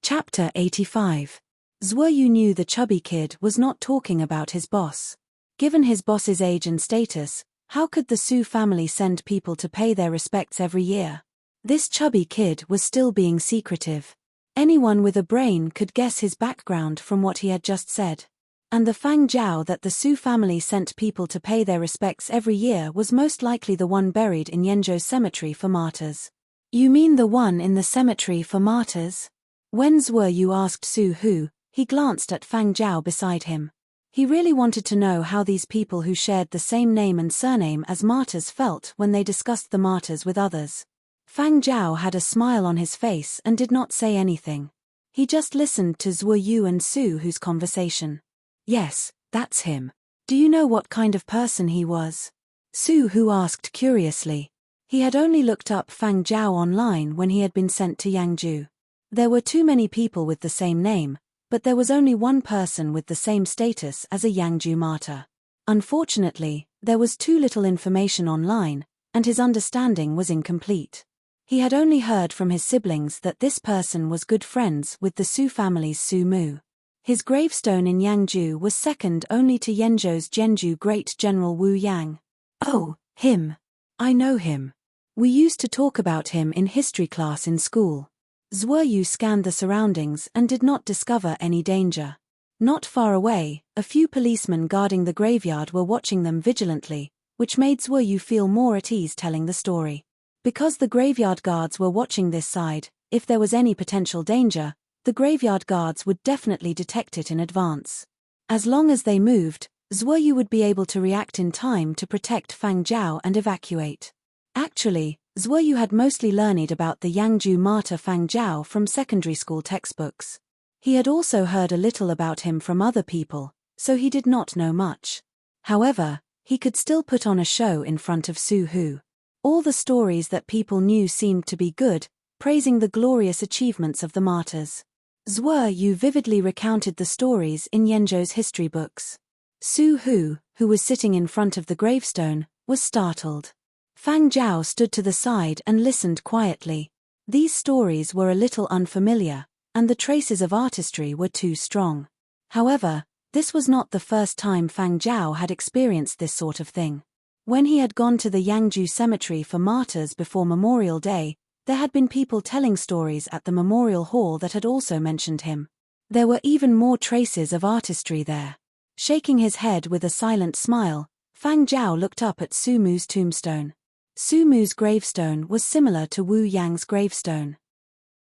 Chapter 85. Zhuoyu knew the chubby kid was not talking about his boss. Given his boss's age and status, how could the Su family send people to pay their respects every year? This chubby kid was still being secretive. Anyone with a brain could guess his background from what he had just said. And the Fang Jiao that the Su family sent people to pay their respects every year was most likely the one buried in Yenzhou's cemetery for martyrs. You mean the one in the cemetery for martyrs? When Zhuoyu asked Su who, he glanced at Fang Jiao beside him. He really wanted to know how these people who shared the same name and surname as martyrs felt when they discussed the martyrs with others. Fang Jiao had a smile on his face and did not say anything. He just listened to Zhuoyu and Su Hu's conversation. Yes, that's him. Do you know what kind of person he was? Su Hu asked curiously. He had only looked up Fang Jiao online when he had been sent to Yangzhou. There were too many people with the same name, but there was only one person with the same status as a Yangzhou martyr. Unfortunately, there was too little information online, and his understanding was incomplete. He had only heard from his siblings that this person was good friends with the Su family's Su Mu. His gravestone in Yangzhou was second only to Yenzhou's Zhenju Great General Wu Yang. Oh, him. I know him. We used to talk about him in history class in school. Zhuoyu scanned the surroundings and did not discover any danger. Not far away, a few policemen guarding the graveyard were watching them vigilantly, which made Zhuoyu feel more at ease telling the story. Because the graveyard guards were watching this side, if there was any potential danger, the graveyard guards would definitely detect it in advance. As long as they moved, Zhuoyu would be able to react in time to protect Fang Jiao and evacuate. Actually, Zhuoyu had mostly learned about the Yangzhou martyr Fang Jiao from secondary school textbooks. He had also heard a little about him from other people, so he did not know much. However, he could still put on a show in front of Su Hu. All the stories that people knew seemed to be good, praising the glorious achievements of the martyrs. Zhuoyu vividly recounted the stories in Yenzhou's history books. Su Hu, who was sitting in front of the gravestone, was startled. Fang Jiao stood to the side and listened quietly. These stories were a little unfamiliar, and the traces of artistry were too strong. However, this was not the first time Fang Jiao had experienced this sort of thing. When he had gone to the Yangzhou cemetery for martyrs before Memorial Day, there had been people telling stories at the memorial hall that had also mentioned him. There were even more traces of artistry there. Shaking his head with a silent smile, Fang Jiao looked up at Su Mu's tombstone. Su Mu's gravestone was similar to Wu Yang's gravestone.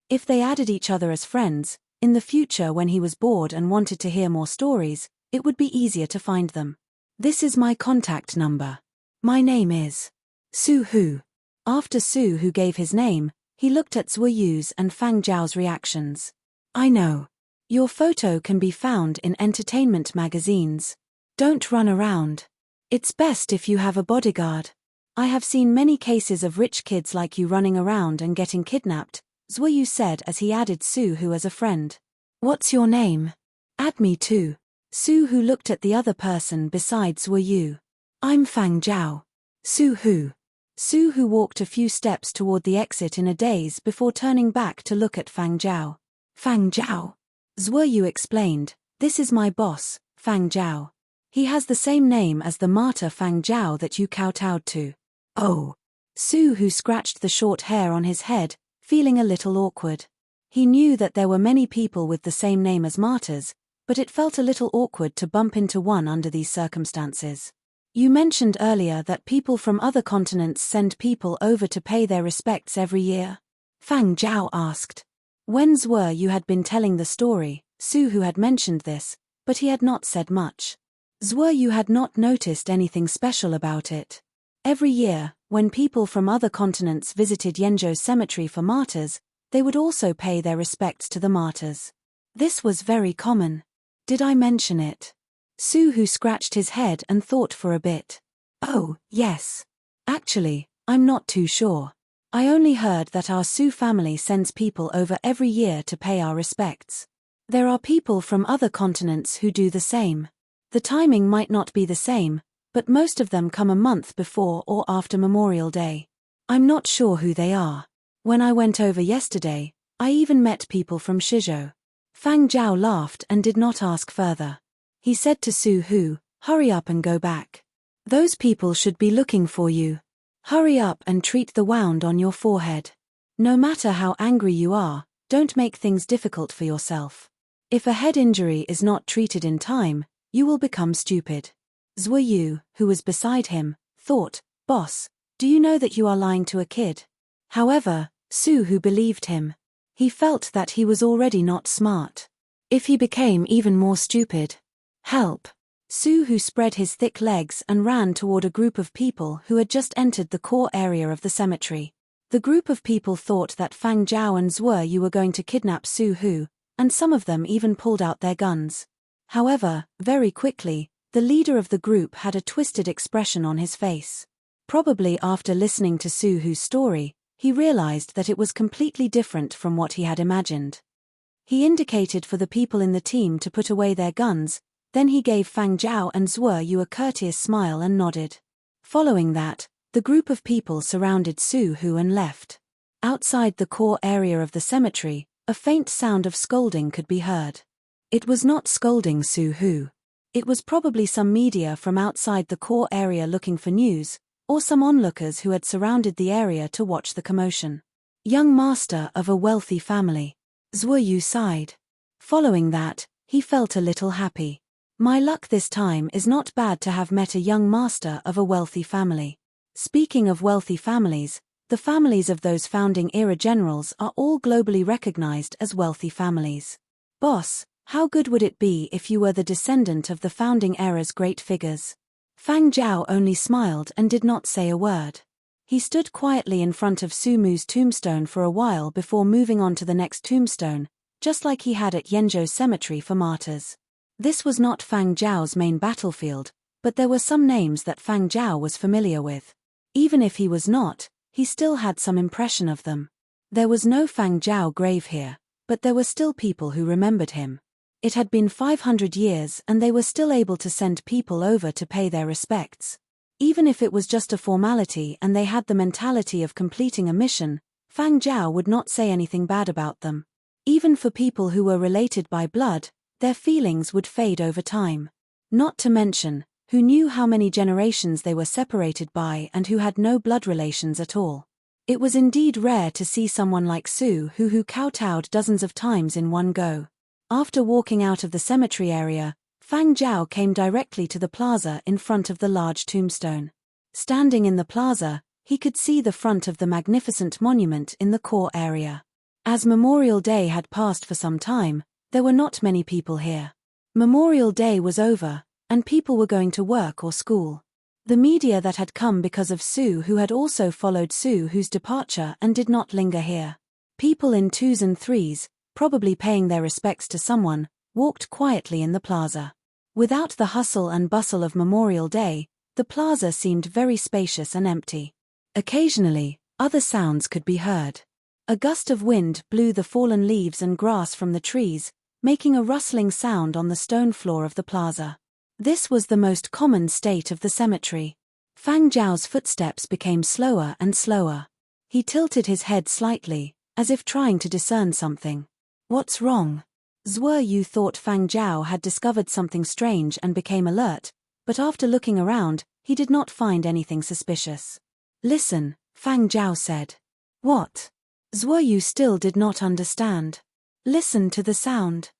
If they added each other as friends, in the future when he was bored and wanted to hear more stories, it would be easier to find them. This is my contact number. My name is Su Hu. After Su Hu gave his name, he looked at Zhuoyu's and Fang Jiao's reactions. I know. Your photo can be found in entertainment magazines. Don't run around. It's best if you have a bodyguard. I have seen many cases of rich kids like you running around and getting kidnapped, Zhuoyu said as he added Su Hu as a friend. What's your name? Add me too. Su Hu looked at the other person beside Zhuoyu. I'm Fang Jiao. Su Hu. Su Hu walked a few steps toward the exit in a daze before turning back to look at Fang Jiao. Fang Jiao. Zhuoyu explained, this is my boss, Fang Jiao. He has the same name as the martyr Fang Jiao that you kowtowed to. Oh. Su Hu scratched the short hair on his head, feeling a little awkward. He knew that there were many people with the same name as martyrs, but it felt a little awkward to bump into one under these circumstances. You mentioned earlier that people from other continents send people over to pay their respects every year? Fang Jiao asked. When Zhuoyu had been telling the story, Su Hu had mentioned this, but he had not said much. Zhuoyu had not noticed anything special about it. Every year, when people from other continents visited Yenzhou's cemetery for martyrs, they would also pay their respects to the martyrs. This was very common. Did I mention it? Su Hu scratched his head and thought for a bit. Oh, yes. Actually, I'm not too sure. I only heard that our Su family sends people over every year to pay our respects. There are people from other continents who do the same. The timing might not be the same, but most of them come a month before or after Memorial Day. I'm not sure who they are. When I went over yesterday, I even met people from Shizhou. Fang Zhao laughed and did not ask further. He said to Su Hu, hurry up and go back. Those people should be looking for you. Hurry up and treat the wound on your forehead. No matter how angry you are, don't make things difficult for yourself. If a head injury is not treated in time, you will become stupid. Zhuo Yu, who was beside him, thought, Boss, do you know that you are lying to a kid? However, Su Hu believed him. He felt that he was already not smart. If he became even more stupid. Help! Su Hu spread his thick legs and ran toward a group of people who had just entered the core area of the cemetery. The group of people thought that Fang Zhao and Zhuo Yu were going to kidnap Su Hu, and some of them even pulled out their guns. However, very quickly, the leader of the group had a twisted expression on his face. Probably after listening to Su Hu's story, he realized that it was completely different from what he had imagined. He indicated for the people in the team to put away their guns, then he gave Fang Zhao and Zhuo Yu a courteous smile and nodded. Following that, the group of people surrounded Su Hu and left. Outside the core area of the cemetery, a faint sound of scolding could be heard. It was not scolding Su Hu. It was probably some media from outside the core area looking for news, or some onlookers who had surrounded the area to watch the commotion. Young master of a wealthy family. Zhuo Yu sighed. Following that, he felt a little happy. My luck this time is not bad to have met a young master of a wealthy family. Speaking of wealthy families, the families of those founding era generals are all globally recognized as wealthy families. Boss, how good would it be if you were the descendant of the founding era's great figures? Fang Zhao only smiled and did not say a word. He stood quietly in front of Su Mu's tombstone for a while before moving on to the next tombstone, just like he had at Yenzhou's cemetery for martyrs. This was not Fang Zhao's main battlefield, but there were some names that Fang Zhao was familiar with. Even if he was not, he still had some impression of them. There was no Fang Zhao grave here, but there were still people who remembered him. It had been 500 years and they were still able to send people over to pay their respects. Even if it was just a formality and they had the mentality of completing a mission, Fang Zhao would not say anything bad about them. Even for people who were related by blood, their feelings would fade over time. Not to mention, who knew how many generations they were separated by and who had no blood relations at all. It was indeed rare to see someone like Su Hu who kowtowed dozens of times in one go. After walking out of the cemetery area, Fang Zhao came directly to the plaza in front of the large tombstone. Standing in the plaza, he could see the front of the magnificent monument in the core area. As Memorial Day had passed for some time, there were not many people here. Memorial Day was over, and people were going to work or school. The media that had come because of Su Hu had also followed Su Hu's departure and did not linger here. People in twos and threes, probably paying their respects to someone, walked quietly in the plaza. Without the hustle and bustle of Memorial Day, the plaza seemed very spacious and empty. Occasionally, other sounds could be heard. A gust of wind blew the fallen leaves and grass from the trees, making a rustling sound on the stone floor of the plaza. This was the most common state of the cemetery. Fang Zhao's footsteps became slower and slower. He tilted his head slightly, as if trying to discern something. What's wrong? Zhuo Yu thought Fang Zhao had discovered something strange and became alert, but after looking around, he did not find anything suspicious. Listen, Fang Zhao said. What? Zhuo Yu still did not understand. Listen to the sound.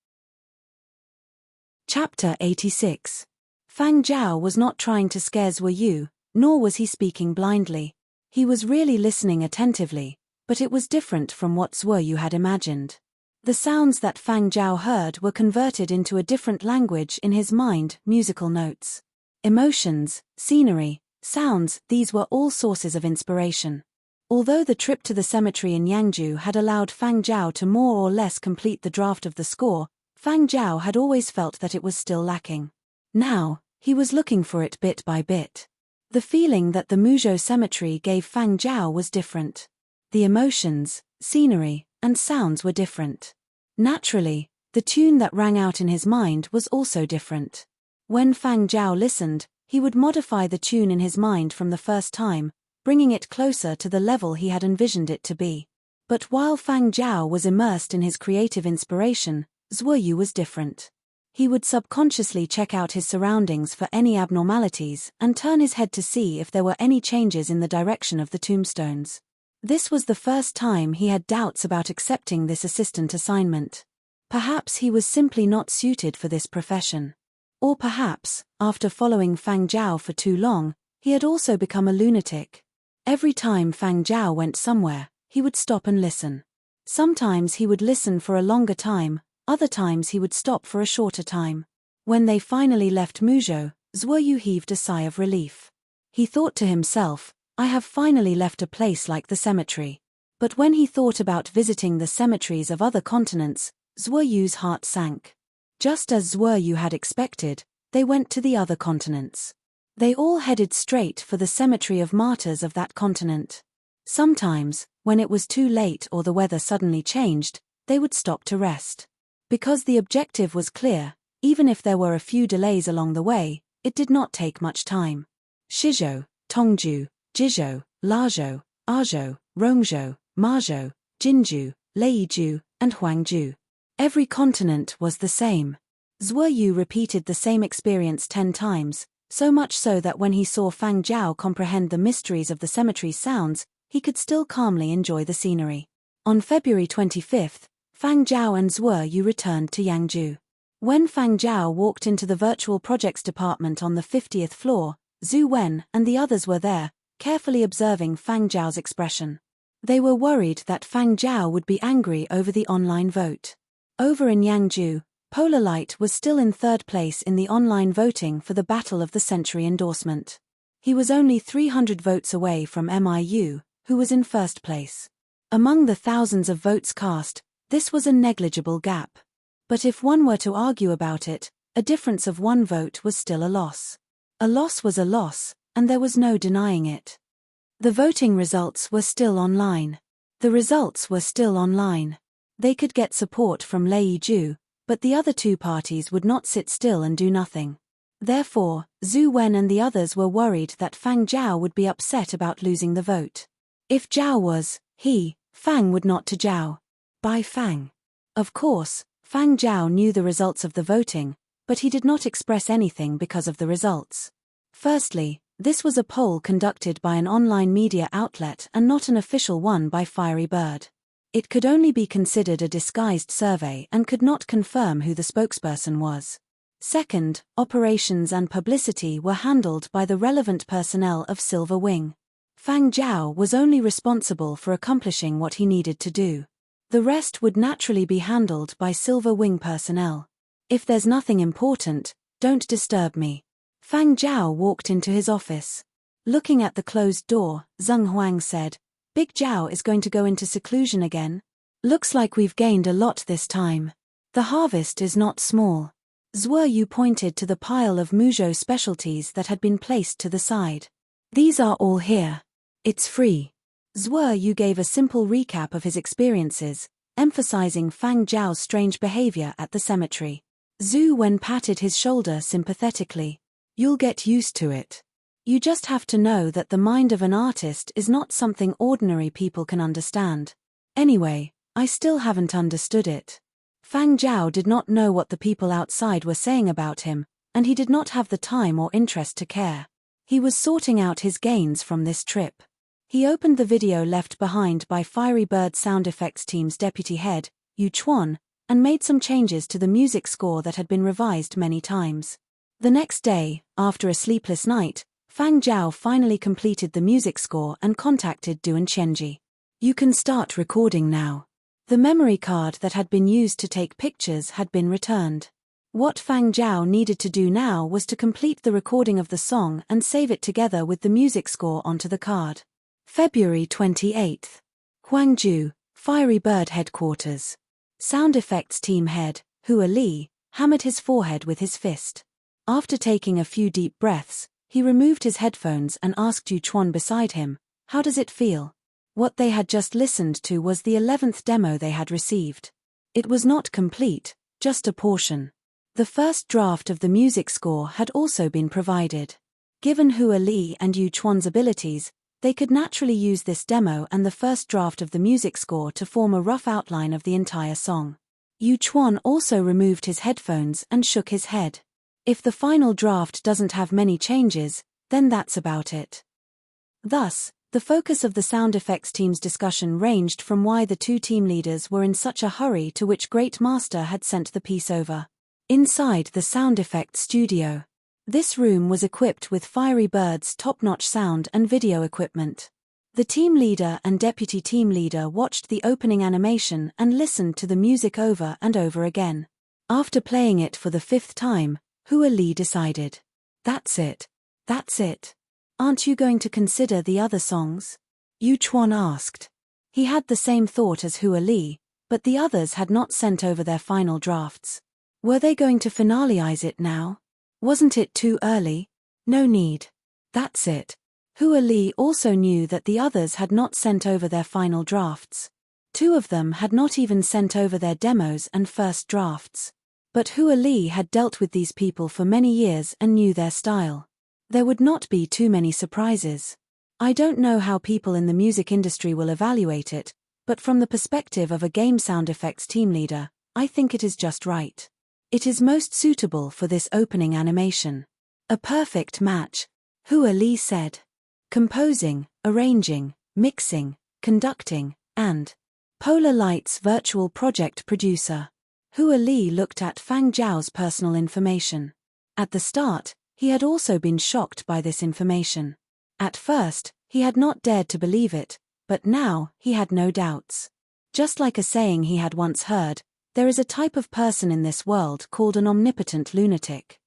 Chapter 86. Fang Zhao was not trying to scare Zhuo Yu, nor was he speaking blindly. He was really listening attentively, but it was different from what Zhuo Yu had imagined. The sounds that Fang Zhao heard were converted into a different language in his mind, musical notes. Emotions, scenery, sounds, these were all sources of inspiration. Although the trip to the cemetery in Yangzhou had allowed Fang Zhao to more or less complete the draft of the score, Fang Zhao had always felt that it was still lacking. Now, he was looking for it bit by bit. The feeling that the Muzhou cemetery gave Fang Zhao was different. The emotions, scenery, and sounds were different. Naturally, the tune that rang out in his mind was also different. When Fang Zhao listened, he would modify the tune in his mind from the first time, bringing it closer to the level he had envisioned it to be. But while Fang Zhao was immersed in his creative inspiration, Zhuoyu was different. He would subconsciously check out his surroundings for any abnormalities and turn his head to see if there were any changes in the direction of the tombstones. This was the first time he had doubts about accepting this assistant assignment. Perhaps he was simply not suited for this profession. Or perhaps, after following Fang Zhao for too long, he had also become a lunatic. Every time Fang Zhao went somewhere, he would stop and listen. Sometimes he would listen for a longer time, other times he would stop for a shorter time. When they finally left Muzhou, Zhuoyu heaved a sigh of relief. He thought to himself, I have finally left a place like the cemetery. But when he thought about visiting the cemeteries of other continents, Zhuoyu's heart sank. Just as Zhuoyu had expected, they went to the other continents. They all headed straight for the cemetery of martyrs of that continent. Sometimes, when it was too late or the weather suddenly changed, they would stop to rest. Because the objective was clear, even if there were a few delays along the way, it did not take much time. Shizhou, Tongju, Jizhou, Lazhou, Azhou, Rongzhou, Mazhou, Jinju, Leiju, and Huangju. Every continent was the same. Zhuoyu repeated the same experience 10 times, so much so that when he saw Fang Zhao comprehend the mysteries of the cemetery's sounds, he could still calmly enjoy the scenery. On February 25th, Fang Zhao and Zhuoyu returned to Yangzhou. When Fang Zhao walked into the virtual projects department on the 50th floor, Zhu Wen and the others were there, carefully observing Fang Zhao's expression. They were worried that Fang Zhao would be angry over the online vote. Over in Yangzhou, Polar Light was still in third place in the online voting for the Battle of the Century endorsement. He was only 300 votes away from Miu, who was in first place. Among the thousands of votes cast, this was a negligible gap. But if one were to argue about it, a difference of 1 vote was still a loss. A loss was a loss, and there was no denying it. The voting results were still online. The results were still online. They could get support from Leiju, but the other 2 parties would not sit still and do nothing. Therefore, Zhu Wen and the others were worried that Fang Zhao would be upset about losing the vote. If Zhao was, Fang would not to Zhao. By Fang. Of course, Fang Zhao knew the results of the voting, but he did not express anything because of the results. Firstly, this was a poll conducted by an online media outlet and not an official one by Fiery Bird. It could only be considered a disguised survey and could not confirm who the spokesperson was. Second, operations and publicity were handled by the relevant personnel of Silver Wing. Fang Zhao was only responsible for accomplishing what he needed to do. The rest would naturally be handled by Silver Wing personnel. If there's nothing important, don't disturb me. Fang Zhao walked into his office. Looking at the closed door, Zheng Huang said, Big Zhao is going to go into seclusion again. Looks like we've gained a lot this time. The harvest is not small. Zhuoyu pointed to the pile of Muzhou specialties that had been placed to the side. These are all here. It's free. Zhuoyu gave a simple recap of his experiences, emphasizing Fang Zhao's strange behavior at the cemetery. Zhu Wen patted his shoulder sympathetically. You'll get used to it. You just have to know that the mind of an artist is not something ordinary people can understand. Anyway, I still haven't understood it. Fang Zhao did not know what the people outside were saying about him, and he did not have the time or interest to care. He was sorting out his gains from this trip. He opened the video left behind by Fiery Bird sound effects team's deputy head, Yu Chuan, and made some changes to the music score that had been revised many times. The next day, after a sleepless night, Fang Zhao finally completed the music score and contacted Du and Qianji. You can start recording now. The memory card that had been used to take pictures had been returned. What Fang Zhao needed to do now was to complete the recording of the song and save it together with the music score onto the card. February 28th. Huangju, Fiery Bird Headquarters. Sound effects team head, Hua Li, hammered his forehead with his fist. After taking a few deep breaths, he removed his headphones and asked Yu Chuan beside him, "How does it feel?" What they had just listened to was the 11th demo they had received. It was not complete, just a portion. The first draft of the music score had also been provided. Given Hua Li and Yu Chuan's abilities, They could naturally use this demo and the first draft of the music score to form a rough outline of the entire song. Yu Chuan also removed his headphones and shook his head. If the final draft doesn't have many changes, then that's about it. Thus, the focus of the sound effects team's discussion ranged from why the two team leaders were in such a hurry to which great master had sent the piece over. Inside the sound effects studio. This room was equipped with Fiery Bird's top-notch sound and video equipment. The team leader and deputy team leader watched the opening animation and listened to the music over and over again. After playing it for the 5th time, Hua Li decided. That's it. That's it. Aren't you going to consider the other songs? Yu Chuan asked. He had the same thought as Hua Li, but the others had not sent over their final drafts. Were they going to finalize it now? Wasn't it too early? No need. That's it. Hua Li also knew that the others had not sent over their final drafts. 2 of them had not even sent over their demos and first drafts. But Hua Li had dealt with these people for many years and knew their style. There would not be too many surprises. I don't know how people in the music industry will evaluate it, but from the perspective of a game sound effects team leader, I think it is just right. It is most suitable for this opening animation. A perfect match, Hua Li said. Composing, arranging, mixing, conducting, and Polar Light's virtual project producer. Hua Li looked at Fang Zhao's personal information. At the start, he had also been shocked by this information. At first, he had not dared to believe it, but now, he had no doubts. Just like a saying he had once heard, there is a type of person in this world called an omnipotent lunatic.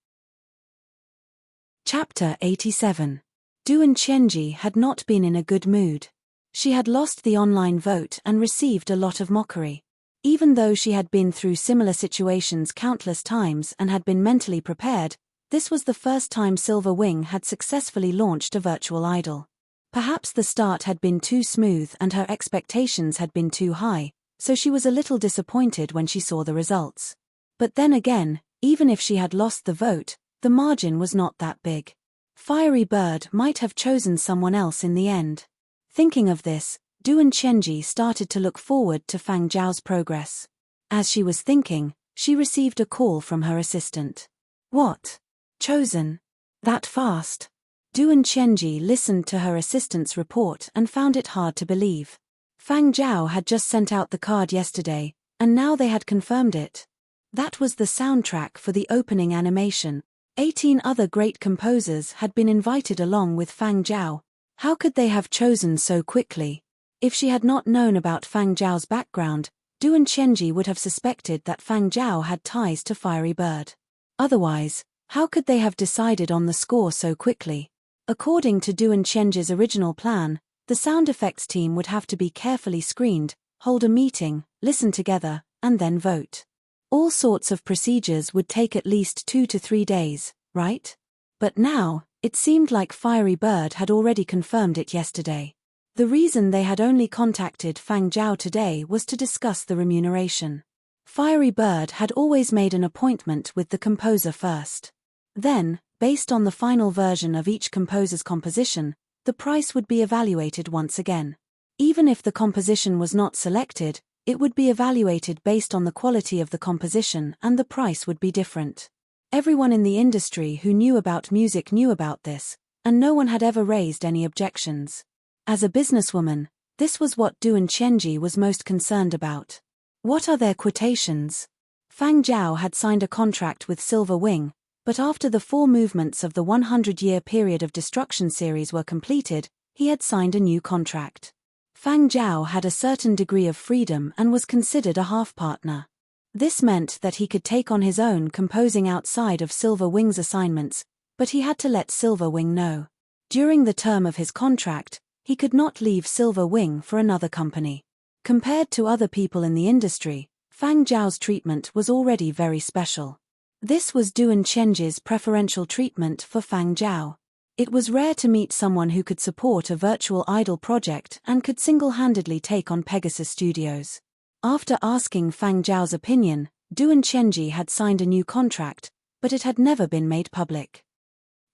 Chapter 87. Duan Qianji had not been in a good mood. She had lost the online vote and received a lot of mockery. Even though she had been through similar situations countless times and had been mentally prepared, this was the first time Silver Wing had successfully launched a virtual idol. Perhaps the start had been too smooth and her expectations had been too high, so she was a little disappointed when she saw the results. But then again, even if she had lost the vote, the margin was not that big. Fiery Bird might have chosen someone else in the end. Thinking of this, Duan Qianji started to look forward to Fang Zhao's progress. As she was thinking, she received a call from her assistant. What? Chosen? That fast? Duan Qianji listened to her assistant's report and found it hard to believe. Fang Zhao had just sent out the card yesterday, and now they had confirmed it. That was the soundtrack for the opening animation. 18 other great composers had been invited along with Fang Zhao. How could they have chosen so quickly? If she had not known about Fang Zhao's background, Duan Qianji would have suspected that Fang Zhao had ties to Fiery Bird. Otherwise, how could they have decided on the score so quickly? According to Duan Qianji's original plan, the sound effects team would have to be carefully screened, hold a meeting, listen together, and then vote. All sorts of procedures would take at least 2 to 3 days, right? But now, it seemed like Fiery Bird had already confirmed it yesterday. The reason they had only contacted Fang Zhao today was to discuss the remuneration. Fiery Bird had always made an appointment with the composer first. Then, based on the final version of each composer's composition, the price would be evaluated once again. Even if the composition was not selected, it would be evaluated based on the quality of the composition and the price would be different. Everyone in the industry who knew about music knew about this, and no one had ever raised any objections. As a businesswoman, this was what Duan Qianji was most concerned about. What are their quotations? Fang Zhao had signed a contract with Silver Wing, but after the 4 movements of the 100-year period of destruction series were completed, he had signed a new contract. Fang Zhao had a certain degree of freedom and was considered a half-partner. This meant that he could take on his own composing outside of Silver Wing's assignments, but he had to let Silver Wing know. During the term of his contract, he could not leave Silver Wing for another company. Compared to other people in the industry, Fang Zhao's treatment was already very special. This was Duan Qianji's preferential treatment for Fang Zhao. It was rare to meet someone who could support a virtual idol project and could single-handedly take on Pegasus Studios. After asking Fang Zhao's opinion, Duan Qianji had signed a new contract, but it had never been made public.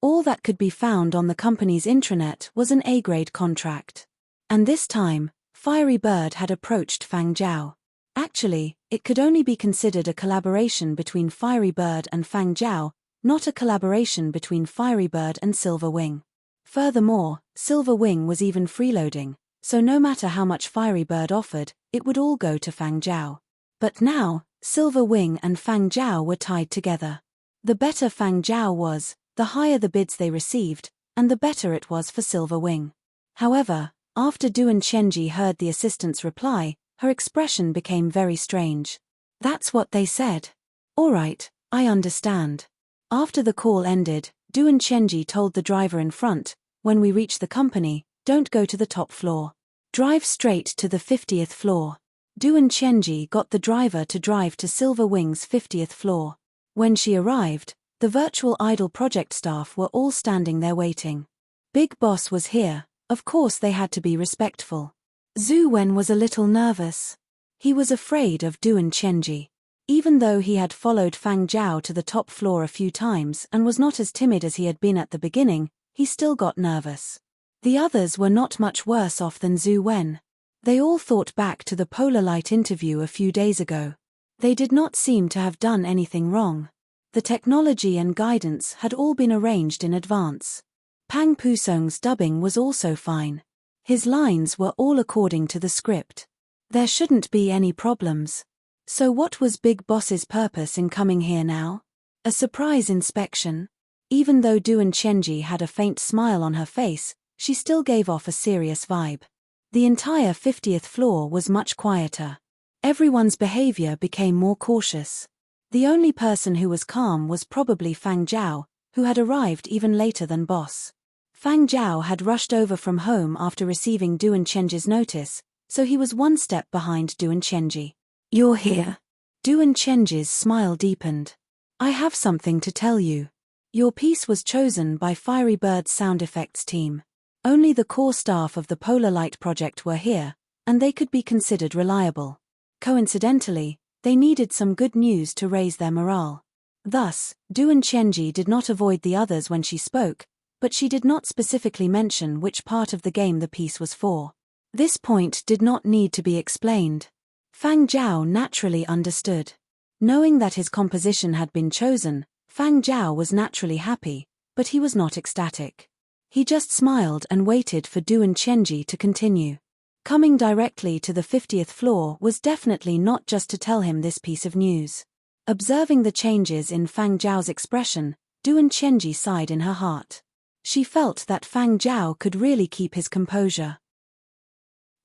All that could be found on the company's intranet was an A-grade contract. And this time, Fiery Bird had approached Fang Zhao. Actually, it could only be considered a collaboration between Fiery Bird and Fang Zhao, not a collaboration between Fiery Bird and Silver Wing. Furthermore, Silver Wing was even freeloading, so no matter how much Fiery Bird offered, it would all go to Fang Zhao. But now, Silver Wing and Fang Zhao were tied together. The better Fang Zhao was, the higher the bids they received, and the better it was for Silver Wing. However, after Duan Chenji heard the assistant's reply, her expression became very strange. That's what they said. All right, I understand. After the call ended, Duan Chenji told the driver in front, when we reach the company, don't go to the top floor. Drive straight to the 50th floor. Duan Chenji got the driver to drive to Silver Wing's 50th floor. When she arrived, the virtual idol project staff were all standing there waiting. Big Boss was here, of course they had to be respectful. Zhu Wen was a little nervous. He was afraid of Duan Chenji. Even though he had followed Fang Zhao to the top floor a few times and was not as timid as he had been at the beginning, he still got nervous. The others were not much worse off than Zhu Wen. They all thought back to the Polar Light interview a few days ago. They did not seem to have done anything wrong. The technology and guidance had all been arranged in advance. Pang Pusong's dubbing was also fine. His lines were all according to the script. There shouldn't be any problems. So what was Big Boss's purpose in coming here now? A surprise inspection? Even though Duan Chenji had a faint smile on her face, she still gave off a serious vibe. The entire 50th floor was much quieter. Everyone's behavior became more cautious. The only person who was calm was probably Fang Zhao, who had arrived even later than Boss. Fang Zhao had rushed over from home after receiving Duan Chenji's notice, so he was one step behind Duan Chenji. You're here. Duan Chenji's smile deepened. I have something to tell you. Your piece was chosen by Fiery Bird's sound effects team. Only the core staff of the Polar Light project were here, and they could be considered reliable. Coincidentally, they needed some good news to raise their morale. Thus, Duan Chenji did not avoid the others when she spoke, but she did not specifically mention which part of the game the piece was for. This point did not need to be explained. Fang Zhao naturally understood. Knowing that his composition had been chosen, Fang Zhao was naturally happy, but he was not ecstatic. He just smiled and waited for Duan Chenji to continue. Coming directly to the 50th floor was definitely not just to tell him this piece of news. Observing the changes in Fang Zhao's expression, Duan Chenji sighed in her heart. She felt that Fang Zhao could really keep his composure.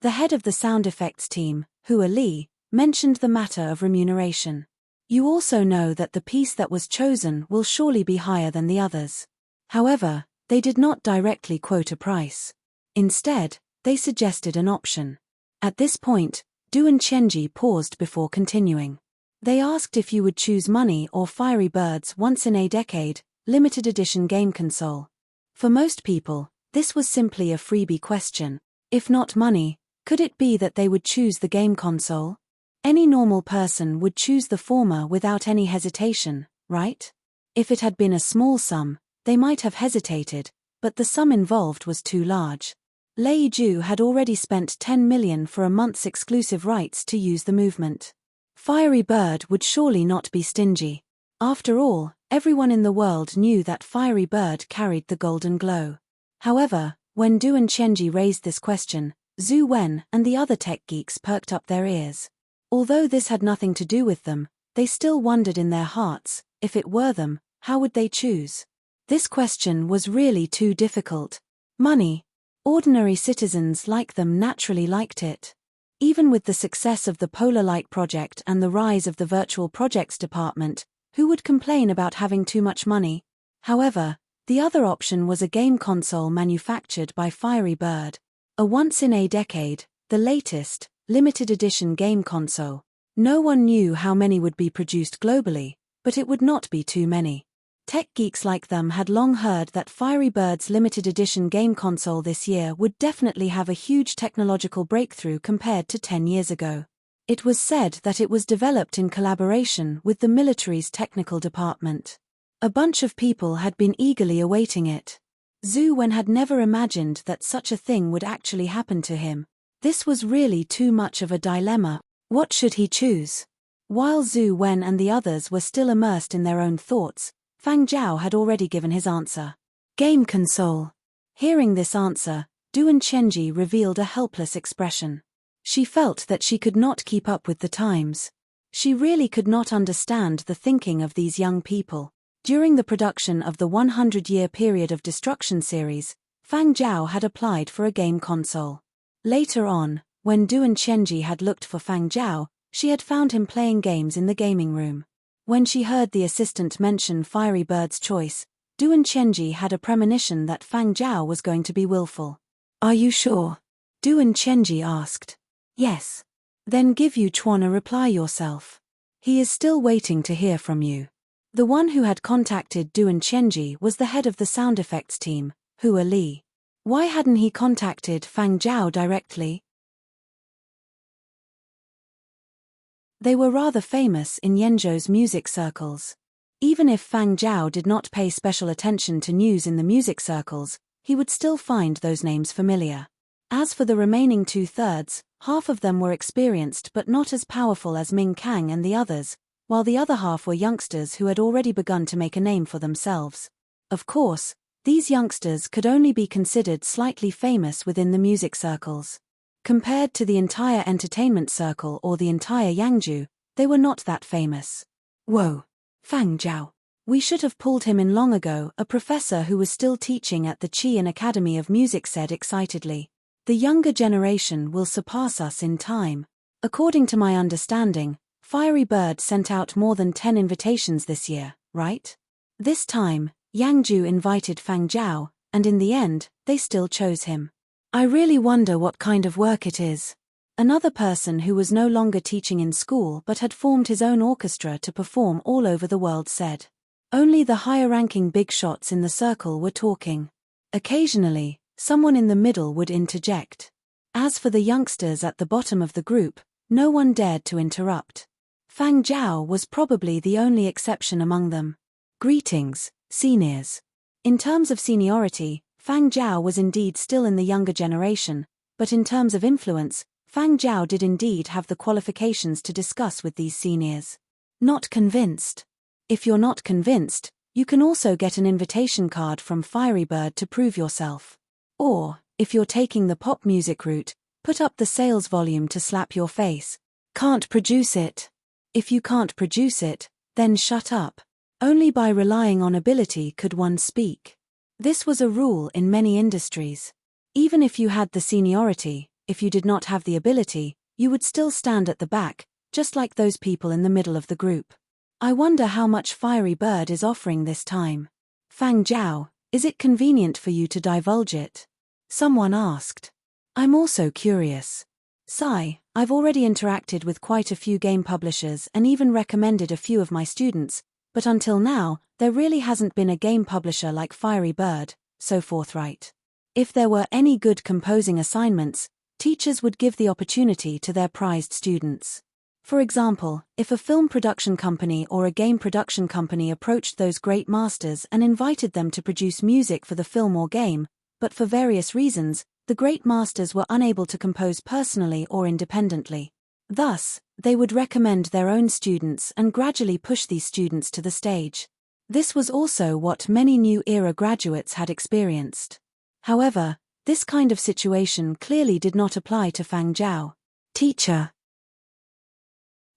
The head of the sound effects team, Hua Li, mentioned the matter of remuneration. You also know that the piece that was chosen will surely be higher than the others. However, they did not directly quote a price. Instead, they suggested an option. At this point, Duan Chenji paused before continuing. They asked if you would choose money or Fiery Bird's once-in-a-decade, limited edition game console. For most people, this was simply a freebie question. If not money, could it be that they would choose the game console? Any normal person would choose the former without any hesitation, right? If it had been a small sum, they might have hesitated, but the sum involved was too large. Lei Ju had already spent 10 million for a month's exclusive rights to use the movement. Fiery Bird would surely not be stingy. After all, everyone in the world knew that Fiery Bird carried the golden glow. However, when Duan Chenji raised this question, Zhu Wen and the other tech geeks perked up their ears. Although this had nothing to do with them, they still wondered in their hearts, if it were them, how would they choose? This question was really too difficult. Money. Ordinary citizens like them naturally liked it. Even with the success of the Polar Light project and the rise of the virtual projects department, who would complain about having too much money? However, the other option was a game console manufactured by Fiery Bird. A once-in-a-decade, the latest, limited edition game console. No one knew how many would be produced globally, but it would not be too many. Tech geeks like them had long heard that Fiery Bird's limited edition game console this year would definitely have a huge technological breakthrough compared to 10 years ago. It was said that it was developed in collaboration with the military's technical department. A bunch of people had been eagerly awaiting it. Zhu Wen had never imagined that such a thing would actually happen to him. This was really too much of a dilemma. What should he choose? While Zhu Wen and the others were still immersed in their own thoughts, Fang Zhao had already given his answer. Game console. Hearing this answer, Duan Chenji revealed a helpless expression. She felt that she could not keep up with the times. She really could not understand the thinking of these young people. During the production of the 100-year Period of Destruction series, Fang Zhao had applied for a game console. Later on, when Duan Chenji had looked for Fang Zhao, she had found him playing games in the gaming room. When she heard the assistant mention Fiery Bird's choice, Duan Chenji had a premonition that Fang Zhao was going to be willful. Are you sure? Duan Chenji asked. Yes. Then give Yu Chuan a reply yourself. He is still waiting to hear from you. The one who had contacted Duan Chenji was the head of the sound effects team, Hua Li. Why hadn't he contacted Fang Zhao directly? They were rather famous in Yenzhou's music circles. Even if Fang Zhao did not pay special attention to news in the music circles, he would still find those names familiar. As for the remaining 2/3, half of them were experienced but not as powerful as Ming Kang and the others, while the other half were youngsters who had already begun to make a name for themselves. Of course, these youngsters could only be considered slightly famous within the music circles. Compared to the entire entertainment circle or the entire Yangzhou, they were not that famous. Whoa! Fang Zhao. We should have pulled him in long ago, a professor who was still teaching at the Qian Academy of Music said excitedly. The younger generation will surpass us in time. According to my understanding, Fiery Bird sent out more than 10 invitations this year, right? This time, Yangzhou invited Fang Zhao, and in the end, they still chose him. I really wonder what kind of work it is. Another person who was no longer teaching in school but had formed his own orchestra to perform all over the world said. Only the higher-ranking big shots in the circle were talking. Occasionally, someone in the middle would interject. As for the youngsters at the bottom of the group, no one dared to interrupt. Fang Zhao was probably the only exception among them. Greetings, seniors. In terms of seniority, Fang Zhao was indeed still in the younger generation, but in terms of influence, Fang Zhao did indeed have the qualifications to discuss with these seniors. Not convinced? If you're not convinced, you can also get an invitation card from Fiery Bird to prove yourself. Or, if you're taking the pop music route, put up the sales volume to slap your face. Can't produce it. If you can't produce it, then shut up. Only by relying on ability could one speak. This was a rule in many industries. Even if you had the seniority, if you did not have the ability, you would still stand at the back, just like those people in the middle of the group. I wonder how much Fiery Bird is offering this time. Fang Zhao, is it convenient for you to divulge it? Someone asked. I'm also curious. Sigh, I've already interacted with quite a few game publishers and even recommended a few of my students, but until now, there really hasn't been a game publisher like Fiery Bird, so forthright. If there were any good composing assignments, teachers would give the opportunity to their prized students. For example, if a film production company or a game production company approached those great masters and invited them to produce music for the film or game, but for various reasons, the great masters were unable to compose personally or independently. Thus, they would recommend their own students and gradually push these students to the stage. This was also what many new era graduates had experienced. However, this kind of situation clearly did not apply to Fang Zhao. Teacher.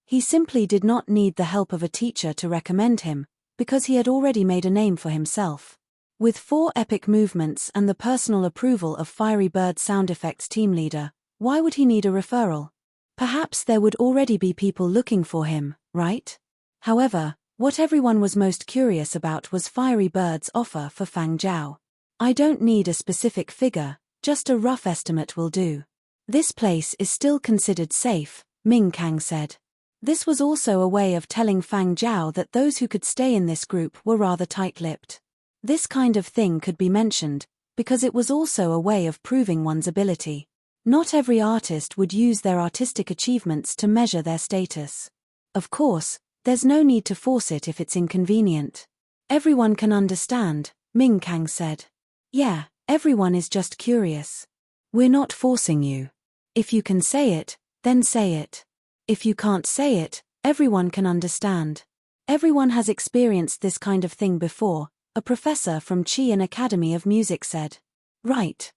He simply did not need the help of a teacher to recommend him, because he had already made a name for himself. With 4 epic movements and the personal approval of Fiery Bird sound effects team leader, why would he need a referral? Perhaps there would already be people looking for him, right? However, what everyone was most curious about was Fiery Bird's offer for Fang Zhao. I don't need a specific figure, just a rough estimate will do. This place is still considered safe, Ming Kang said. This was also a way of telling Fang Zhao that those who could stay in this group were rather tight-lipped. This kind of thing could be mentioned, because it was also a way of proving one's ability. Not every artist would use their artistic achievements to measure their status. Of course, there's no need to force it if it's inconvenient. Everyone can understand, Ming Kang said. Yeah, everyone is just curious. We're not forcing you. If you can say it, then say it. If you can't say it, everyone can understand. Everyone has experienced this kind of thing before, a professor from Chian Academy of Music said. Right.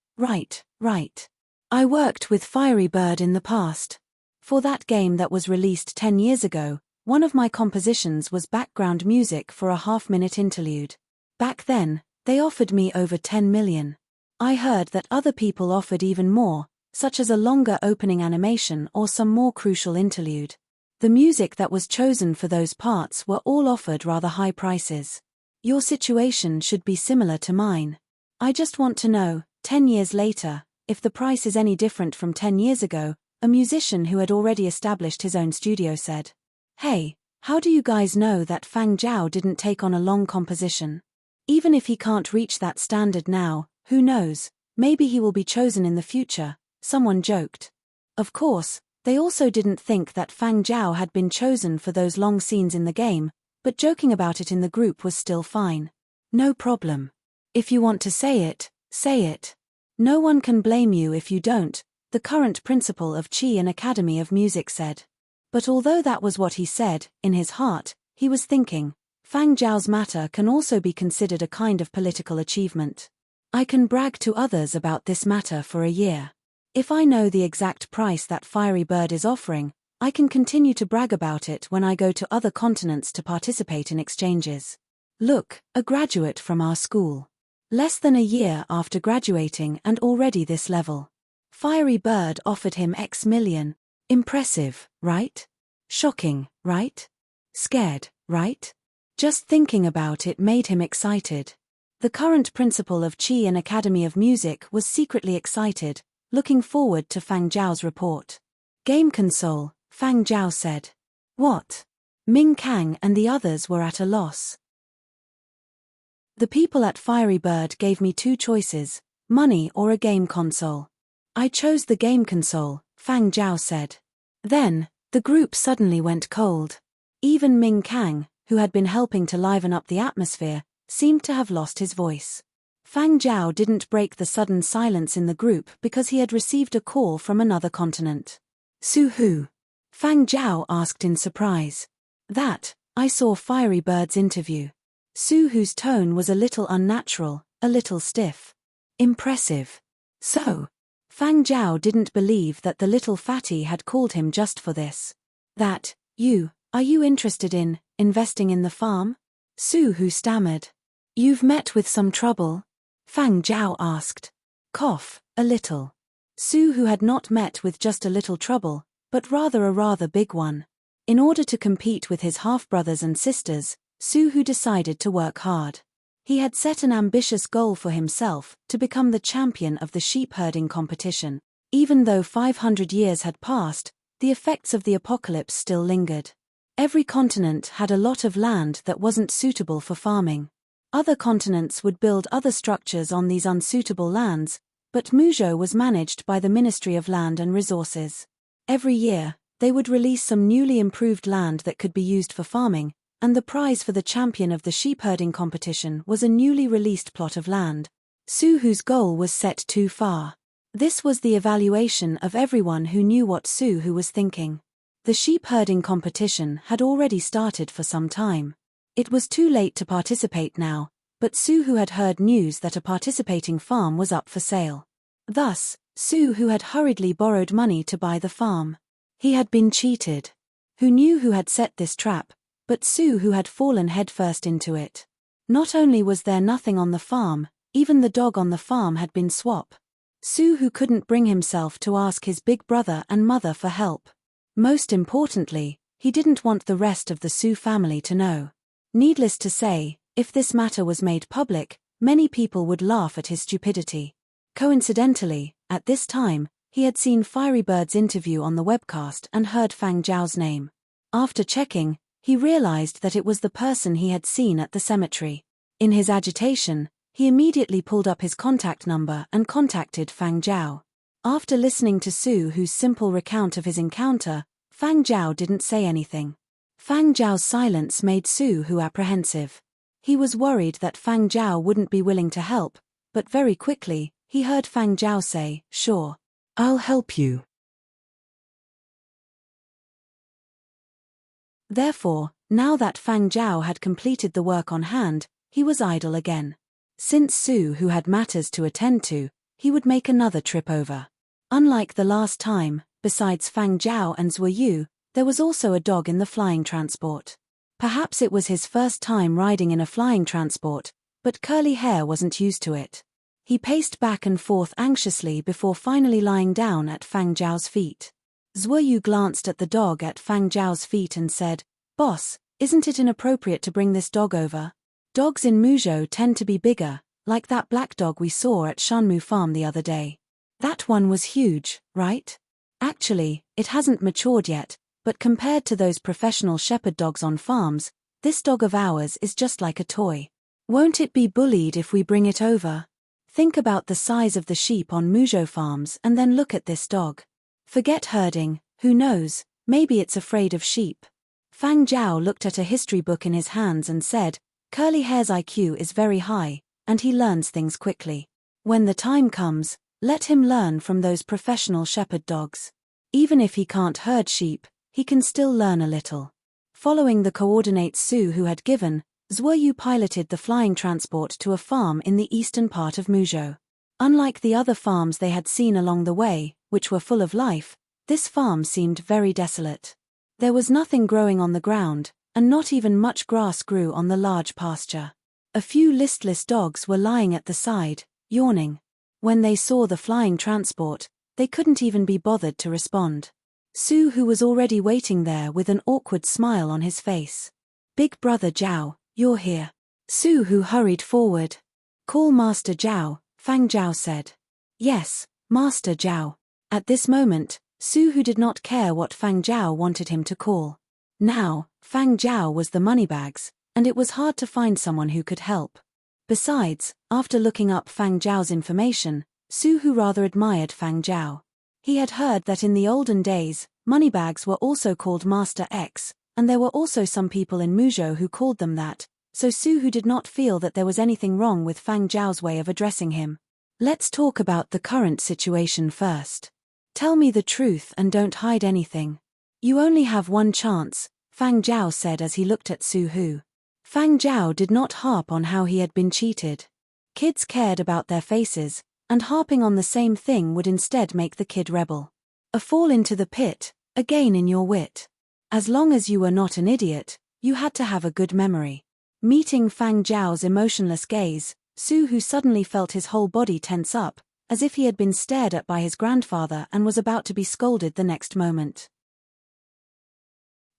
I worked with Fiery Bird in the past. For that game that was released 10 years ago, one of my compositions was background music for a half-minute interlude. Back then, they offered me over 10 million. I heard that other people offered even more, such as a longer opening animation or some more crucial interlude. The music that was chosen for those parts were all offered rather high prices. Your situation should be similar to mine. I just want to know, 10 years later, if the price is any different from 10 years ago, a musician who had already established his own studio said. Hey, how do you guys know that Fang Zhao didn't take on a long composition? Even if he can't reach that standard now, who knows, maybe he will be chosen in the future, someone joked. Of course, they also didn't think that Fang Zhao had been chosen for those long scenes in the game, but joking about it in the group was still fine. No problem. If you want to say it, say it. No one can blame you if you don't, the current principal of Chian Academy of Music said. But although that was what he said, in his heart, he was thinking, Fang Zhao's matter can also be considered a kind of political achievement. I can brag to others about this matter for a year. If I know the exact price that Fiery Bird is offering, I can continue to brag about it when I go to other continents to participate in exchanges. Look, a graduate from our school. Less than a year after graduating and already this level. Fiery Bird offered him X million. Impressive, right? Shocking, right? Scared, right? Just thinking about it made him excited. The current principal of Chian Academy of Music was secretly excited, looking forward to Fang Zhao's report. Game console, Fang Zhao said. What? Ming Kang and the others were at a loss. The people at Fiery Bird gave me two choices, money or a game console. I chose the game console, Fang Zhao said. Then, the group suddenly went cold. Even Ming Kang, who had been helping to liven up the atmosphere, seemed to have lost his voice. Fang Zhao didn't break the sudden silence in the group because he had received a call from another continent. Su who? Fang Zhao asked in surprise. That, I saw Fiery Bird's interview. Su whose tone was a little unnatural, a little stiff. Impressive. So, Fang Zhao didn't believe that the little fatty had called him just for this. That, are you interested in investing in the farm? Su who stammered. You've met with some trouble? Fang Zhao asked. Cough, a little. Su who had not met with just a little trouble, but rather a rather big one. In order to compete with his half-brothers and sisters, Su who decided to work hard. He had set an ambitious goal for himself, to become the champion of the sheep herding competition. Even though 500 years had passed, the effects of the apocalypse still lingered. Every continent had a lot of land that wasn't suitable for farming. Other continents would build other structures on these unsuitable lands, but Muzhou was managed by the Ministry of Land and Resources. Every year, they would release some newly improved land that could be used for farming, and the prize for the champion of the sheep-herding competition was a newly released plot of land. Su whose goal was set too far. This was the evaluation of everyone who knew what Su who was thinking. The sheep-herding competition had already started for some time. It was too late to participate now, but Su who had heard news that a participating farm was up for sale. Thus, Su who had hurriedly borrowed money to buy the farm. He had been cheated. Who knew who had set this trap? But Su who had fallen headfirst into it. Not only was there nothing on the farm, even the dog on the farm had been swapped. Su who couldn't bring himself to ask his big brother and mother for help. Most importantly, he didn't want the rest of the Su family to know. Needless to say, if this matter was made public, many people would laugh at his stupidity. Coincidentally, at this time, he had seen Fiery Bird's interview on the webcast and heard Fang Zhao's name. After checking, he realized that it was the person he had seen at the cemetery. In his agitation, he immediately pulled up his contact number and contacted Fang Zhao. After listening to Su whose simple recount of his encounter, Fang Zhao didn't say anything. Fang Zhao's silence made Su who apprehensive. He was worried that Fang Zhao wouldn't be willing to help, but very quickly, he heard Fang Zhao say, "Sure. I'll help you." Therefore, now that Fang Zhao had completed the work on hand, he was idle again. Since Su Hu had matters to attend to, he would make another trip over. Unlike the last time, besides Fang Zhao and Zhuo Yu, there was also a dog in the flying transport. Perhaps it was his first time riding in a flying transport, but Curly Hair wasn't used to it. He paced back and forth anxiously before finally lying down at Fang Zhao's feet. Zhuo Yu glanced at the dog at Fang Zhao's feet and said, "Boss, isn't it inappropriate to bring this dog over? Dogs in Muzhou tend to be bigger, like that black dog we saw at Shanmu Farm the other day. That one was huge, right? Actually, it hasn't matured yet, but compared to those professional shepherd dogs on farms, this dog of ours is just like a toy. Won't it be bullied if we bring it over? Think about the size of the sheep on Muzhou farms and then look at this dog. Forget herding, who knows, maybe it's afraid of sheep." Fang Zhao looked at a history book in his hands and said, "Curly Hair's IQ is very high, and he learns things quickly. When the time comes, let him learn from those professional shepherd dogs. Even if he can't herd sheep, he can still learn a little." Following the coordinates Su Hu had given, Zhuo Yu piloted the flying transport to a farm in the eastern part of Muzhou. Unlike the other farms they had seen along the way, which were full of life, this farm seemed very desolate. There was nothing growing on the ground, and not even much grass grew on the large pasture. A few listless dogs were lying at the side, yawning. When they saw the flying transport, they couldn't even be bothered to respond. Su Hu was already waiting there with an awkward smile on his face. "Big brother Zhao, you're here." Su Hu hurried forward. "Call Master Zhao," Fang Zhao said. "Yes, Master Zhao." At this moment, Su Hu did not care what Fang Zhao wanted him to call. Now, Fang Zhao was the moneybags, and it was hard to find someone who could help. Besides, after looking up Fang Zhao's information, Su Hu rather admired Fang Zhao. He had heard that in the olden days, moneybags were also called Master X, and there were also some people in Muzhou who called them that, so Su Hu did not feel that there was anything wrong with Fang Zhao's way of addressing him. "Let's talk about the current situation first. Tell me the truth and don't hide anything. You only have one chance," Fang Zhao said as he looked at Su Hu. Fang Zhao did not harp on how he had been cheated. Kids cared about their faces, and harping on the same thing would instead make the kid rebel. A fall into the pit, a gain in your wit. As long as you were not an idiot, you had to have a good memory. Meeting Fang Zhao's emotionless gaze, Su Hu suddenly felt his whole body tense up, as if he had been stared at by his grandfather and was about to be scolded the next moment.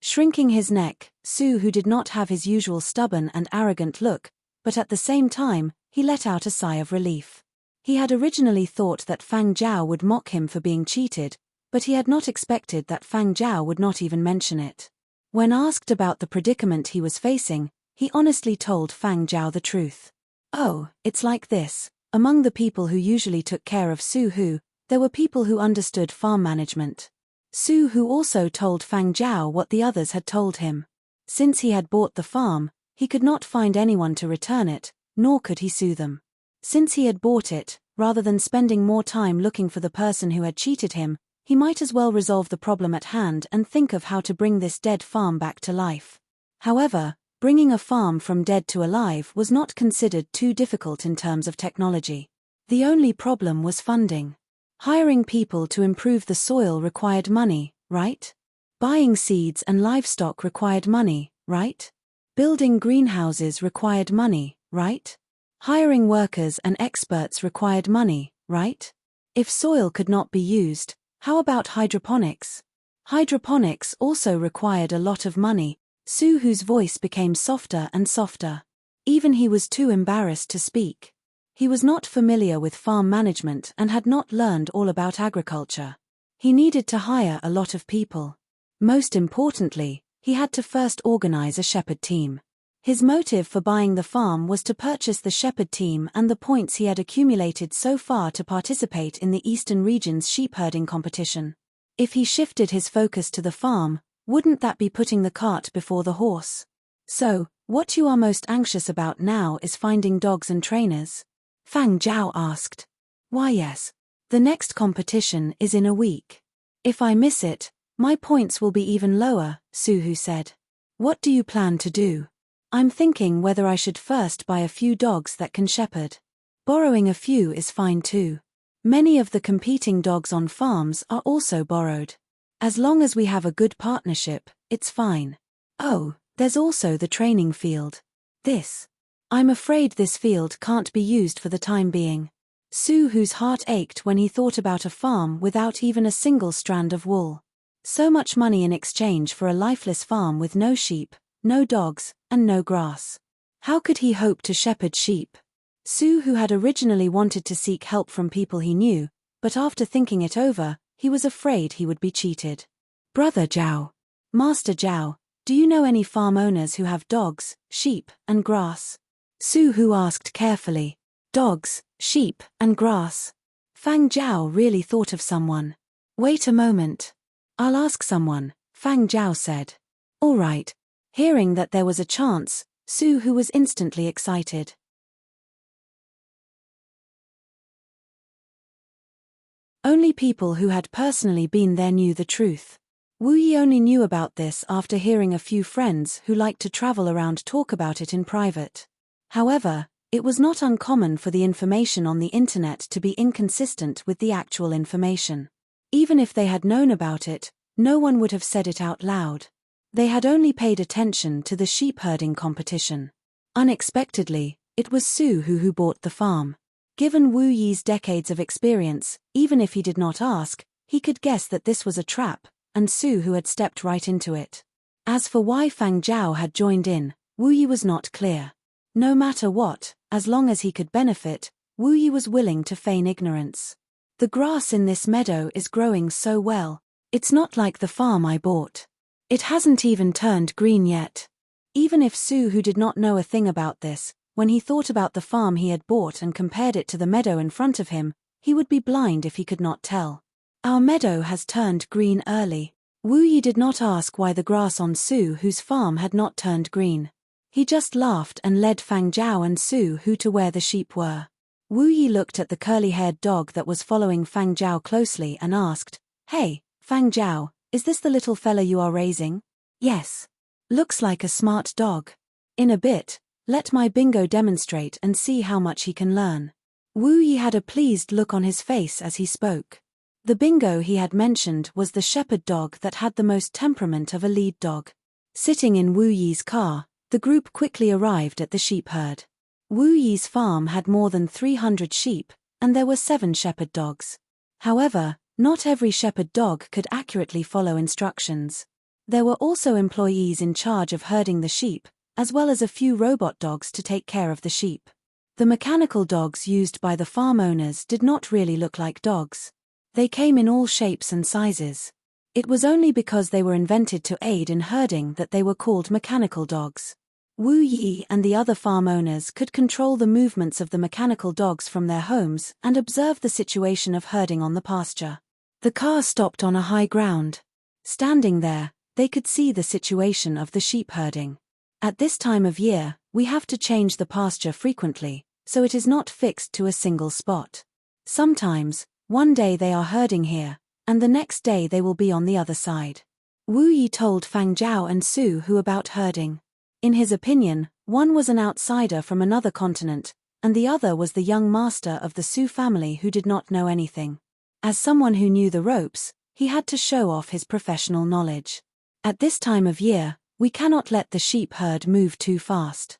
Shrinking his neck, Su Hu did not have his usual stubborn and arrogant look, but at the same time, he let out a sigh of relief. He had originally thought that Fang Zhao would mock him for being cheated, but he had not expected that Fang Zhao would not even mention it. When asked about the predicament he was facing, he honestly told Fang Zhao the truth. "Oh, it's like this. Among the people who usually took care of Su Hu, there were people who understood farm management." Su Hu also told Fang Zhao what the others had told him. Since he had bought the farm, he could not find anyone to return it, nor could he sue them. Since he had bought it, rather than spending more time looking for the person who had cheated him, he might as well resolve the problem at hand and think of how to bring this dead farm back to life. However, bringing a farm from dead to alive was not considered too difficult in terms of technology. The only problem was funding. Hiring people to improve the soil required money, right? Buying seeds and livestock required money, right? Building greenhouses required money, right? Hiring workers and experts required money, right? If soil could not be used, how about hydroponics? Hydroponics also required a lot of money. Su Hu's voice became softer and softer. Even he was too embarrassed to speak. He was not familiar with farm management and had not learned all about agriculture. He needed to hire a lot of people. Most importantly, he had to first organize a shepherd team. His motive for buying the farm was to purchase the shepherd team and the points he had accumulated so far to participate in the Eastern region's sheep herding competition. If he shifted his focus to the farm, wouldn't that be putting the cart before the horse? So, What you are most anxious about now is finding dogs and trainers? Fang Zhao asked. Why yes. The next competition is in a week. If I miss it, my points will be even lower, Su Hu said. What do you plan to do? I'm thinking whether I should first buy a few dogs that can shepherd. Borrowing a few is fine too. Many of the competing dogs on farms are also borrowed. As long as we have a good partnership, it's fine. Oh, there's also the training field. I'm afraid this field can't be used for the time being. Su Hu's heart ached when he thought about a farm without even a single strand of wool. So much money in exchange for a lifeless farm with no sheep, no dogs, and no grass. How could he hope to shepherd sheep? Su Hu had originally wanted to seek help from people he knew, but after thinking it over, he was afraid he would be cheated. Brother Zhao. Master Zhao, do you know any farm owners who have dogs, sheep, and grass? Su Hu asked carefully. Dogs, sheep, and grass. Fang Zhao really thought of someone. Wait a moment. I'll ask someone, Fang Zhao said. All right. Hearing that there was a chance, Su Hu was instantly excited. Only people who had personally been there knew the truth. Wu Yi only knew about this after hearing a few friends who liked to travel around talk about it in private. However, it was not uncommon for the information on the internet to be inconsistent with the actual information. Even if they had known about it, no one would have said it out loud. They had only paid attention to the sheep herding competition. Unexpectedly, it was Su Hu who bought the farm. Given Wu Yi's decades of experience, even if he did not ask, he could guess that this was a trap, and Su Hu had stepped right into it. As for why Fang Zhao had joined in, Wu Yi was not clear. No matter what, as long as he could benefit, Wu Yi was willing to feign ignorance. The grass in this meadow is growing so well. It's not like the farm I bought. It hasn't even turned green yet. Even if Su Hu did not know a thing about this, when he thought about the farm he had bought and compared it to the meadow in front of him, he would be blind if he could not tell. Our meadow has turned green early. Wu Yi did not ask why the grass on Su Hu's farm had not turned green. He just laughed and led Fang Zhao and Su Hu to where the sheep were. Wu Yi looked at the curly-haired dog that was following Fang Zhao closely and asked, Hey, Fang Zhao, is this the little fella you are raising? Yes. Looks like a smart dog. In a bit, let my bingo demonstrate and see how much he can learn. Wu Yi had a pleased look on his face as he spoke. The bingo he had mentioned was the shepherd dog that had the most temperament of a lead dog. Sitting in Wu Yi's car, the group quickly arrived at the sheep herd. Wu Yi's farm had more than 300 sheep, and there were 7 shepherd dogs. However, not every shepherd dog could accurately follow instructions. There were also employees in charge of herding the sheep, as well as a few robot dogs to take care of the sheep. The mechanical dogs used by the farm owners did not really look like dogs. They came in all shapes and sizes. It was only because they were invented to aid in herding that they were called mechanical dogs. Wu Yi and the other farm owners could control the movements of the mechanical dogs from their homes and observe the situation of herding on the pasture. The car stopped on a high ground. Standing there, they could see the situation of the sheep herding. At this time of year, we have to change the pasture frequently, so it is not fixed to a single spot. Sometimes, one day they are herding here, and the next day they will be on the other side. Wu Yi told Fang Zhao and Su Hu about herding. In his opinion, one was an outsider from another continent, and the other was the young master of the Su family who did not know anything. As someone who knew the ropes, he had to show off his professional knowledge. At this time of year, we cannot let the sheep herd move too fast.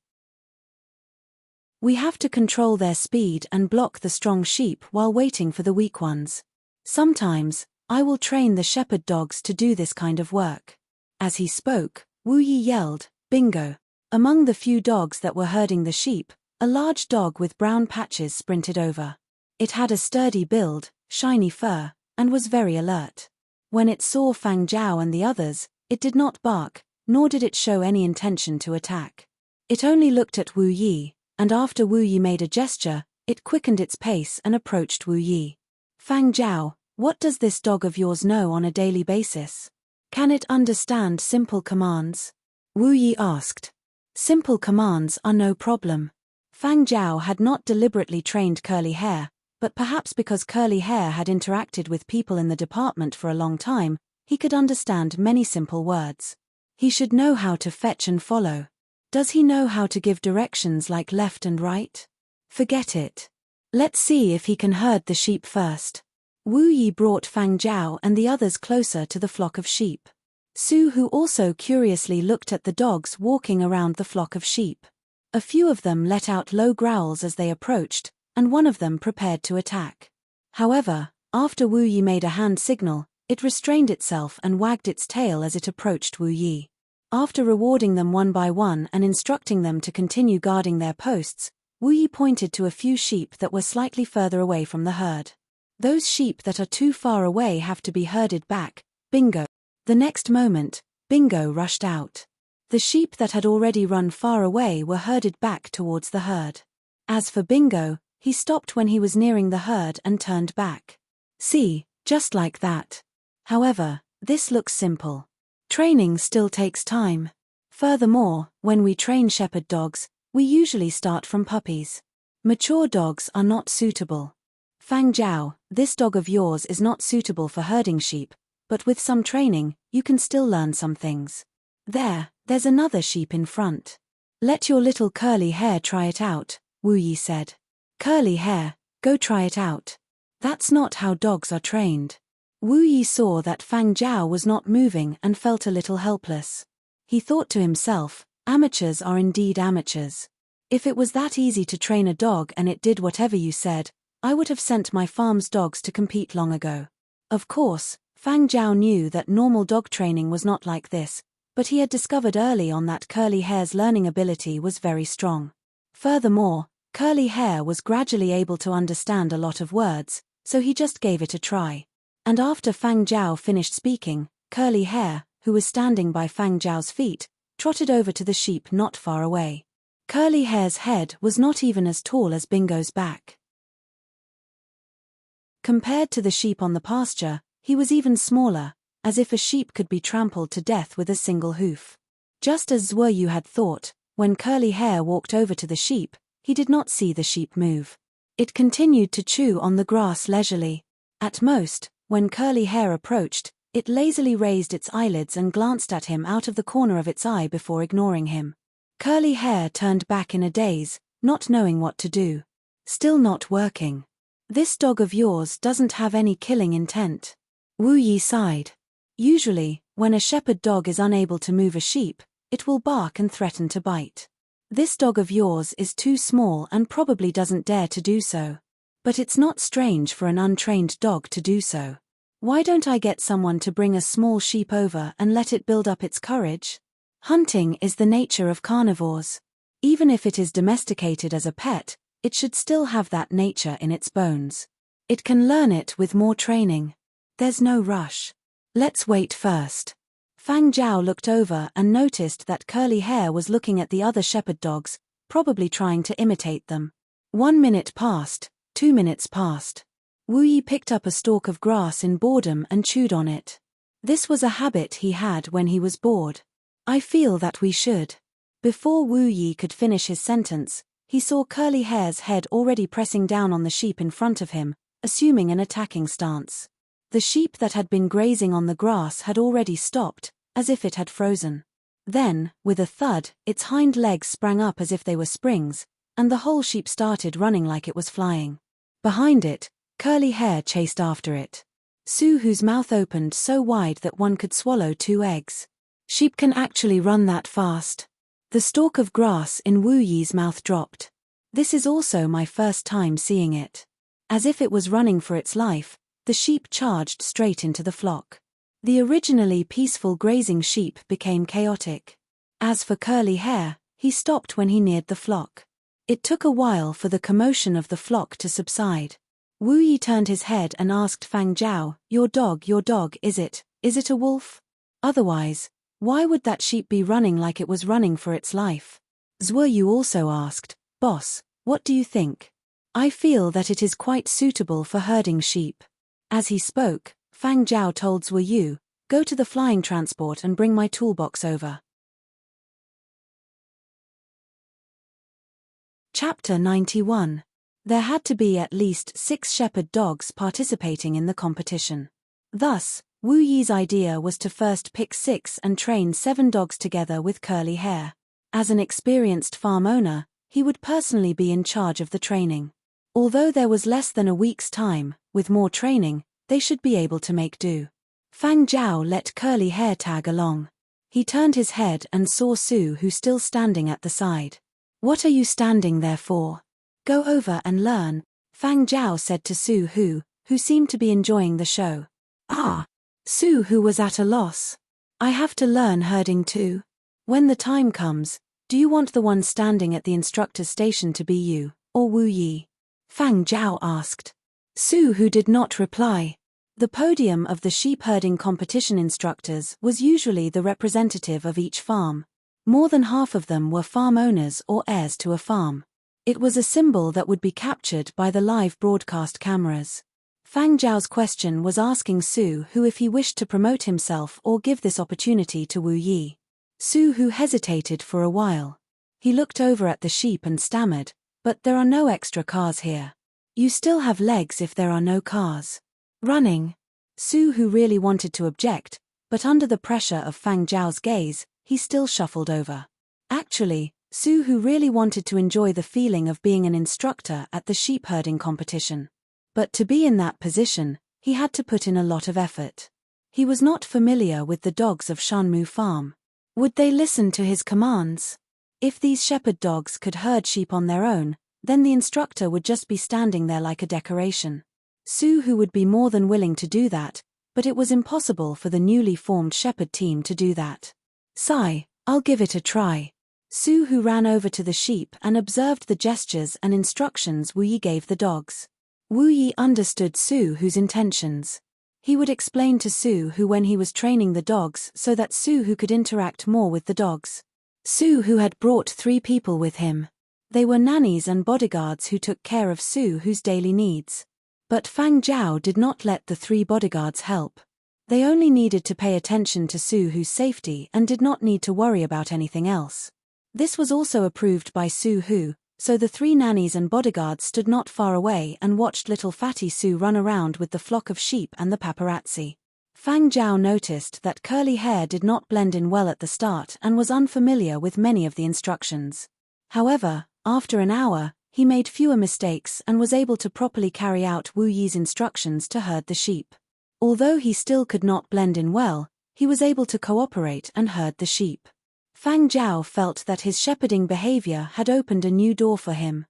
We have to control their speed and block the strong sheep while waiting for the weak ones. Sometimes, I will train the shepherd dogs to do this kind of work. As he spoke, Wu Yi yelled, Bingo! Among the few dogs that were herding the sheep, a large dog with brown patches sprinted over. It had a sturdy build, shiny fur, and was very alert. When it saw Fang Zhao and the others, it did not bark, nor did it show any intention to attack. It only looked at Wu Yi, and after Wu Yi made a gesture, it quickened its pace and approached Wu Yi. Fang Zhao, what does this dog of yours know on a daily basis? Can it understand simple commands? Wu Yi asked. Simple commands are no problem. Fang Zhao had not deliberately trained Curly Hair, but perhaps because Curly Hair had interacted with people in the department for a long time, he could understand many simple words. He should know how to fetch and follow. Does he know how to give directions like left and right? Forget it. Let's see if he can herd the sheep first. Wu Yi brought Fang Zhao and the others closer to the flock of sheep. Su Hu also curiously looked at the dogs walking around the flock of sheep. A few of them let out low growls as they approached, and one of them prepared to attack. However, after Wu Yi made a hand signal, it restrained itself and wagged its tail as it approached Wu Yi. After rewarding them one by one and instructing them to continue guarding their posts, Wu Yi pointed to a few sheep that were slightly further away from the herd. Those sheep that are too far away have to be herded back. Bingo. The next moment, Bingo rushed out. The sheep that had already run far away were herded back towards the herd. As for Bingo, he stopped when he was nearing the herd and turned back. See, just like that. However, this looks simple. Training still takes time. Furthermore, when we train shepherd dogs, we usually start from puppies. Mature dogs are not suitable. Fang Zhao, this dog of yours is not suitable for herding sheep, but with some training, you can still learn some things. There's another sheep in front. Let your little Curly Hair try it out, Wu Yi said. Curly Hair, go try it out. That's not how dogs are trained. Wu Yi saw that Fang Zhao was not moving and felt a little helpless. He thought to himself, amateurs are indeed amateurs. If it was that easy to train a dog and it did whatever you said, I would have sent my farm's dogs to compete long ago. Of course, Fang Zhao knew that normal dog training was not like this, but he had discovered early on that Curly Hair's learning ability was very strong. Furthermore, Curly Hair was gradually able to understand a lot of words, so he just gave it a try. And after Fang Zhao finished speaking, Curly Hair, who was standing by Fang Zhao's feet, trotted over to the sheep not far away. Curly Hair's head was not even as tall as Bingo's back. Compared to the sheep on the pasture, he was even smaller, as if a sheep could be trampled to death with a single hoof. Just as Zhuo Yu had thought, when Curly Hair walked over to the sheep, he did not see the sheep move. It continued to chew on the grass leisurely. At most, when Curly Hair approached, it lazily raised its eyelids and glanced at him out of the corner of its eye before ignoring him. Curly Hair turned back in a daze, not knowing what to do. Still not working. This dog of yours doesn't have any killing intent. Wu Yi sighed. Usually, when a shepherd dog is unable to move a sheep, it will bark and threaten to bite. This dog of yours is too small and probably doesn't dare to do so. But it's not strange for an untrained dog to do so. Why don't I get someone to bring a small sheep over and let it build up its courage? Hunting is the nature of carnivores. Even if it is domesticated as a pet, it should still have that nature in its bones. It can learn it with more training. There's no rush. Let's wait first. Fang Zhao looked over and noticed that Curly Hair was looking at the other shepherd dogs, probably trying to imitate them. 1 minute passed, 2 minutes passed. Wu Yi picked up a stalk of grass in boredom and chewed on it. This was a habit he had when he was bored. I feel that we should. Before Wu Yi could finish his sentence, he saw Curly Hair's head already pressing down on the sheep in front of him, assuming an attacking stance. The sheep that had been grazing on the grass had already stopped, as if it had frozen. Then, with a thud, its hind legs sprang up as if they were springs, and the whole sheep started running like it was flying. Behind it, Curly Hair chased after it. Su Hu's mouth opened so wide that one could swallow 2 eggs. Sheep can actually run that fast. The stalk of grass in Wu Yi's mouth dropped. This is also my first time seeing it. As if it was running for its life, the sheep charged straight into the flock. The originally peaceful grazing sheep became chaotic. As for Curly Hair, he stopped when he neared the flock. It took a while for the commotion of the flock to subside. Wu Yi turned his head and asked Fang Zhao, your dog, is it a wolf? Otherwise, why would that sheep be running like it was running for its life? Zhuo Yu also asked, Boss, what do you think? I feel that it is quite suitable for herding sheep. As he spoke, Fang Zhao told Zhuo Yu, go to the flying transport and bring my toolbox over. Chapter 91. There had to be at least 6 shepherd dogs participating in the competition. Thus, Wu Yi's idea was to first pick 6 and train 7 dogs together with curly hair. As an experienced farm owner, he would personally be in charge of the training. Although there was less than a week's time, with more training, they should be able to make do. Fang Zhao let curly hair tag along. He turned his head and saw Su Hu still standing at the side. "What are you standing there for? Go over and learn," Fang Zhao said to Su Hu, who seemed to be enjoying the show. "Ah!" Su Hu was at a loss. "I have to learn herding too. When the time comes, do you want the one standing at the instructor's station to be you, or Wu Yi?" Fang Zhao asked. Su Hu did not reply. The podium of the sheep herding competition instructors was usually the representative of each farm. More than half of them were farm owners or heirs to a farm. It was a symbol that would be captured by the live broadcast cameras. Fang Zhao's question was asking Su Hu if he wished to promote himself or give this opportunity to Wu Yi. Su Hu hesitated for a while. He looked over at the sheep and stammered, "But there are no extra cars here." "You still have legs if there are no cars." "Running." Su Hu really wanted to object, but under the pressure of Fang Zhao's gaze, he still shuffled over. Actually, Su Hu really wanted to enjoy the feeling of being an instructor at the sheep herding competition. But to be in that position, he had to put in a lot of effort. He was not familiar with the dogs of Shanmu Farm. Would they listen to his commands? If these shepherd dogs could herd sheep on their own, then the instructor would just be standing there like a decoration. Su Hu would be more than willing to do that, but it was impossible for the newly formed shepherd team to do that. "Sigh, I'll give it a try." Su Hu ran over to the sheep and observed the gestures and instructions Wu Yi gave the dogs. Wu Yi understood Su Hu's intentions. He would explain to Su Hu when he was training the dogs so that Su Hu could interact more with the dogs. Su Hu had brought 3 people with him. They were nannies and bodyguards who took care of Su Hu's daily needs. But Fang Zhao did not let the 3 bodyguards help. They only needed to pay attention to Su Hu's safety and did not need to worry about anything else. This was also approved by Su Hu, so the 3 nannies and bodyguards stood not far away and watched little fatty Su run around with the flock of sheep and the paparazzi. Fang Zhao noticed that curly hair did not blend in well at the start and was unfamiliar with many of the instructions. However, after an hour, he made fewer mistakes and was able to properly carry out Wu Yi's instructions to herd the sheep. Although he still could not blend in well, he was able to cooperate and herd the sheep. Fang Zhao felt that his shepherding behavior had opened a new door for him.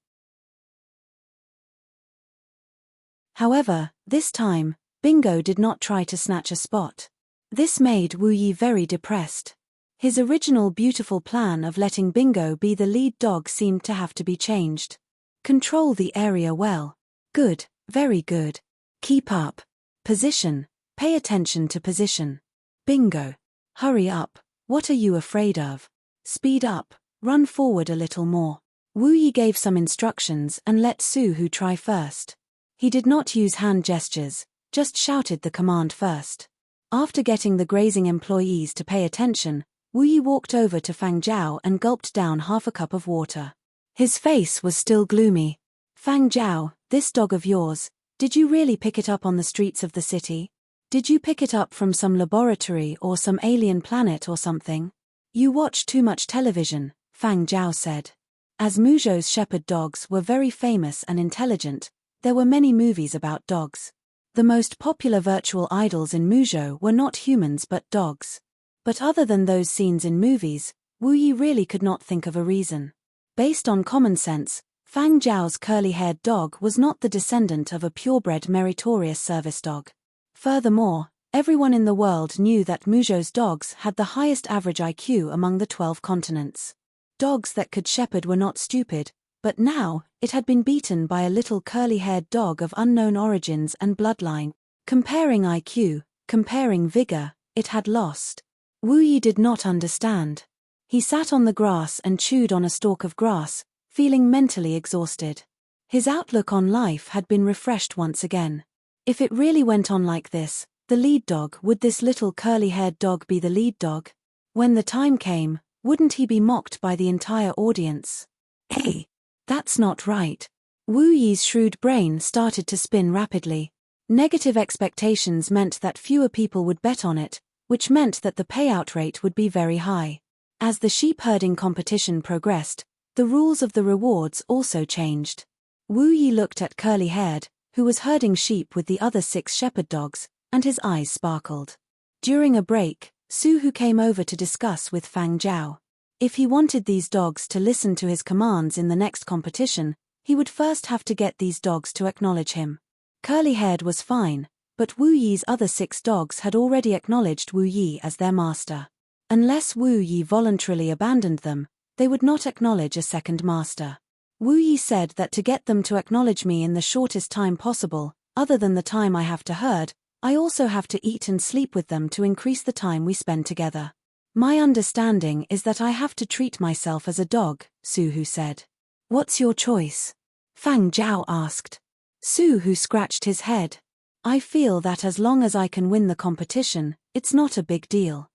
However, this time, Bingo did not try to snatch a spot. This made Wu Yi very depressed. His original beautiful plan of letting Bingo be the lead dog seemed to have to be changed. "Control the area well. Good, very good. Keep up. Position, pay attention to position. Bingo. Hurry up, what are you afraid of? Speed up, run forward a little more." Wu Yi gave some instructions and let Su Hu try first. He did not use hand gestures, just shouted the command first. After getting the grazing employees to pay attention, Wu Yi walked over to Fang Zhao and gulped down half a cup of water. His face was still gloomy. "Fang Zhao, this dog of yours, did you really pick it up on the streets of the city? Did you pick it up from some laboratory or some alien planet or something? You watch too much television," Fang Zhao said. As Muzhou's shepherd dogs were very famous and intelligent, there were many movies about dogs. The most popular virtual idols in Muzhou were not humans but dogs. But other than those scenes in movies, Wu Yi really could not think of a reason. Based on common sense, Fang Zhao's curly-haired dog was not the descendant of a purebred meritorious service dog. Furthermore, everyone in the world knew that Muzhou's dogs had the highest average IQ among the 12 continents. Dogs that could shepherd were not stupid, but now, it had been beaten by a little curly-haired dog of unknown origins and bloodline. Comparing IQ, comparing vigor, it had lost. Wu Yi did not understand. He sat on the grass and chewed on a stalk of grass, feeling mentally exhausted. His outlook on life had been refreshed once again. If it really went on like this, the lead dog, would this little curly-haired dog be the lead dog? When the time came, wouldn't he be mocked by the entire audience? "Hey, That's not right. Wu Yi's shrewd brain started to spin rapidly. Negative expectations meant that fewer people would bet on it, which meant that the payout rate would be very high. As the sheep herding competition progressed, the rules of the rewards also changed. Wu Yi looked at Curly-Haired, who was herding sheep with the other 6 shepherd dogs, and his eyes sparkled. During a break, Su Hu came over to discuss with Fang Zhao. If he wanted these dogs to listen to his commands in the next competition, he would first have to get these dogs to acknowledge him. Curly-Haired was fine, but Wu Yi's other 6 dogs had already acknowledged Wu Yi as their master. Unless Wu Yi voluntarily abandoned them, they would not acknowledge a second master. Wu Yi said that to get them to acknowledge me in the shortest time possible, other than the time I have to herd, I also have to eat and sleep with them to increase the time we spend together. My understanding is that I have to treat myself as a dog, Su Hu said. What's your choice? Fang Zhao asked. Su Hu scratched his head. I feel that as long as I can win the competition, it's not a big deal.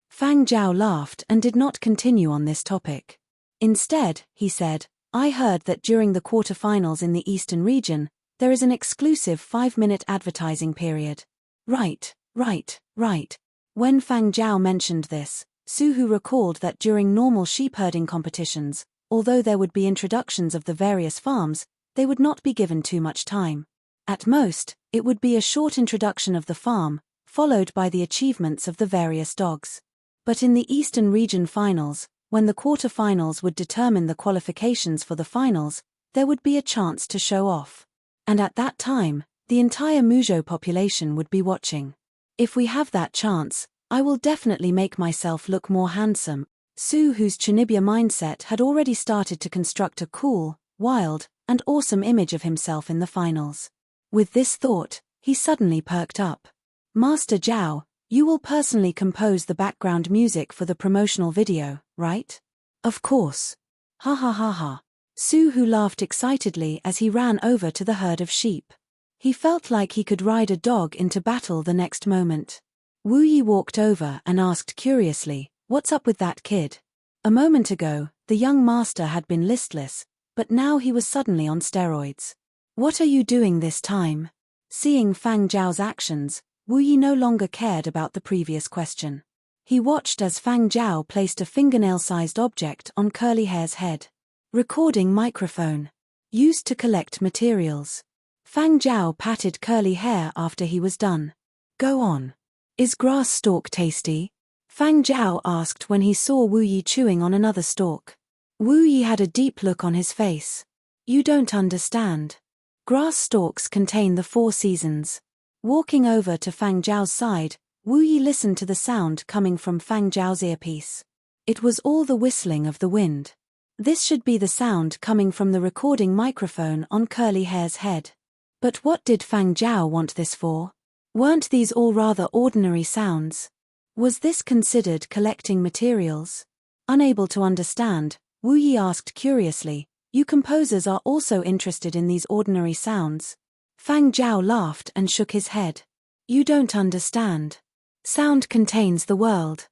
Fang Zhao laughed and did not continue on this topic. Instead, he said, I heard that during the quarterfinals in the Eastern region, there is an exclusive 5-minute advertising period. Right. When Fang Zhao mentioned this, Su Hu recalled that during normal sheep herding competitions, although there would be introductions of the various farms, they would not be given too much time. At most, it would be a short introduction of the farm, followed by the achievements of the various dogs. But in the Eastern region finals, when the quarterfinals would determine the qualifications for the finals, there would be a chance to show off. And at that time, the entire Muzhou population would be watching. If we have that chance, I will definitely make myself look more handsome. Su Hu's Chinibya mindset had already started to construct a cool, wild, and awesome image of himself in the finals. With this thought, he suddenly perked up. Master Zhao, you will personally compose the background music for the promotional video, right? Of course. Ha ha ha ha. Su Hu laughed excitedly as he ran over to the herd of sheep. He felt like he could ride a dog into battle the next moment. Wu Yi walked over and asked curiously, what's up with that kid? A moment ago, the young master had been listless, but now he was suddenly on steroids. What are you doing this time? Seeing Fang Zhao's actions, Wu Yi no longer cared about the previous question. He watched as Fang Zhao placed a fingernail-sized object on Curly-Hair's head. Recording microphone. Used to collect materials. Fang Zhao patted Curly-Hair after he was done. Go on. Is grass stalk tasty? Fang Zhao asked when he saw Wu Yi chewing on another stalk. Wu Yi had a deep look on his face. You don't understand. Grass stalks contain the 4 seasons. Walking over to Fang Zhao's side, Wu Yi listened to the sound coming from Fang Zhao's earpiece. It was all the whistling of the wind. This should be the sound coming from the recording microphone on Curly-Hair's head. But what did Fang Zhao want this for? Weren't these all rather ordinary sounds? Was this considered collecting materials? Unable to understand, Wu Yi asked curiously, you composers are also interested in these ordinary sounds? Fang Zhao laughed and shook his head. You don't understand. Sound contains the world.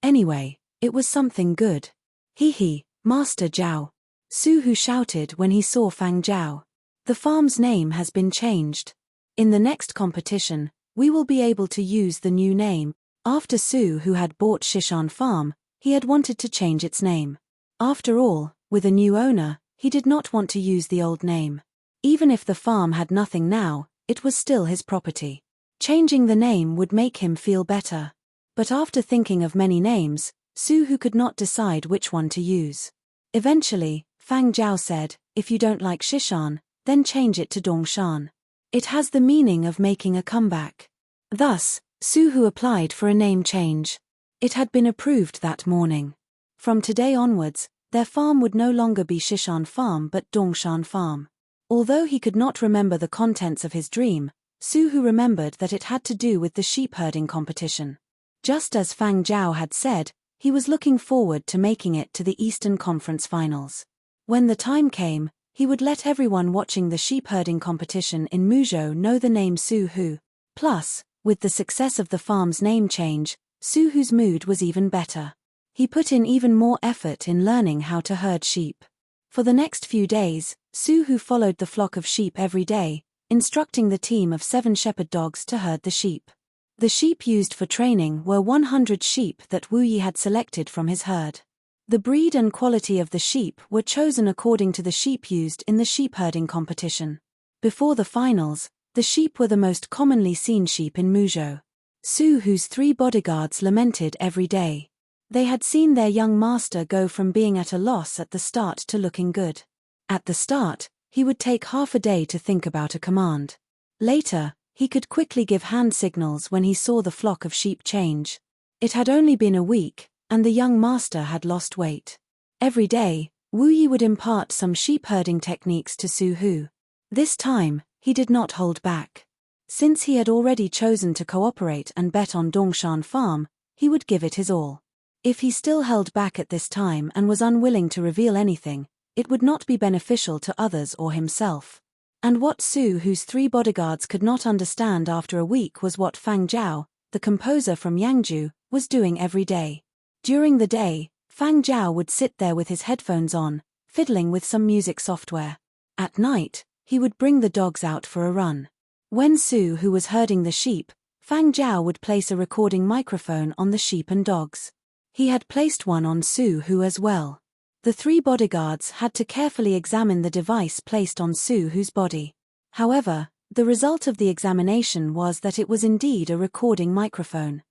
Anyway, it was something good. Hee, Master Zhao. Su Hu shouted when he saw Fang Zhao. The farm's name has been changed. In the next competition, we will be able to use the new name. After Su Hu had bought Shishan Farm, he had wanted to change its name. After all, with a new owner, he did not want to use the old name. Even if the farm had nothing now, it was still his property. Changing the name would make him feel better. But after thinking of many names, Su Hu could not decide which one to use. Eventually, Fang Zhao said, if you don't like Shishan, then change it to Dongshan. It has the meaning of making a comeback. Thus, Su Hu applied for a name change. It had been approved that morning. From today onwards, their farm would no longer be Shishan Farm but Dongshan Farm. Although he could not remember the contents of his dream, Su Hu remembered that it had to do with the sheep herding competition. Just as Fang Zhao had said, he was looking forward to making it to the Eastern Conference Finals. When the time came, he would let everyone watching the sheep herding competition in Muzhou know the name Su Hu. Plus, With the success of the farm's name change, Su Hu's mood was even better. He put in even more effort in learning how to herd sheep. For the next few days, Su Hu followed the flock of sheep every day, instructing the team of 7 shepherd dogs to herd the sheep. The sheep used for training were 100 sheep that Wu Yi had selected from his herd. The breed and quality of the sheep were chosen according to the sheep used in the sheep herding competition. Before the finals, the sheep were the most commonly seen sheep in Muzhou. Su Hu's 3 bodyguards lamented every day. They had seen their young master go from being at a loss at the start to looking good. At the start, he would take half a day to think about a command. Later, he could quickly give hand signals when he saw the flock of sheep change. It had only been a week, and the young master had lost weight. Every day, Wu Yi would impart some sheep herding techniques to Su Hu. This time, he did not hold back. Since he had already chosen to cooperate and bet on Dongshan Farm, he would give it his all. If he still held back at this time and was unwilling to reveal anything, it would not be beneficial to others or himself. And what Su Hu's 3 bodyguards could not understand after a week was what Fang Zhao, the composer from Yangzhou, was doing every day. During the day, Fang Zhao would sit there with his headphones on, fiddling with some music software. At night, he would bring the dogs out for a run. When Su Hu was herding the sheep, Fang Zhao would place a recording microphone on the sheep and dogs. He had placed one on Su Hu as well. The 3 bodyguards had to carefully examine the device placed on Su Hu's body. However, the result of the examination was that it was indeed a recording microphone.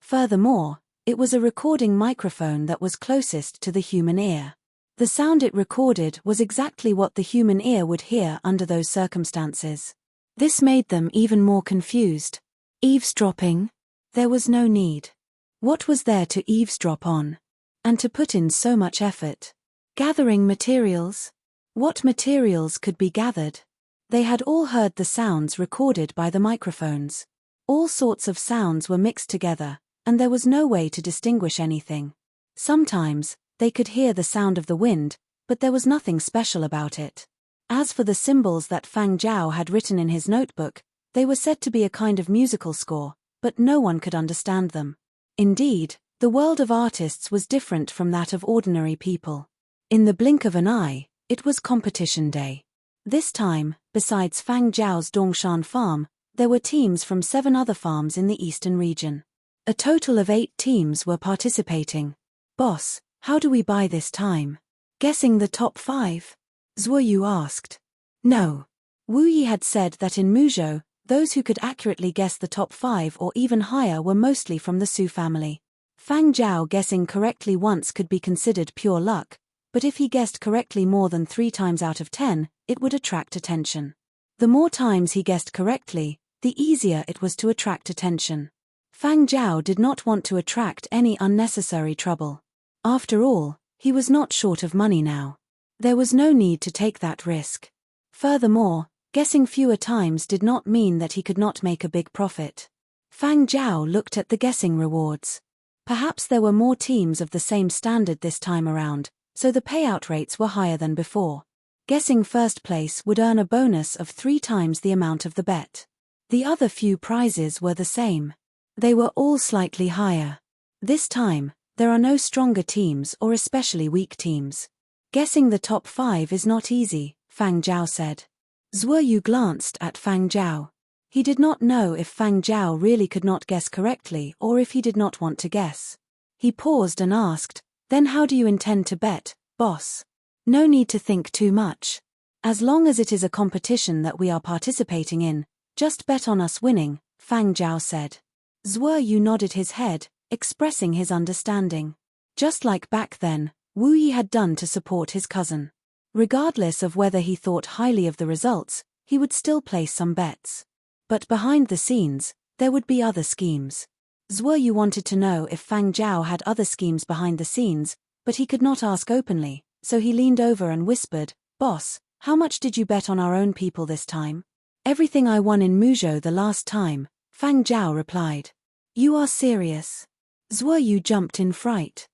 Furthermore, it was a recording microphone that was closest to the human ear. The sound it recorded was exactly what the human ear would hear under those circumstances. This made them even more confused. Eavesdropping? There was no need. What was there to eavesdrop on? And to put in so much effort? Gathering materials? What materials could be gathered? They had all heard the sounds recorded by the microphones. All sorts of sounds were mixed together, and there was no way to distinguish anything. Sometimes, they could hear the sound of the wind, but there was nothing special about it. As for the symbols that Fang Zhao had written in his notebook, they were said to be a kind of musical score, but no one could understand them. Indeed, the world of artists was different from that of ordinary people. In the blink of an eye, it was competition day. This time, besides Fang Zhao's Dongshan farm, there were teams from 7 other farms in the eastern region. A total of 8 teams were participating. Boss, how do we buy this time? Guessing the top 5? Zhuoyu asked. No. Wu Yi had said that in Muzhou, those who could accurately guess the top 5 or even higher were mostly from the Su family. Fang Zhao guessing correctly once could be considered pure luck, but if he guessed correctly more than 3 times out of 10, it would attract attention. The more times he guessed correctly, the easier it was to attract attention. Fang Zhao did not want to attract any unnecessary trouble. After all, he was not short of money now. There was no need to take that risk. Furthermore, guessing fewer times did not mean that he could not make a big profit. Fang Zhao looked at the guessing rewards. Perhaps there were more teams of the same standard this time around, so the payout rates were higher than before. Guessing first place would earn a bonus of 3 times the amount of the bet. The other few prizes were the same. They were all slightly higher. This time, there are no stronger teams or especially weak teams. Guessing the top 5 is not easy, Fang Zhao said. Zhuoyu glanced at Fang Zhao. He did not know if Fang Zhao really could not guess correctly or if he did not want to guess. He paused and asked, "Then how do you intend to bet, boss?" "No need to think too much. As long as it is a competition that we are participating in, just bet on us winning," Fang Zhao said. Zhuoyu nodded his head, expressing his understanding. Just like back then, Wu Yi had done to support his cousin. Regardless of whether he thought highly of the results, he would still place some bets. But behind the scenes, there would be other schemes. Zhuoyu wanted to know if Fang Zhao had other schemes behind the scenes, but he could not ask openly, so he leaned over and whispered, "Boss, how much did you bet on our own people this time?" "Everything I won in Muzhou the last time," Fang Zhao replied. "You are serious?" Zhuoyu jumped in fright.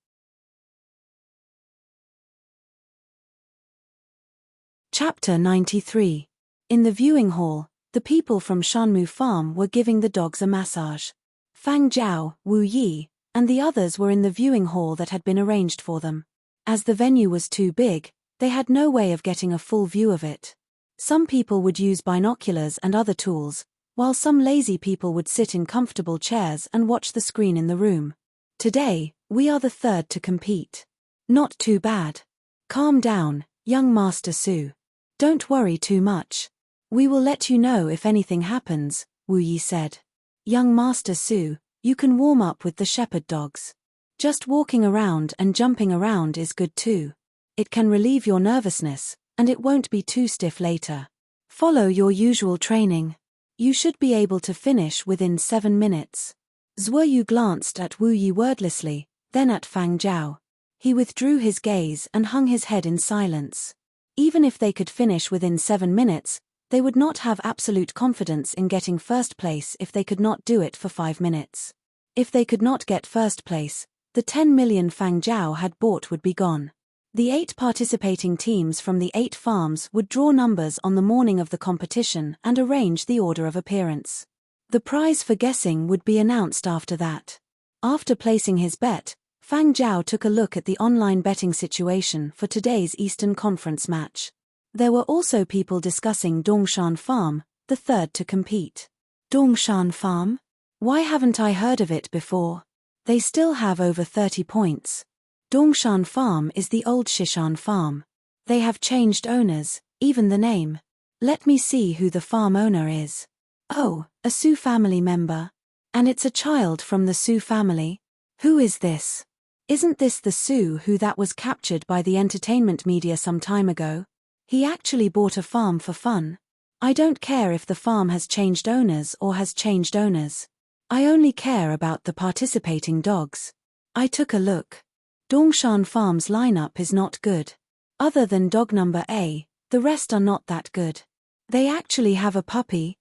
Chapter 93. In the viewing hall, The people from Shanmu Farm were giving the dogs a massage. Fang Jiao, Wu Yi, and the others were in the viewing hall that had been arranged for them. As the venue was too big, they had no way of getting a full view of it. Some people would use binoculars and other tools, while some lazy people would sit in comfortable chairs and watch the screen in the room. Today, we are the third to compete. Not too bad. Calm down, young Master Su. Don't worry too much. We will let you know if anything happens, Wu Yi said. Young Master Su, you can warm up with the shepherd dogs. Just walking around and jumping around is good too. It can relieve your nervousness, and it won't be too stiff later. Follow your usual training. You should be able to finish within 7 minutes. Zhuoyu glanced at Wu Yi wordlessly, then at Fang Jiao. He withdrew his gaze and hung his head in silence. Even if they could finish within 7 minutes, they would not have absolute confidence in getting first place if they could not do it for 5 minutes. If they could not get first place, the 10 million Fang Jiao had bought would be gone. The 8 participating teams from the 8 farms would draw numbers on the morning of the competition and arrange the order of appearance. The prize for guessing would be announced after that. After placing his bet, Fang Jiao took a look at the online betting situation for today's Eastern Conference match. There were also people discussing Dongshan Farm, the third to compete. Dongshan Farm? Why haven't I heard of it before? They still have over 30 points. Dongshan Farm is the old Shishan Farm. They have changed owners, even the name. Let me see who the farm owner is. Oh, a Su family member. And it's a child from the Su family. Who is this? Isn't this the Su who that was captured by the entertainment media some time ago? He actually bought a farm for fun. I don't care if the farm has changed owners or has changed owners. I only care about the participating dogs. I took a look. Dongshan Farm's lineup is not good. Other than dog number A, the rest are not that good. They actually have a puppy.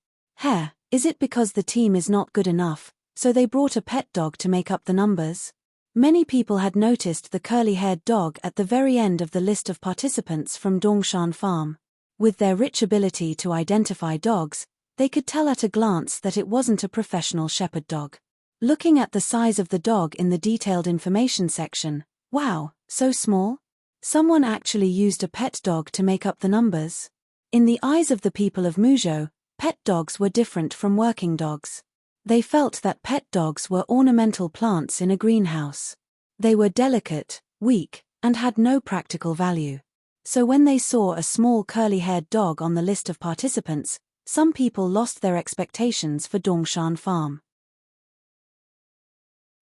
Is it because the team is not good enough, so they brought a pet dog to make up the numbers? Many people had noticed the curly-haired dog at the very end of the list of participants from Dongshan Farm. With their rich ability to identify dogs, they could tell at a glance that it wasn't a professional shepherd dog. Looking at the size of the dog in the detailed information section, wow, so small? Someone actually used a pet dog to make up the numbers. In the eyes of the people of Muzhou, pet dogs were different from working dogs. They felt that pet dogs were ornamental plants in a greenhouse. They were delicate, weak, and had no practical value. So when they saw a small curly-haired dog on the list of participants, some people lost their expectations for Dongshan Farm.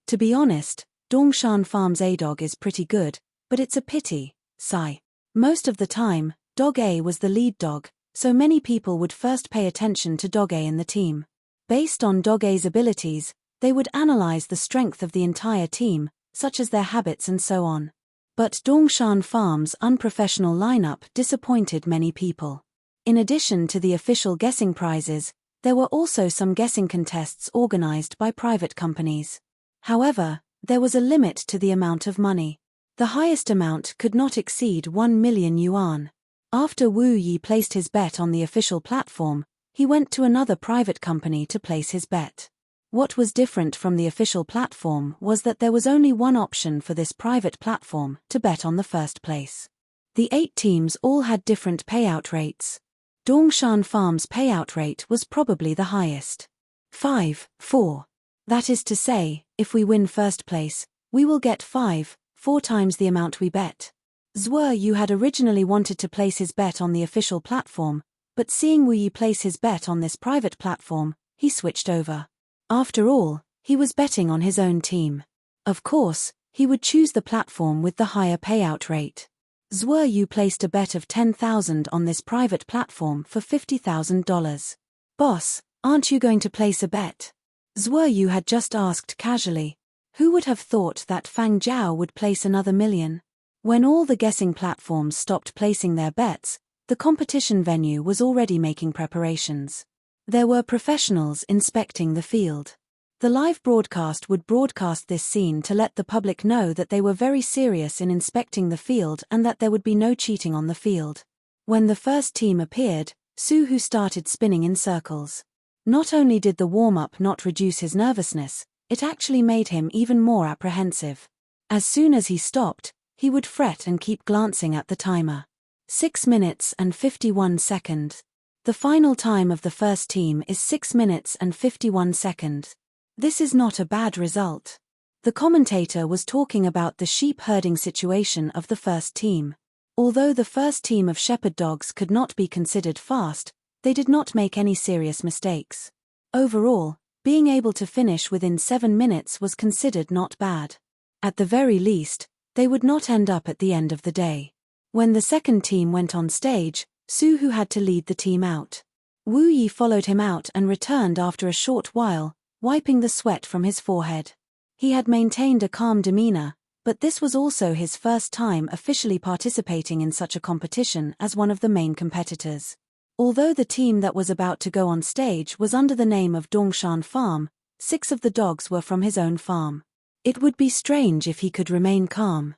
To be honest, Dongshan Farm's A-dog is pretty good, but it's a pity, sigh. Most of the time, Dog A was the lead dog, so many people would first pay attention to Dog A in the team. Based on Dog A's abilities, they would analyze the strength of the entire team, such as their habits and so on. But Dongshan Farm's unprofessional lineup disappointed many people. In addition to the official guessing prizes, there were also some guessing contests organized by private companies. However, there was a limit to the amount of money. The highest amount could not exceed 1 million yuan. After Wu Yi placed his bet on the official platform, he went to another private company to place his bet. What was different from the official platform was that there was only one option for this private platform to bet on the first place. The 8 teams all had different payout rates. Dongshan Farm's payout rate was probably the highest. 5-4. That is to say, if we win first place, we will get 5-4 times the amount we bet. Zhuoyu had originally wanted to place his bet on the official platform, but seeing Wu Yi place his bet on this private platform, he switched over. After all, he was betting on his own team. Of course, he would choose the platform with the higher payout rate. Zhuoyu placed a bet of 10,000 on this private platform for $50,000. Boss, aren't you going to place a bet? Zhuoyu had just asked casually. Who would have thought that Fang Jiao would place another million? When all the guessing platforms stopped placing their bets, the competition venue was already making preparations. There were professionals inspecting the field. The live broadcast would broadcast this scene to let the public know that they were very serious in inspecting the field and that there would be no cheating on the field. When the first team appeared, Su started spinning in circles. Not only did the warm-up not reduce his nervousness, it actually made him even more apprehensive. As soon as he stopped, he would fret and keep glancing at the timer. 6 minutes and 51 seconds. The final time of the first team is 6 minutes and 51 seconds. This is not a bad result. The commentator was talking about the sheep herding situation of the first team. Although the first team of shepherd dogs could not be considered fast, they did not make any serious mistakes. Overall, being able to finish within 7 minutes was considered not bad. At the very least, they would not end up at the end of the day. When the second team went on stage, Su had to lead the team out. Wu Yi followed him out and returned after a short while, wiping the sweat from his forehead. He had maintained a calm demeanor, but this was also his first time officially participating in such a competition as one of the main competitors. Although the team that was about to go on stage was under the name of Dongshan Farm, 6 of the dogs were from his own farm. It would be strange if he could remain calm.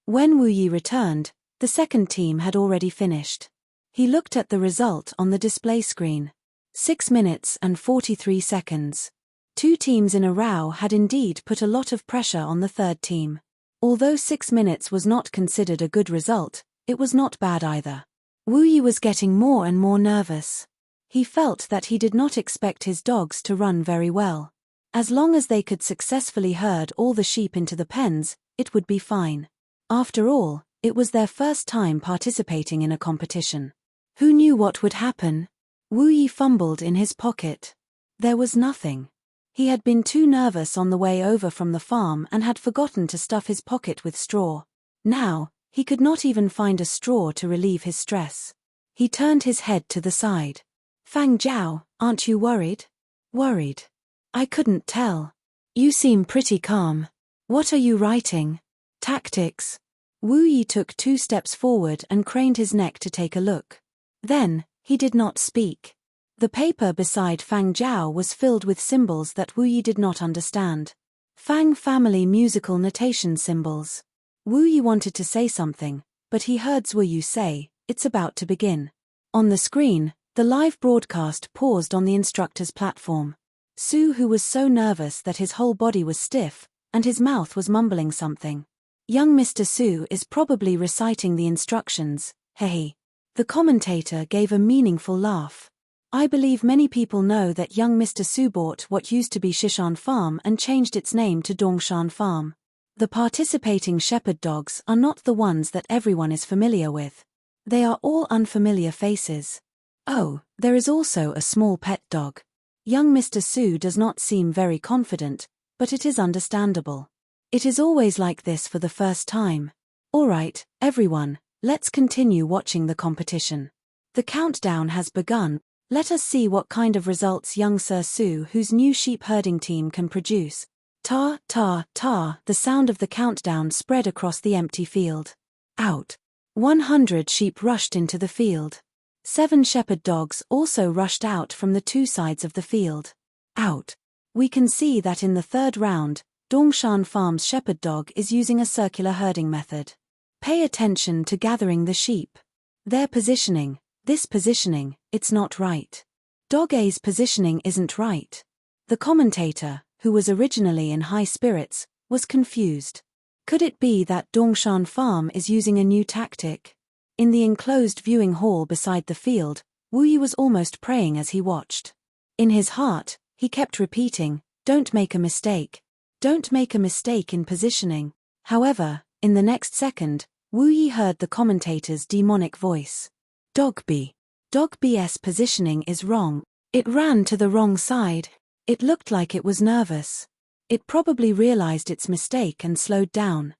When Wu Yi returned, the second team had already finished. He looked at the result on the display screen. 6 minutes and 43 seconds. 2 teams in a row had indeed put a lot of pressure on the third team. Although 6 minutes was not considered a good result, it was not bad either. Wu Yi was getting more and more nervous. He felt that he did not expect his dogs to run very well. As long as they could successfully herd all the sheep into the pens, it would be fine. After all, it was their first time participating in a competition. Who knew what would happen? Wu Yi fumbled in his pocket. There was nothing. He had been too nervous on the way over from the farm and had forgotten to stuff his pocket with straw. Now, he could not even find a straw to relieve his stress. He turned his head to the side. Fang Jiao, aren't you worried? Worried? I couldn't tell. You seem pretty calm. What are you writing? Tactics. Wu Yi took 2 steps forward and craned his neck to take a look. Then, he did not speak. The paper beside Fang Jiao was filled with symbols that Wu Yi did not understand. Fang family musical notation symbols. Wu Yi wanted to say something, but he heard Zhu Yu say, "It's about to begin." On the screen, the live broadcast paused on the instructor's platform. Su was so nervous that his whole body was stiff, and his mouth was mumbling something. Young Mr. Su is probably reciting the instructions, hehe. The commentator gave a meaningful laugh. I believe many people know that young Mr. Su bought what used to be Shishan Farm and changed its name to Dongshan Farm. The participating shepherd dogs are not the ones that everyone is familiar with. They are all unfamiliar faces. Oh, there is also a small pet dog. Young Mr. Su does not seem very confident, but it is understandable. It is always like this for the first time. Alright, everyone, let's continue watching the competition. The countdown has begun. Let us see what kind of results young Sir Su whose new sheep herding team can produce. Ta, ta, ta, the sound of the countdown spread across the empty field. Out. 100 sheep rushed into the field. 7 shepherd dogs also rushed out from the 2 sides of the field. Out. We can see that in the third round, Dongshan Farm's shepherd dog is using a circular herding method. Pay attention to gathering the sheep. Their positioning. This positioning, it's not right. Dog A's positioning isn't right. The commentator, who was originally in high spirits, was confused. Could it be that Dongshan Farm is using a new tactic? In the enclosed viewing hall beside the field, Wu Yi was almost praying as he watched. In his heart, he kept repeating, "Don't make a mistake. Don't make a mistake in positioning." However, in the next second, Wu Yi heard the commentator's demonic voice. Dog B's positioning is wrong. It ran to the wrong side. It looked like it was nervous. It probably realized its mistake and slowed down.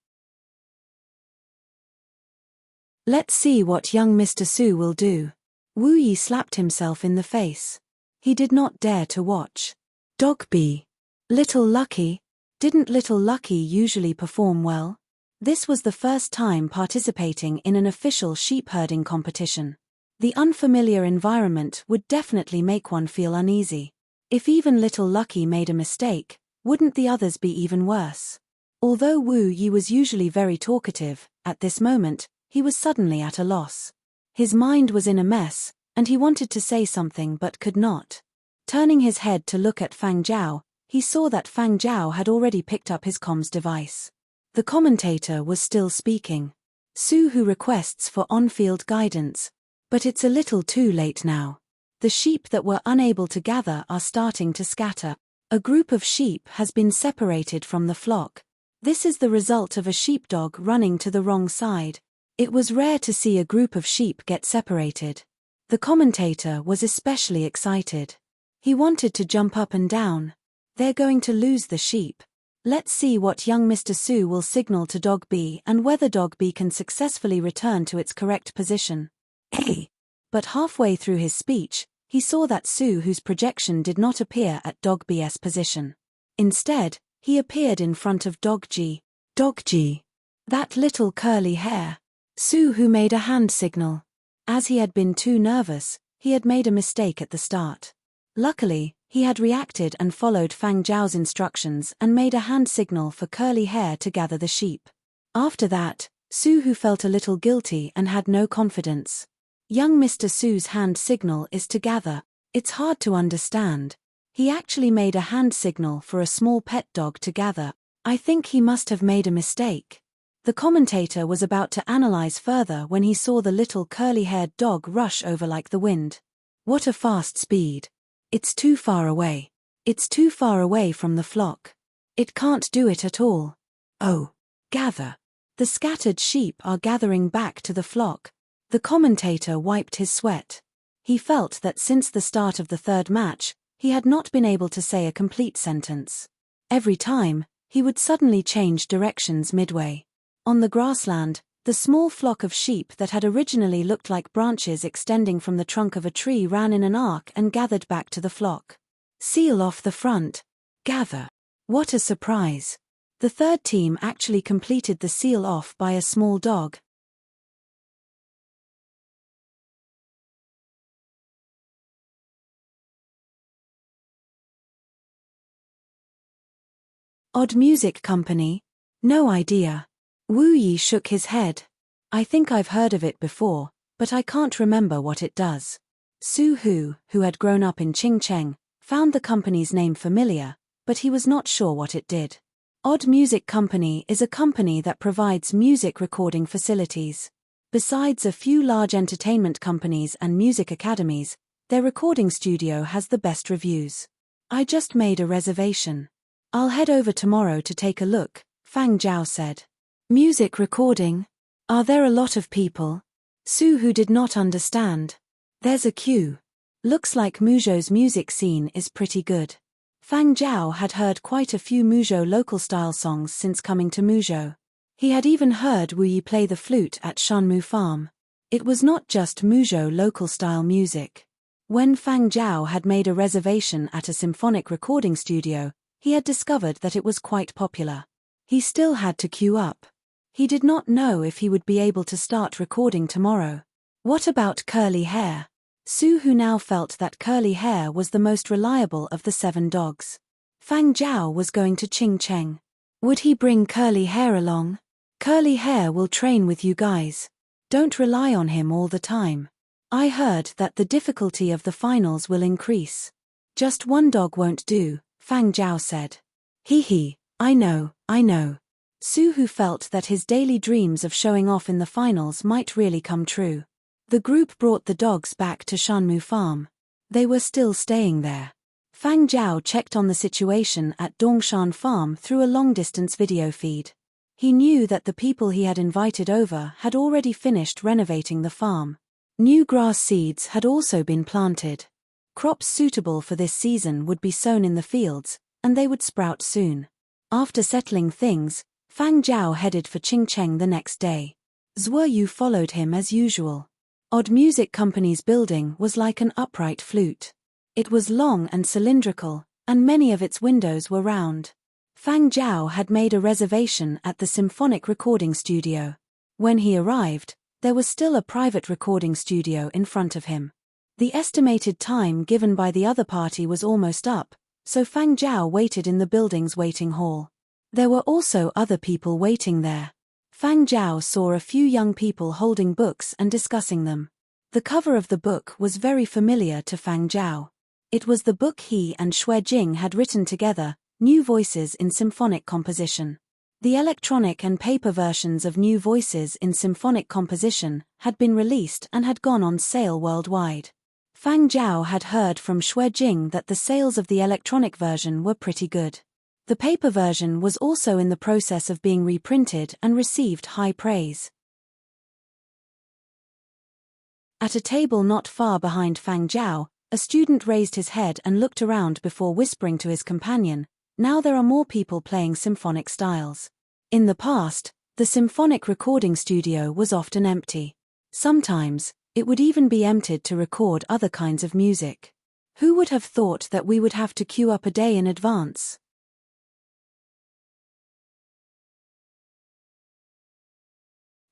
Let's see what young Mr. Su will do. Wu Yi slapped himself in the face. He did not dare to watch. Dog B. Little Lucky. Didn't Little Lucky usually perform well? This was the first time participating in an official sheep herding competition. The unfamiliar environment would definitely make one feel uneasy. If even Little Lucky made a mistake, wouldn't the others be even worse? Although Wu Yi was usually very talkative, at this moment, he was suddenly at a loss. His mind was in a mess, and he wanted to say something but could not. Turning his head to look at Fang Zhao, he saw that Fang Zhao had already picked up his comms device. The commentator was still speaking. Su Hu requests for on-field guidance. But it's a little too late now. The sheep that were unable to gather are starting to scatter. A group of sheep has been separated from the flock. This is the result of a sheepdog running to the wrong side. It was rare to see a group of sheep get separated. The commentator was especially excited. He wanted to jump up and down. They're going to lose the sheep. Let's see what young Mr. Su will signal to Dog B and whether Dog B can successfully return to its correct position. Hey! But halfway through his speech, he saw that Su Hu's projection did not appear at Dog B's position. Instead, he appeared in front of Dog G. Dog G. That little curly hair. Su Hu made a hand signal. As he had been too nervous, he had made a mistake at the start. Luckily, he had reacted and followed Fang Zhao's instructions and made a hand signal for curly hair to gather the sheep. After that, Su Hu felt a little guilty and had no confidence. Young Mr. Su's hand signal is to gather. It's hard to understand. He actually made a hand signal for a small pet dog to gather. I think he must have made a mistake. The commentator was about to analyze further when he saw the little curly-haired dog rush over like the wind. What a fast speed. It's too far away. It's too far away from the flock. It can't do it at all. Oh. Gather. The scattered sheep are gathering back to the flock. The commentator wiped his sweat. He felt that since the start of the third match, he had not been able to say a complete sentence. Every time, he would suddenly change directions midway. On the grassland, the small flock of sheep that had originally looked like branches extending from the trunk of a tree ran in an arc and gathered back to the flock. Seal off the front. Gather. What a surprise. The third team actually completed the seal off by a small dog. Odd Music Company? No idea. Wu Yi shook his head. I think I've heard of it before, but I can't remember what it does. Su Hu, who had grown up in Qingcheng, found the company's name familiar, but he was not sure what it did. Odd Music Company is a company that provides music recording facilities. Besides a few large entertainment companies and music academies, their recording studio has the best reviews. I just made a reservation. I'll head over tomorrow to take a look, Fang Zhao said. Music recording? Are there a lot of people? Su Hu did not understand. There's a queue. Looks like Muzhou's music scene is pretty good. Fang Zhao had heard quite a few Muzhou local-style songs since coming to Muzhou. He had even heard Wu Yi play the flute at Shanmu Farm. It was not just Muzhou local-style music. When Fang Zhao had made a reservation at a symphonic recording studio, he had discovered that it was quite popular. He still had to queue up. He did not know if he would be able to start recording tomorrow. What about curly hair? Su Hu now felt that curly hair was the most reliable of the 7 dogs. Fang Zhao was going to Qingcheng. Would he bring curly hair along? Curly hair will train with you guys. Don't rely on him all the time. I heard that the difficulty of the finals will increase. Just one dog won't do, Fang Zhao said. Hee, I know. Su Hu felt that his daily dreams of showing off in the finals might really come true. The group brought the dogs back to Shanmu Farm. They were still staying there. Fang Zhao checked on the situation at Dongshan Farm through a long-distance video feed. He knew that the people he had invited over had already finished renovating the farm. New grass seeds had also been planted. Crops suitable for this season would be sown in the fields, and they would sprout soon. After settling things, Fang Zhao headed for Qingcheng the next day. Zhuo Yu followed him as usual. Odd Music Company's building was like an upright flute. It was long and cylindrical, and many of its windows were round. Fang Zhao had made a reservation at the symphonic recording studio. When he arrived, there was still a private recording studio in front of him. The estimated time given by the other party was almost up, so Fang Zhao waited in the building's waiting hall. There were also other people waiting there. Fang Zhao saw a few young people holding books and discussing them. The cover of the book was very familiar to Fang Zhao. It was the book he and Xue Jing had written together, New Voices in Symphonic Composition. The electronic and paper versions of New Voices in Symphonic Composition had been released and had gone on sale worldwide. Fang Zhao had heard from Xue Jing that the sales of the electronic version were pretty good. The paper version was also in the process of being reprinted and received high praise. At a table not far behind Fang Zhao, a student raised his head and looked around before whispering to his companion, "Now there are more people playing symphonic styles." In the past, the symphonic recording studio was often empty. Sometimes, it would even be emptied to record other kinds of music. Who would have thought that we would have to queue up a day in advance?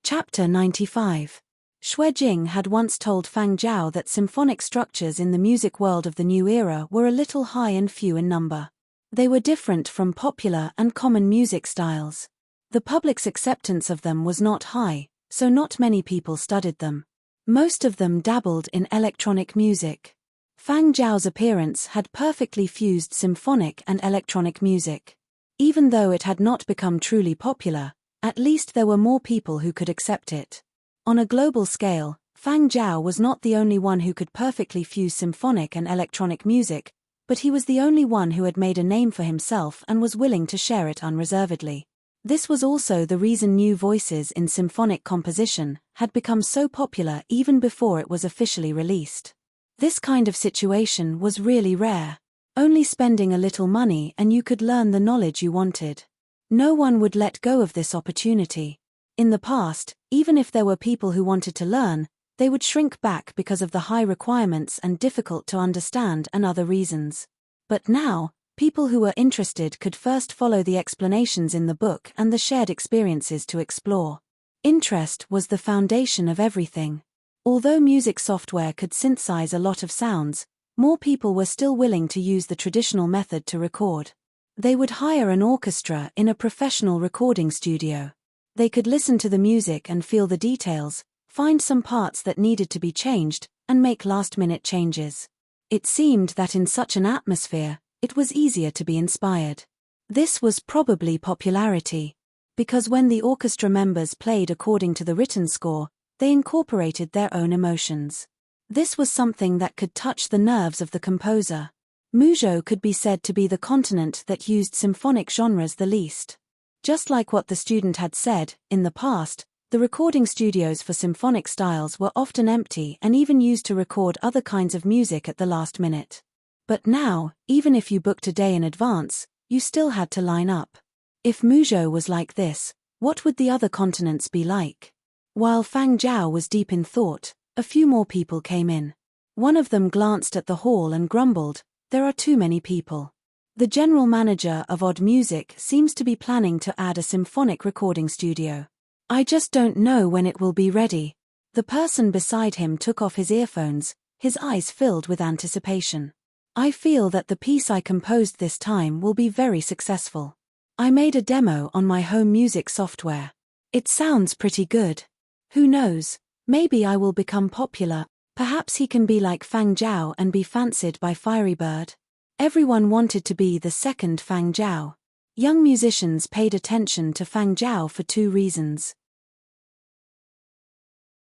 Chapter 95. Xue Jing had once told Fang Zhao that symphonic structures in the music world of the new era were a little high and few in number. They were different from popular and common music styles. The public's acceptance of them was not high, so not many people studied them. Most of them dabbled in electronic music. Fang Zhao's appearance had perfectly fused symphonic and electronic music. Even though it had not become truly popular, at least there were more people who could accept it. On a global scale, Fang Zhao was not the only one who could perfectly fuse symphonic and electronic music, but he was the only one who had made a name for himself and was willing to share it unreservedly. This was also the reason New Voices in Symphonic Composition had become so popular even before it was officially released. This kind of situation was really rare. Only spending a little money and you could learn the knowledge you wanted. No one would let go of this opportunity. In the past, even if there were people who wanted to learn, they would shrink back because of the high requirements and difficult to understand and other reasons. But now, people who were interested could first follow the explanations in the book and the shared experiences to explore. Interest was the foundation of everything. Although music software could synthesize a lot of sounds, more people were still willing to use the traditional method to record. They would hire an orchestra in a professional recording studio. They could listen to the music and feel the details, find some parts that needed to be changed, and make last-minute changes. It seemed that in such an atmosphere, it was easier to be inspired. This was probably popularity. Because when the orchestra members played according to the written score, they incorporated their own emotions. This was something that could touch the nerves of the composer. Muzhou could be said to be the continent that used symphonic genres the least. Just like what the student had said, in the past, the recording studios for symphonic styles were often empty and even used to record other kinds of music at the last minute. But now, even if you booked a day in advance, you still had to line up. If Muzhou was like this, what would the other continents be like? While Fang Zhao was deep in thought, a few more people came in. One of them glanced at the hall and grumbled, "There are too many people." The general manager of Odd Music seems to be planning to add a symphonic recording studio. "I just don't know when it will be ready." The person beside him took off his earphones, his eyes filled with anticipation. "I feel that the piece I composed this time will be very successful. I made a demo on my home music software. It sounds pretty good. Who knows, maybe I will become popular. Perhaps he can be like Fang Zhao and be fancied by Fiery Bird." Everyone wanted to be the second Fang Zhao. Young musicians paid attention to Fang Zhao for two reasons.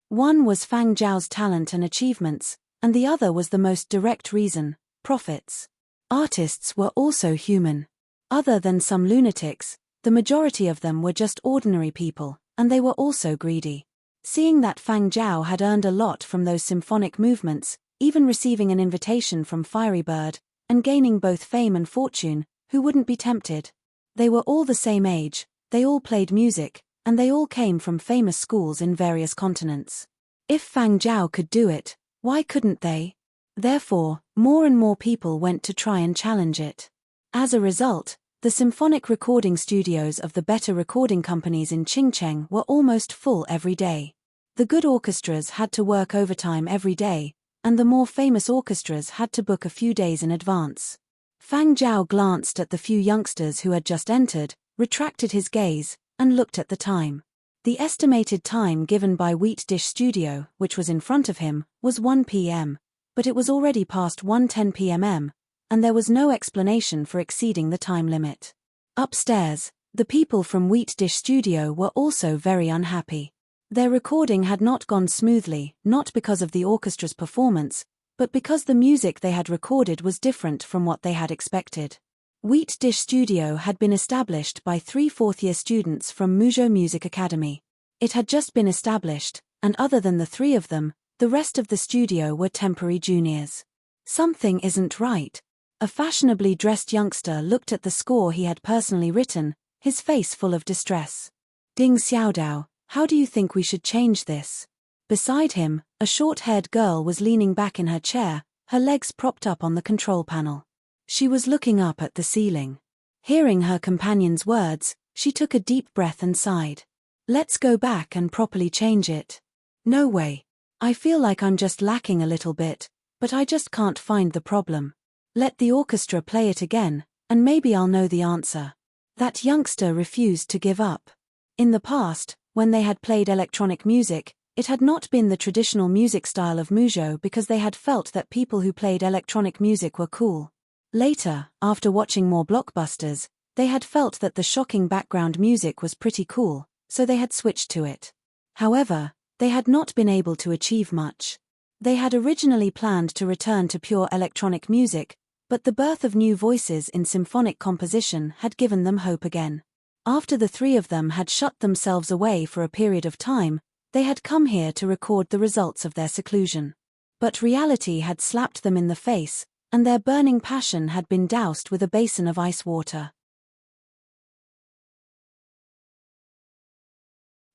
One was Fang Zhao's talent and achievements, and the other was the most direct reason: profits. Artists were also human. Other than some lunatics, the majority of them were just ordinary people, and they were also greedy. Seeing that Fang Zhao had earned a lot from those symphonic movements, even receiving an invitation from Fiery Bird, and gaining both fame and fortune, who wouldn't be tempted? They were all the same age, they all played music, and they all came from famous schools in various continents. If Fang Zhao could do it, why couldn't they? Therefore, more and more people went to try and challenge it. As a result, the symphonic recording studios of the better recording companies in Qingcheng were almost full every day. The good orchestras had to work overtime every day, and the more famous orchestras had to book a few days in advance. Fang Zhao glanced at the few youngsters who had just entered, retracted his gaze, and looked at the time. The estimated time given by Wheat Dish Studio, which was in front of him, was 1 p.m., but it was already past 1:10 p.m., and there was no explanation for exceeding the time limit. Upstairs, the people from Wheat Dish Studio were also very unhappy. Their recording had not gone smoothly, not because of the orchestra's performance, but because the music they had recorded was different from what they had expected. Wheat Dish Studio had been established by 3 fourth-year students from Muzhou Music Academy. It had just been established, and other than the 3 of them, the rest of the studio were temporary juniors. Something isn't right. A fashionably dressed youngster looked at the score he had personally written, his face full of distress. Ding Xiaodao, how do you think we should change this? Beside him, a short-haired girl was leaning back in her chair, her legs propped up on the control panel. She was looking up at the ceiling. Hearing her companion's words, she took a deep breath and sighed. Let's go back and properly change it. No way. I feel like I'm just lacking a little bit, but I just can't find the problem. Let the orchestra play it again, and maybe I'll know the answer. That youngster refused to give up. In the past, when they had played electronic music, it had not been the traditional music style of Muzhou because they had felt that people who played electronic music were cool. Later, after watching more blockbusters, they had felt that the shocking background music was pretty cool, so they had switched to it. However, they had not been able to achieve much. They had originally planned to return to pure electronic music, but the birth of new voices in symphonic composition had given them hope again. After the 3 of them had shut themselves away for a period of time, they had come here to record the results of their seclusion. But reality had slapped them in the face, and their burning passion had been doused with a basin of ice water.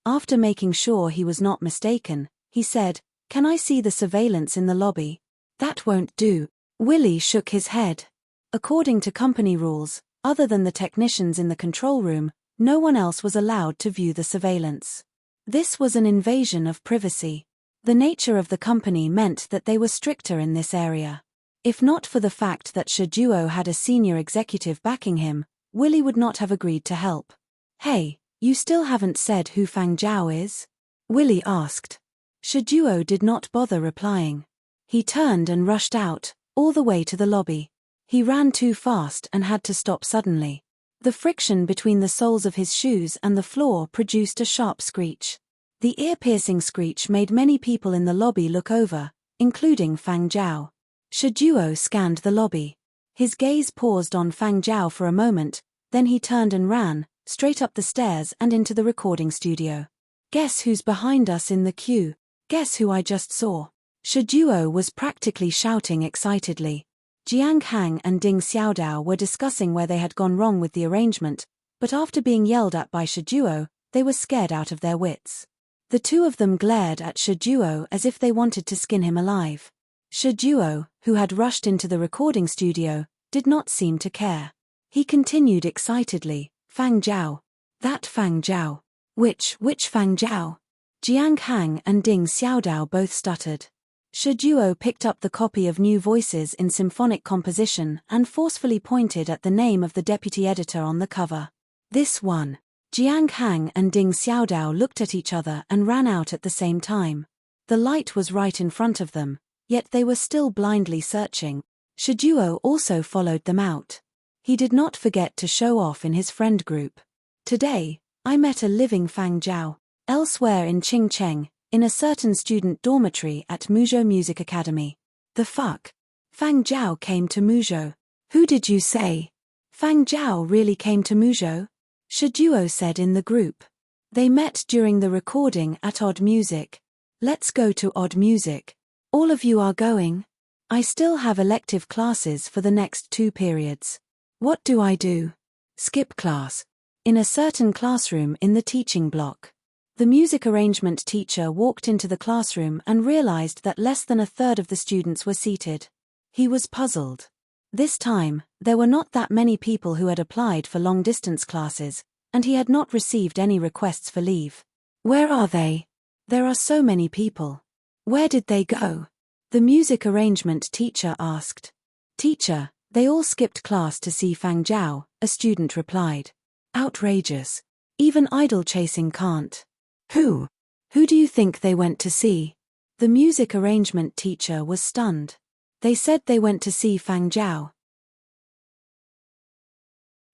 After making sure he was not mistaken, he said, "Can I see the surveillance in the lobby?" "That won't do." Willie shook his head. According to company rules, other than the technicians in the control room, no one else was allowed to view the surveillance. This was an invasion of privacy. The nature of the company meant that they were stricter in this area. If not for the fact that Shijuo had a senior executive backing him, Willie would not have agreed to help. "Hey, you still haven't said who Fang Zhao is?" Willie asked. Shijuo did not bother replying. He turned and rushed out, all the way to the lobby. He ran too fast and had to stop suddenly. The friction between the soles of his shoes and the floor produced a sharp screech. The ear-piercing screech made many people in the lobby look over, including Fang Zhao. Shijuo scanned the lobby. His gaze paused on Fang Zhao for a moment, then he turned and ran, straight up the stairs and into the recording studio. "Guess who's behind us in the queue? Guess who I just saw?" Shijuo was practically shouting excitedly. Jiang Hang and Ding Xiaodao were discussing where they had gone wrong with the arrangement, but after being yelled at by Shijuo, they were scared out of their wits. The 2 of them glared at Shijuo as if they wanted to skin him alive. Shijuo, who had rushed into the recording studio, did not seem to care. He continued excitedly, "Fang Zhao. That Fang Zhao. Which Fang Zhao?" Jiang Hang and Ding Xiaodao both stuttered. Shijuo picked up the copy of New Voices in Symphonic Composition and forcefully pointed at the name of the deputy editor on the cover. "This one." Jiang Hang and Ding Xiaodao looked at each other and ran out at the same time. The light was right in front of them, yet they were still blindly searching. Shijuo also followed them out. He did not forget to show off in his friend group. "Today, I met a living Fang Zhao." Elsewhere in Qingcheng, in a certain student dormitory at Muzhou Music Academy. "The fuck? Fang Zhao came to Muzhou." "Who did you say? Fang Zhao really came to Muzhou?" Shijuo said in the group. "They met during the recording at Odd Music. Let's go to Odd Music. All of you are going?" "I still have elective classes for the next 2 periods. What do I do?" "Skip class." In a certain classroom in the teaching block. The music arrangement teacher walked into the classroom and realized that less than a third of the students were seated. He was puzzled. This time, there were not that many people who had applied for long-distance classes, and he had not received any requests for leave. "Where are they? There are so many people. Where did they go?" The music arrangement teacher asked. "Teacher, they all skipped class to see Fang Zhao," a student replied. "Outrageous. Even idol chasing can't." Who? Who do you think they went to see? The music arrangement teacher was stunned. They said they went to see Fang Zhao.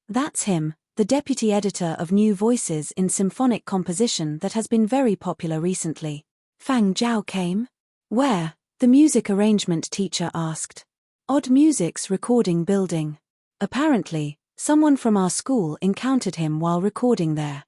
That's him, the deputy editor of New Voices in Symphonic Composition that has been very popular recently. Fang Zhao came? Where? The music arrangement teacher asked. Odd Music's recording building. Apparently, someone from our school encountered him while recording there.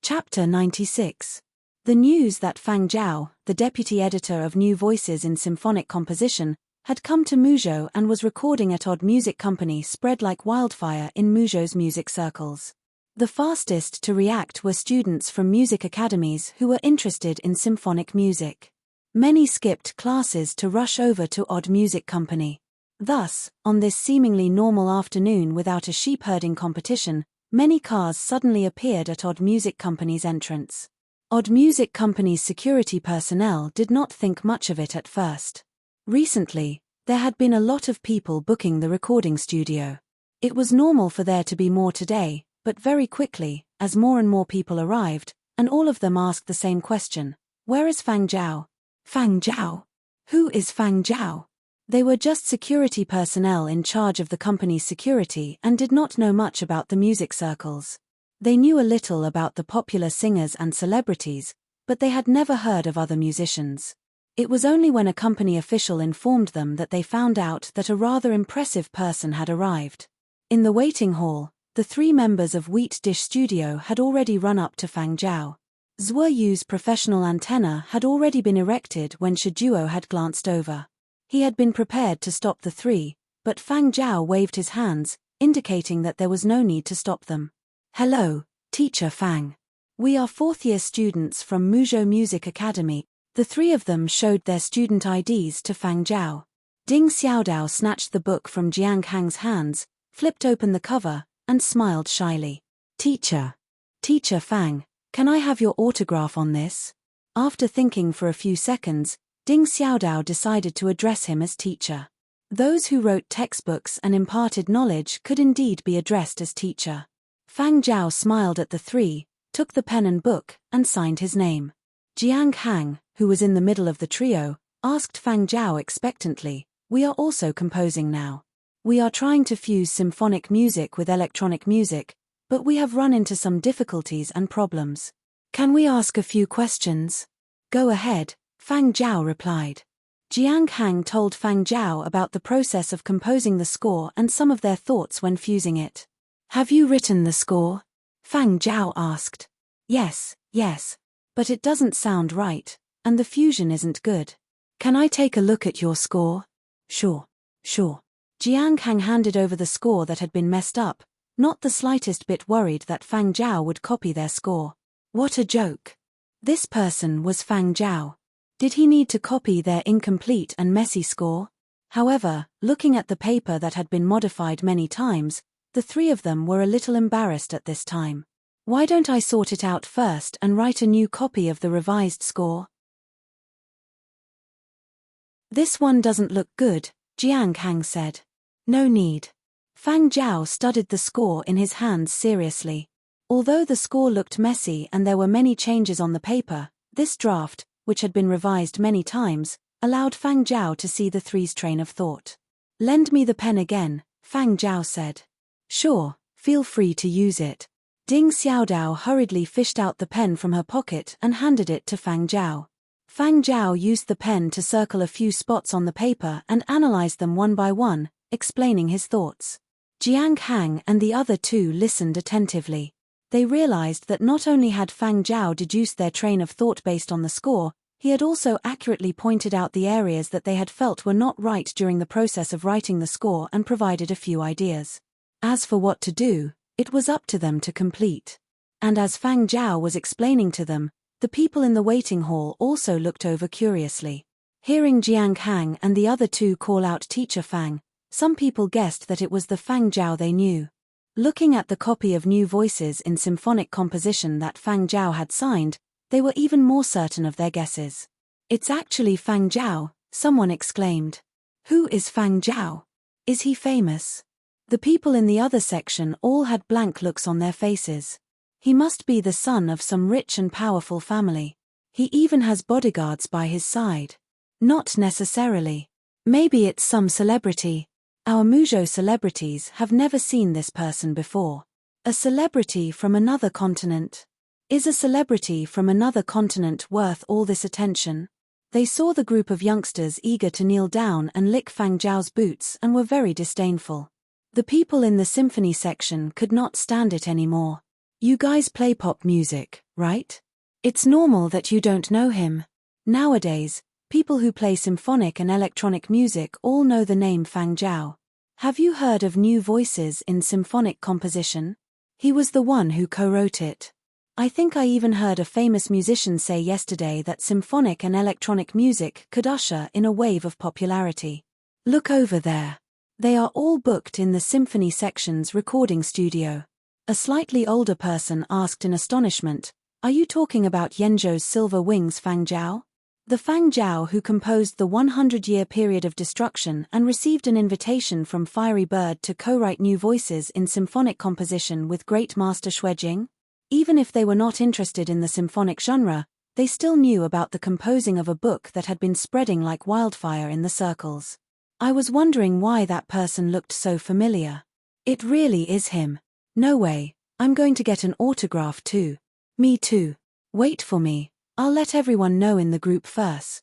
Chapter 96. The news that Fang Zhao, the deputy editor of New Voices in Symphonic Composition, had come to Muzhou and was recording at Odd Music Company spread like wildfire in Muzhou's music circles. The fastest to react were students from music academies who were interested in symphonic music. Many skipped classes to rush over to Odd Music Company. Thus, on this seemingly normal afternoon without a sheep-herding competition, many cars suddenly appeared at Odd Music Company's entrance. Odd Music Company's security personnel did not think much of it at first. Recently, there had been a lot of people booking the recording studio. It was normal for there to be more today, but very quickly, as more and more people arrived, and all of them asked the same question: where is Fang Zhao? Fang Zhao? Who is Fang Zhao? They were just security personnel in charge of the company's security and did not know much about the music circles. They knew a little about the popular singers and celebrities, but they had never heard of other musicians. It was only when a company official informed them that they found out that a rather impressive person had arrived. In the waiting hall, the 3 members of Wheat Dish Studio had already run up to Fang Zhao. Zhuoyu's professional antenna had already been erected when Shijuo had glanced over. He had been prepared to stop the 3, but Fang Zhao waved his hands, indicating that there was no need to stop them. Hello, Teacher Fang. We are 4th-year students from Muzhou Music Academy. The 3 of them showed their student IDs to Fang Zhao. Ding Xiaodao snatched the book from Jiang Hang's hands, flipped open the cover, and smiled shyly. Teacher Fang, can I have your autograph on this? After thinking for a few seconds, Ding Xiaodao decided to address him as teacher. Those who wrote textbooks and imparted knowledge could indeed be addressed as teacher. Fang Zhao smiled at the 3, took the pen and book, and signed his name. Jiang Hang, who was in the middle of the trio, asked Fang Zhao expectantly, "We are also composing now. We are trying to fuse symphonic music with electronic music, but we have run into some difficulties and problems. Can we ask a few questions?" "Go ahead," Fang Zhao replied. Jiang Hang told Fang Zhao about the process of composing the score and some of their thoughts when fusing it. "Have you written the score?" Fang Zhao asked. Yes, but it doesn't sound right, and the fusion isn't good. Can I take a look at your score?" Sure. Jiang Hang handed over the score that had been messed up, not the slightest bit worried that Fang Zhao would copy their score. What a joke. This person was Fang Zhao. Did he need to copy their incomplete and messy score? However, looking at the paper that had been modified many times, the 3 of them were a little embarrassed at this time. Why don't I sort it out first and write a new copy of the revised score? This one doesn't look good, Jiang Hang said. No need. Fang Zhao studied the score in his hands seriously. Although the score looked messy and there were many changes on the paper, this draft, which had been revised many times, allowed Fang Zhao to see the 3's train of thought. Lend me the pen again, Fang Zhao said. Sure, feel free to use it. Ding Xiaodao hurriedly fished out the pen from her pocket and handed it to Fang Zhao. Fang Zhao used the pen to circle a few spots on the paper and analyzed them one by one, explaining his thoughts. Jiang Hang and the other 2 listened attentively. They realized that not only had Fang Zhao deduced their train of thought based on the score, he had also accurately pointed out the areas that they had felt were not right during the process of writing the score and provided a few ideas. As for what to do, it was up to them to complete. And as Fang Zhao was explaining to them, the people in the waiting hall also looked over curiously. Hearing Jiang Hang and the other 2 call out Teacher Fang, some people guessed that it was the Fang Zhao they knew. Looking at the copy of New Voices in Symphonic Composition that Fang Zhao had signed, they were even more certain of their guesses. It's actually Fang Zhao, someone exclaimed. Who is Fang Zhao? Is he famous? The people in the other section all had blank looks on their faces. He must be the son of some rich and powerful family. He even has bodyguards by his side. Not necessarily. Maybe it's some celebrity. Our Muzhou celebrities have never seen this person before. A celebrity from another continent. Is a celebrity from another continent worth all this attention? They saw the group of youngsters eager to kneel down and lick Fang Zhao's boots and were very disdainful. The people in the symphony section could not stand it anymore. You guys play pop music, right? It's normal that you don't know him. Nowadays, people who play symphonic and electronic music all know the name Fang Zhao. Have you heard of new voices in symphonic composition? He was the one who co-wrote it. I think I even heard a famous musician say yesterday that symphonic and electronic music could usher in a wave of popularity. Look over there. They are all booked in the symphony section's recording studio. A slightly older person asked in astonishment, "Are you talking about Yenzhou's Silver Wings Fang Zhao?" The Fang Zhao who composed the 100-year period of destruction and received an invitation from Fiery Bird to co-write new voices in symphonic composition with great master Xuejing? Even if they were not interested in the symphonic genre, they still knew about the composing of a book that had been spreading like wildfire in the circles. I was wondering why that person looked so familiar. It really is him. No way, I'm going to get an autograph too. Me too. Wait for me, I'll let everyone know in the group first.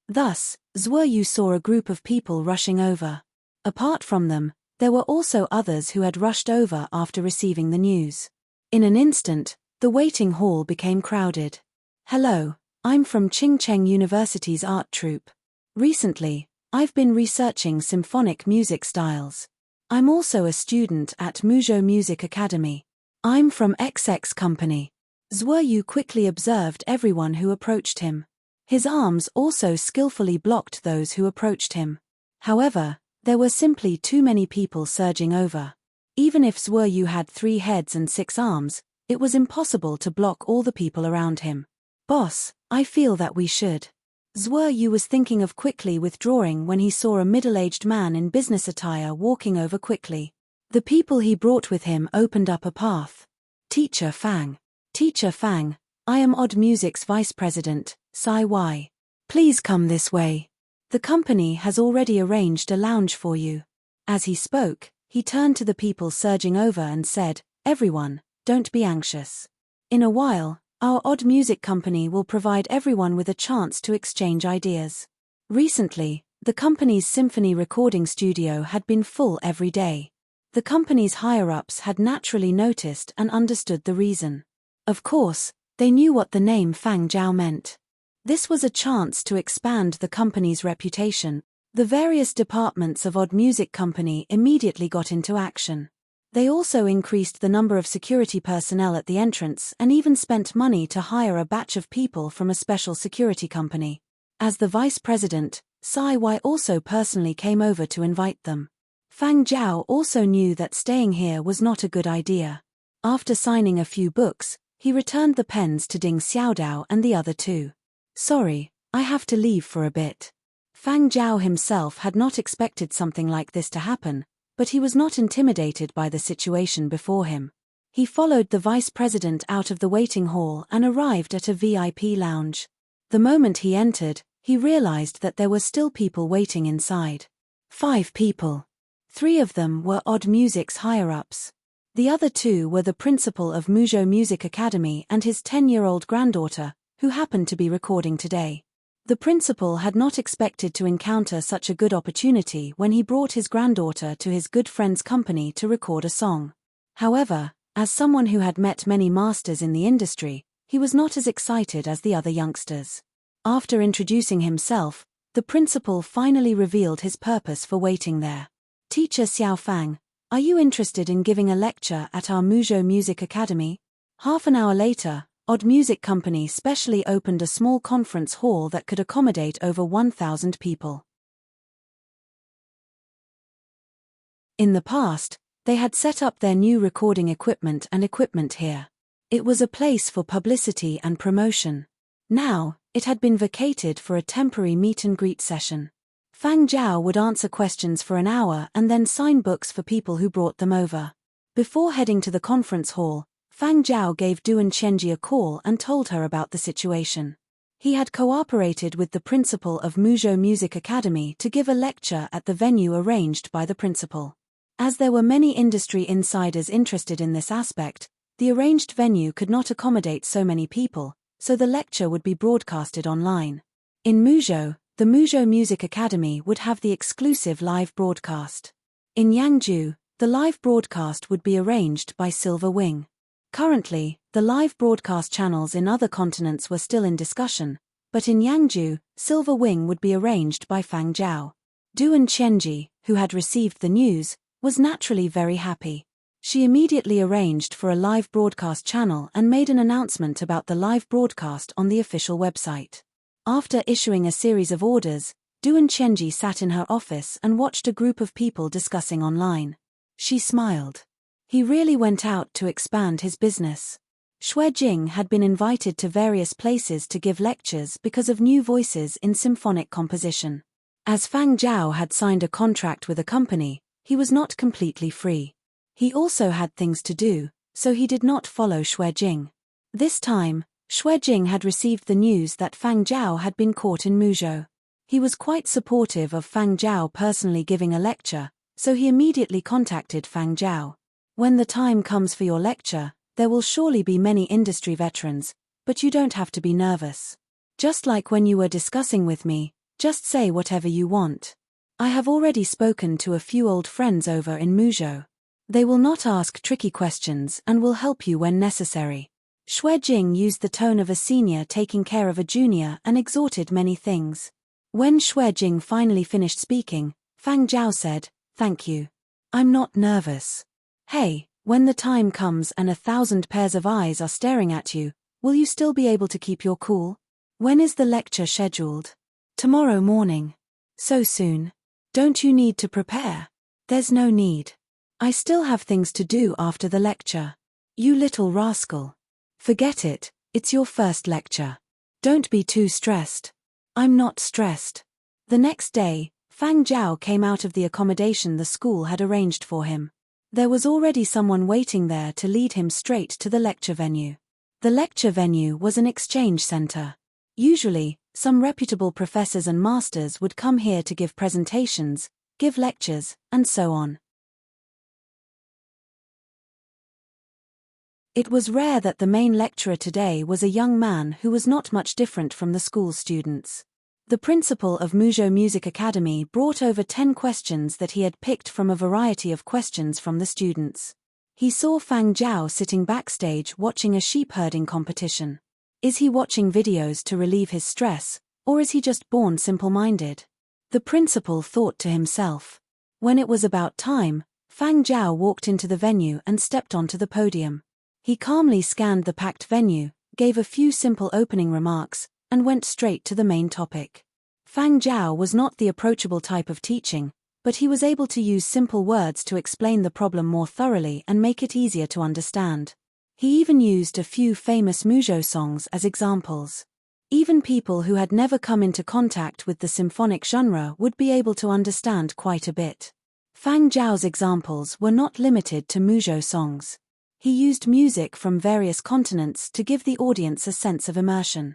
Thus, Zhuoyu saw a group of people rushing over. Apart from them, there were also others who had rushed over after receiving the news. In an instant, the waiting hall became crowded. Hello, I'm from Qingcheng University's art troupe. Recently, I've been researching symphonic music styles. I'm also a student at Muzhou Music Academy. I'm from XX Company. Zhuoyu quickly observed everyone who approached him. His arms also skillfully blocked those who approached him. However, there were simply too many people surging over. Even if Zhuoyu had 3 heads and 6 arms, it was impossible to block all the people around him. Boss, I feel that we should. Zhuoyu was thinking of quickly withdrawing when he saw a middle-aged man in business attire walking over quickly. The people he brought with him opened up a path. Teacher Fang. Teacher Fang, I am Odd Music's vice president, Sai Y. Please come this way. The company has already arranged a lounge for you. As he spoke, he turned to the people surging over and said, "Everyone, don't be anxious. In a while, our Odd Music company will provide everyone with a chance to exchange ideas." Recently, the company's symphony recording studio had been full every day. The company's higher-ups had naturally noticed and understood the reason. Of course, they knew what the name Fang Zhao meant. This was a chance to expand the company's reputation. The various departments of Odd Music Company immediately got into action. They also increased the number of security personnel at the entrance and even spent money to hire a batch of people from a special security company. As the vice president, Sai Y also personally came over to invite them. Fang Zhao also knew that staying here was not a good idea. After signing a few books, he returned the pens to Ding Xiaodao and the other 2. Sorry, I have to leave for a bit. Fang Zhao himself had not expected something like this to happen, but he was not intimidated by the situation before him. He followed the vice president out of the waiting hall and arrived at a VIP lounge. The moment he entered, he realized that there were still people waiting inside. 5 people. 3 of them were Odd Music's higher-ups. The other 2 were the principal of Muzhou Music Academy and his 10-year-old granddaughter, who happened to be recording today. The principal had not expected to encounter such a good opportunity when he brought his granddaughter to his good friend's company to record a song. However, as someone who had met many masters in the industry, he was not as excited as the other youngsters. After introducing himself, the principal finally revealed his purpose for waiting there. Teacher Xiao Fang, are you interested in giving a lecture at our Muzhou Music Academy? Half an hour later, Odd Music Company specially opened a small conference hall that could accommodate over 1,000 people. In the past, they had set up their new recording equipment here. It was a place for publicity and promotion. Now, it had been vacated for a temporary meet-and-greet session. Fang Zhao would answer questions for an hour and then sign books for people who brought them over. Before heading to the conference hall, Fang Zhao gave Duan Chenji a call and told her about the situation. He had cooperated with the principal of Muzhou Music Academy to give a lecture at the venue arranged by the principal. As there were many industry insiders interested in this aspect, the arranged venue could not accommodate so many people, so the lecture would be broadcasted online. In Muzhou, the Muzhou Music Academy would have the exclusive live broadcast. In Yangzhou, the live broadcast would be arranged by Silver Wing. Currently, the live broadcast channels in other continents were still in discussion, but in Yangzhou, Silver Wing would be arranged by Fang Zhao. Duan Chenji, who had received the news, was naturally very happy. She immediately arranged for a live broadcast channel and made an announcement about the live broadcast on the official website. After issuing a series of orders, Duan Chenji sat in her office and watched a group of people discussing online. She smiled. He really went out to expand his business. Xue Jing had been invited to various places to give lectures because of new voices in symphonic composition. As Fang Zhao had signed a contract with a company, he was not completely free. He also had things to do, so he did not follow Xue Jing. This time, Xue Jing had received the news that Fang Zhao had been caught in Muzhou. He was quite supportive of Fang Zhao personally giving a lecture, so he immediately contacted Fang Zhao. When the time comes for your lecture, there will surely be many industry veterans, but you don't have to be nervous. Just like when you were discussing with me, just say whatever you want. I have already spoken to a few old friends over in Muzhou. They will not ask tricky questions and will help you when necessary. Xue Jing used the tone of a senior taking care of a junior and exhorted many things. When Xue Jing finally finished speaking, Fang Zhao said, "Thank you. I'm not nervous." Hey, when the time comes and 1,000 pairs of eyes are staring at you, will you still be able to keep your cool? When is the lecture scheduled? Tomorrow morning. So soon. Don't you need to prepare? There's no need. I still have things to do after the lecture. You little rascal. Forget it, it's your first lecture. Don't be too stressed. I'm not stressed. The next day, Fang Zhao came out of the accommodation the school had arranged for him. There was already someone waiting there to lead him straight to the lecture venue. The lecture venue was an exchange center. Usually, some reputable professors and masters would come here to give presentations, give lectures, and so on. It was rare that the main lecturer today was a young man who was not much different from the school students. The principal of Muzhou Music Academy brought over 10 questions that he had picked from a variety of questions from the students. He saw Fang Zhao sitting backstage watching a sheep herding competition. Is he watching videos to relieve his stress, or is he just born simple-minded? The principal thought to himself. When it was about time, Fang Zhao walked into the venue and stepped onto the podium. He calmly scanned the packed venue, gave a few simple opening remarks, and went straight to the main topic. Fang Zhao was not the approachable type of teaching, but he was able to use simple words to explain the problem more thoroughly and make it easier to understand. He even used a few famous Muzhou songs as examples. Even people who had never come into contact with the symphonic genre would be able to understand quite a bit. Fang Zhao's examples were not limited to Muzhou songs. He used music from various continents to give the audience a sense of immersion.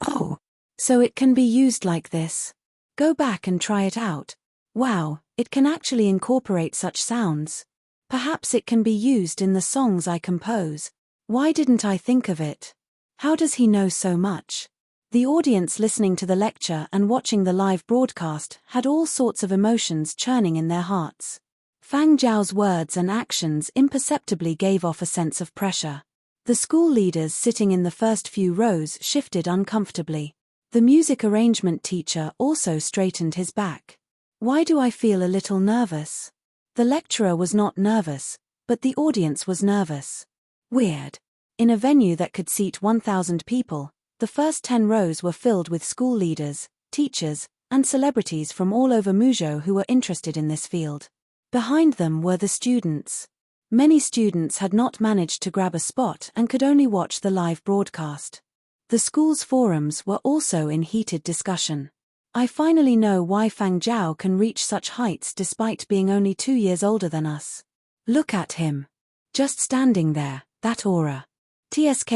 Oh, so it can be used like this. Go back and try it out. Wow, it can actually incorporate such sounds. Perhaps it can be used in the songs I compose. Why didn't I think of it? How does he know so much? The audience listening to the lecture and watching the live broadcast had all sorts of emotions churning in their hearts. Fang Zhao's words and actions imperceptibly gave off a sense of pressure. The school leaders sitting in the first few rows shifted uncomfortably. The music arrangement teacher also straightened his back. Why do I feel a little nervous? The lecturer was not nervous, but the audience was nervous. Weird. In a venue that could seat 1,000 people, the first 10 rows were filled with school leaders, teachers, and celebrities from all over Muzhou who were interested in this field. Behind them were the students. Many students had not managed to grab a spot and could only watch the live broadcast. The school's forums were also in heated discussion. I finally know why Fang Zhao can reach such heights despite being only 2 years older than us. Look at him. Just standing there, that aura. TSK,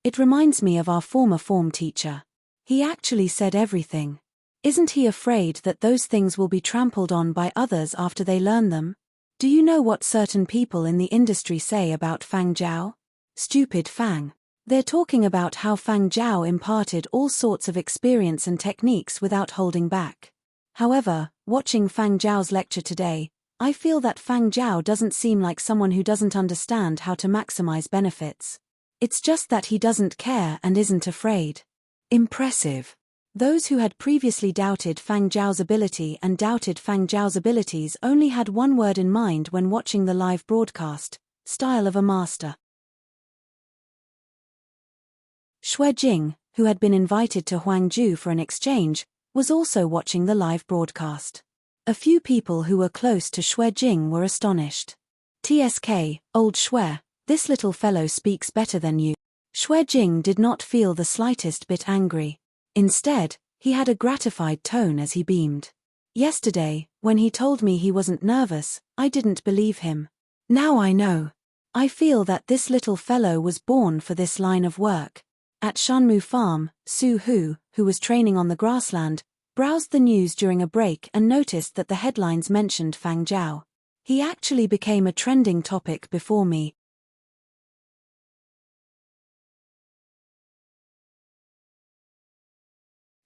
it reminds me of our former form teacher. He actually said everything. Isn't he afraid that those things will be trampled on by others after they learn them? Do you know what certain people in the industry say about Fang Zhao? Stupid Fang. They're talking about how Fang Zhao imparted all sorts of experience and techniques without holding back. However, watching Fang Zhao's lecture today, I feel that Fang Zhao doesn't seem like someone who doesn't understand how to maximize benefits. It's just that he doesn't care and isn't afraid. Impressive. Those who had previously doubted Fang Zhao's ability and doubted Fang Zhao's abilities only had one word in mind when watching the live broadcast: style of a master. Xue Jing, who had been invited to Huangju for an exchange, was also watching the live broadcast. A few people who were close to Xue Jing were astonished. TSK, old Xue, this little fellow speaks better than you. Xue Jing did not feel the slightest bit angry. Instead, he had a gratified tone as he beamed. Yesterday, when he told me he wasn't nervous, I didn't believe him. Now I know. I feel that this little fellow was born for this line of work. At Shanmu Farm, Su Hu, who was training on the grassland, browsed the news during a break and noticed that the headlines mentioned Fang Zhao. He actually became a trending topic before me.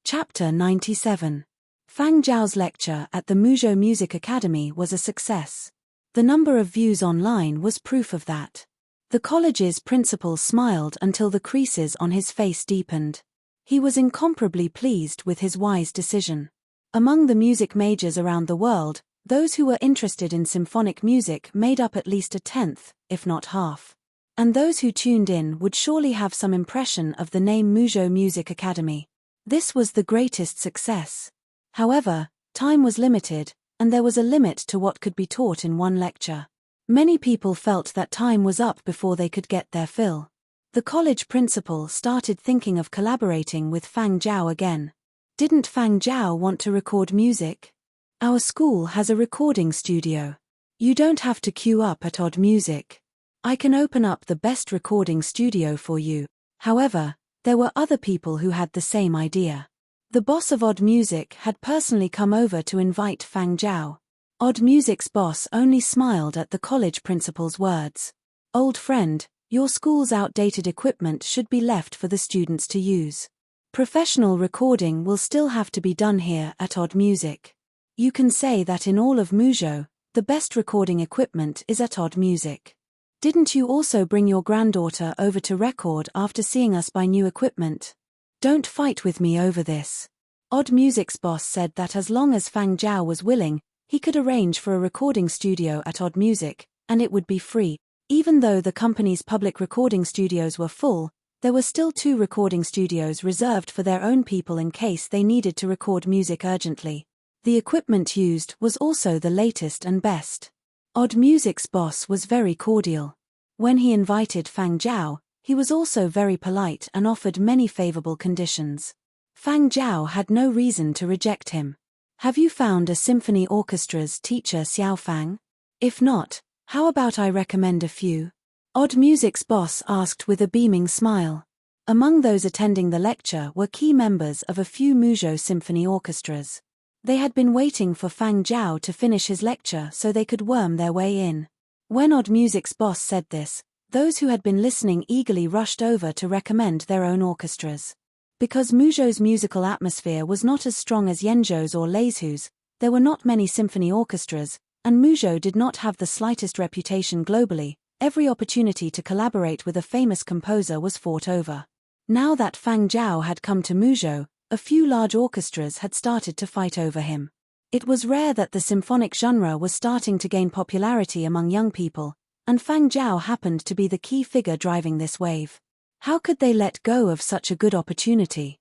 Chapter 97. Fang Zhao's lecture at the Muzhou Music Academy was a success. The number of views online was proof of that. The college's principal smiled until the creases on his face deepened. He was incomparably pleased with his wise decision. Among the music majors around the world, those who were interested in symphonic music made up at least a tenth, if not half. And those who tuned in would surely have some impression of the name Muzhou Music Academy. This was the greatest success. However, time was limited, and there was a limit to what could be taught in one lecture. Many people felt that time was up before they could get their fill. The college principal started thinking of collaborating with Fang Zhao again. Didn't Fang Zhao want to record music? Our school has a recording studio. You don't have to queue up at Odd Music. I can open up the best recording studio for you. However, there were other people who had the same idea. The boss of Odd Music had personally come over to invite Fang Zhao. Odd Music's boss only smiled at the college principal's words. Old friend, your school's outdated equipment should be left for the students to use. Professional recording will still have to be done here at Odd Music. You can say that in all of Muzhou, the best recording equipment is at Odd Music. Didn't you also bring your granddaughter over to record after seeing us buy new equipment? Don't fight with me over this. Odd Music's boss said that as long as Fang Zhao was willing, he could arrange for a recording studio at Odd Music, and it would be free. Even though the company's public recording studios were full, there were still 2 recording studios reserved for their own people in case they needed to record music urgently. The equipment used was also the latest and best. Odd Music's boss was very cordial. When he invited Fang Zhao, he was also very polite and offered many favorable conditions. Fang Zhao had no reason to reject him. Have you found a symphony orchestra's teacher Xiao Fang? If not, how about I recommend a few? Odd Music's boss asked with a beaming smile. Among those attending the lecture were key members of a few Muzhou symphony orchestras. They had been waiting for Fang Zhao to finish his lecture so they could worm their way in. When Odd Music's boss said this, those who had been listening eagerly rushed over to recommend their own orchestras. Because Muzhou's musical atmosphere was not as strong as Yenzhou's or Leizhou's, there were not many symphony orchestras, and Muzhou did not have the slightest reputation globally. Every opportunity to collaborate with a famous composer was fought over. Now that Fang Zhao had come to Muzhou, a few large orchestras had started to fight over him. It was rare that the symphonic genre was starting to gain popularity among young people, and Fang Zhao happened to be the key figure driving this wave. How could they let go of such a good opportunity?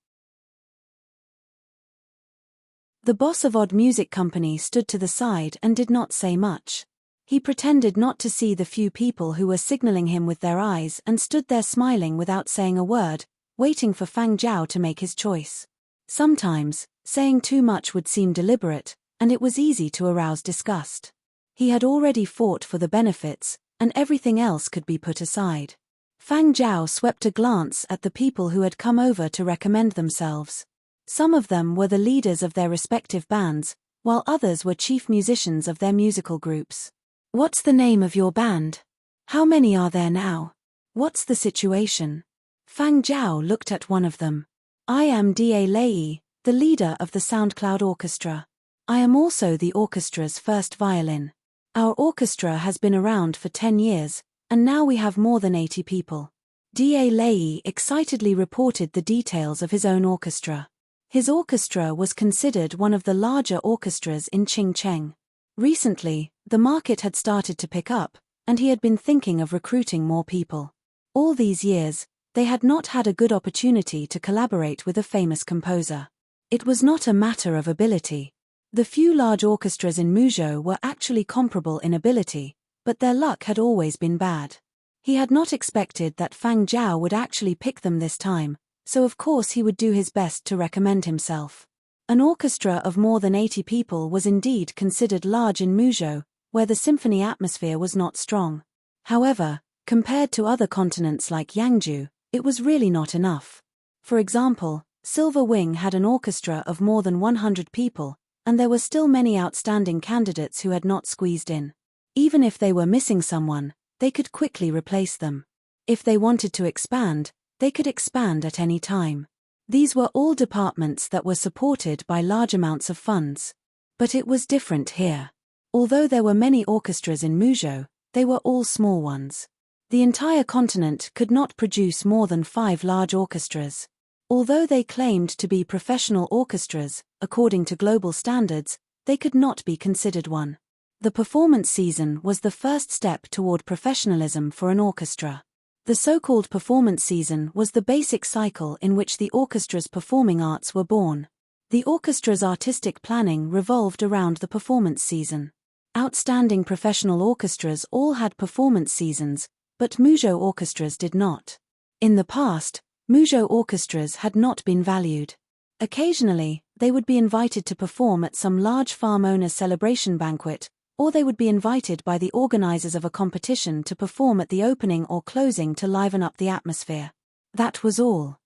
The boss of Odd Music Company stood to the side and did not say much. He pretended not to see the few people who were signaling him with their eyes and stood there smiling without saying a word, waiting for Fang Zhao to make his choice. Sometimes, saying too much would seem deliberate, and it was easy to arouse disgust. He had already fought for the benefits, and everything else could be put aside. Fang Zhao swept a glance at the people who had come over to recommend themselves. Some of them were the leaders of their respective bands, while others were chief musicians of their musical groups. "What's the name of your band? How many are there now? What's the situation?" Fang Zhao looked at one of them. "I am Da Lei, the leader of the SoundCloud Orchestra. I am also the orchestra's first violin. Our orchestra has been around for 10 years, and now we have more than 80 people." Da Lei excitedly reported the details of his own orchestra. His orchestra was considered one of the larger orchestras in Qingcheng. Recently, the market had started to pick up, and he had been thinking of recruiting more people. All these years, they had not had a good opportunity to collaborate with a famous composer. It was not a matter of ability. The few large orchestras in Muzhou were actually comparable in ability, but their luck had always been bad. He had not expected that Fang Zhao would actually pick them this time, so of course he would do his best to recommend himself. An orchestra of more than 80 people was indeed considered large in Muzhou, where the symphony atmosphere was not strong. However, compared to other continents like Yangzhou, it was really not enough. For example, Silver Wing had an orchestra of more than 100 people, and there were still many outstanding candidates who had not squeezed in. Even if they were missing someone, they could quickly replace them. If they wanted to expand, they could expand at any time. These were all departments that were supported by large amounts of funds. But it was different here. Although there were many orchestras in Muzhou, they were all small ones. The entire continent could not produce more than 5 large orchestras. Although they claimed to be professional orchestras, according to global standards, they could not be considered one. The performance season was the first step toward professionalism for an orchestra. The so-called performance season was the basic cycle in which the orchestra's performing arts were born. The orchestra's artistic planning revolved around the performance season. Outstanding professional orchestras all had performance seasons, but Muzhou orchestras did not. In the past, Muzhou orchestras had not been valued. Occasionally, they would be invited to perform at some large farm owner's celebration banquet, or they would be invited by the organizers of a competition to perform at the opening or closing to liven up the atmosphere. That was all.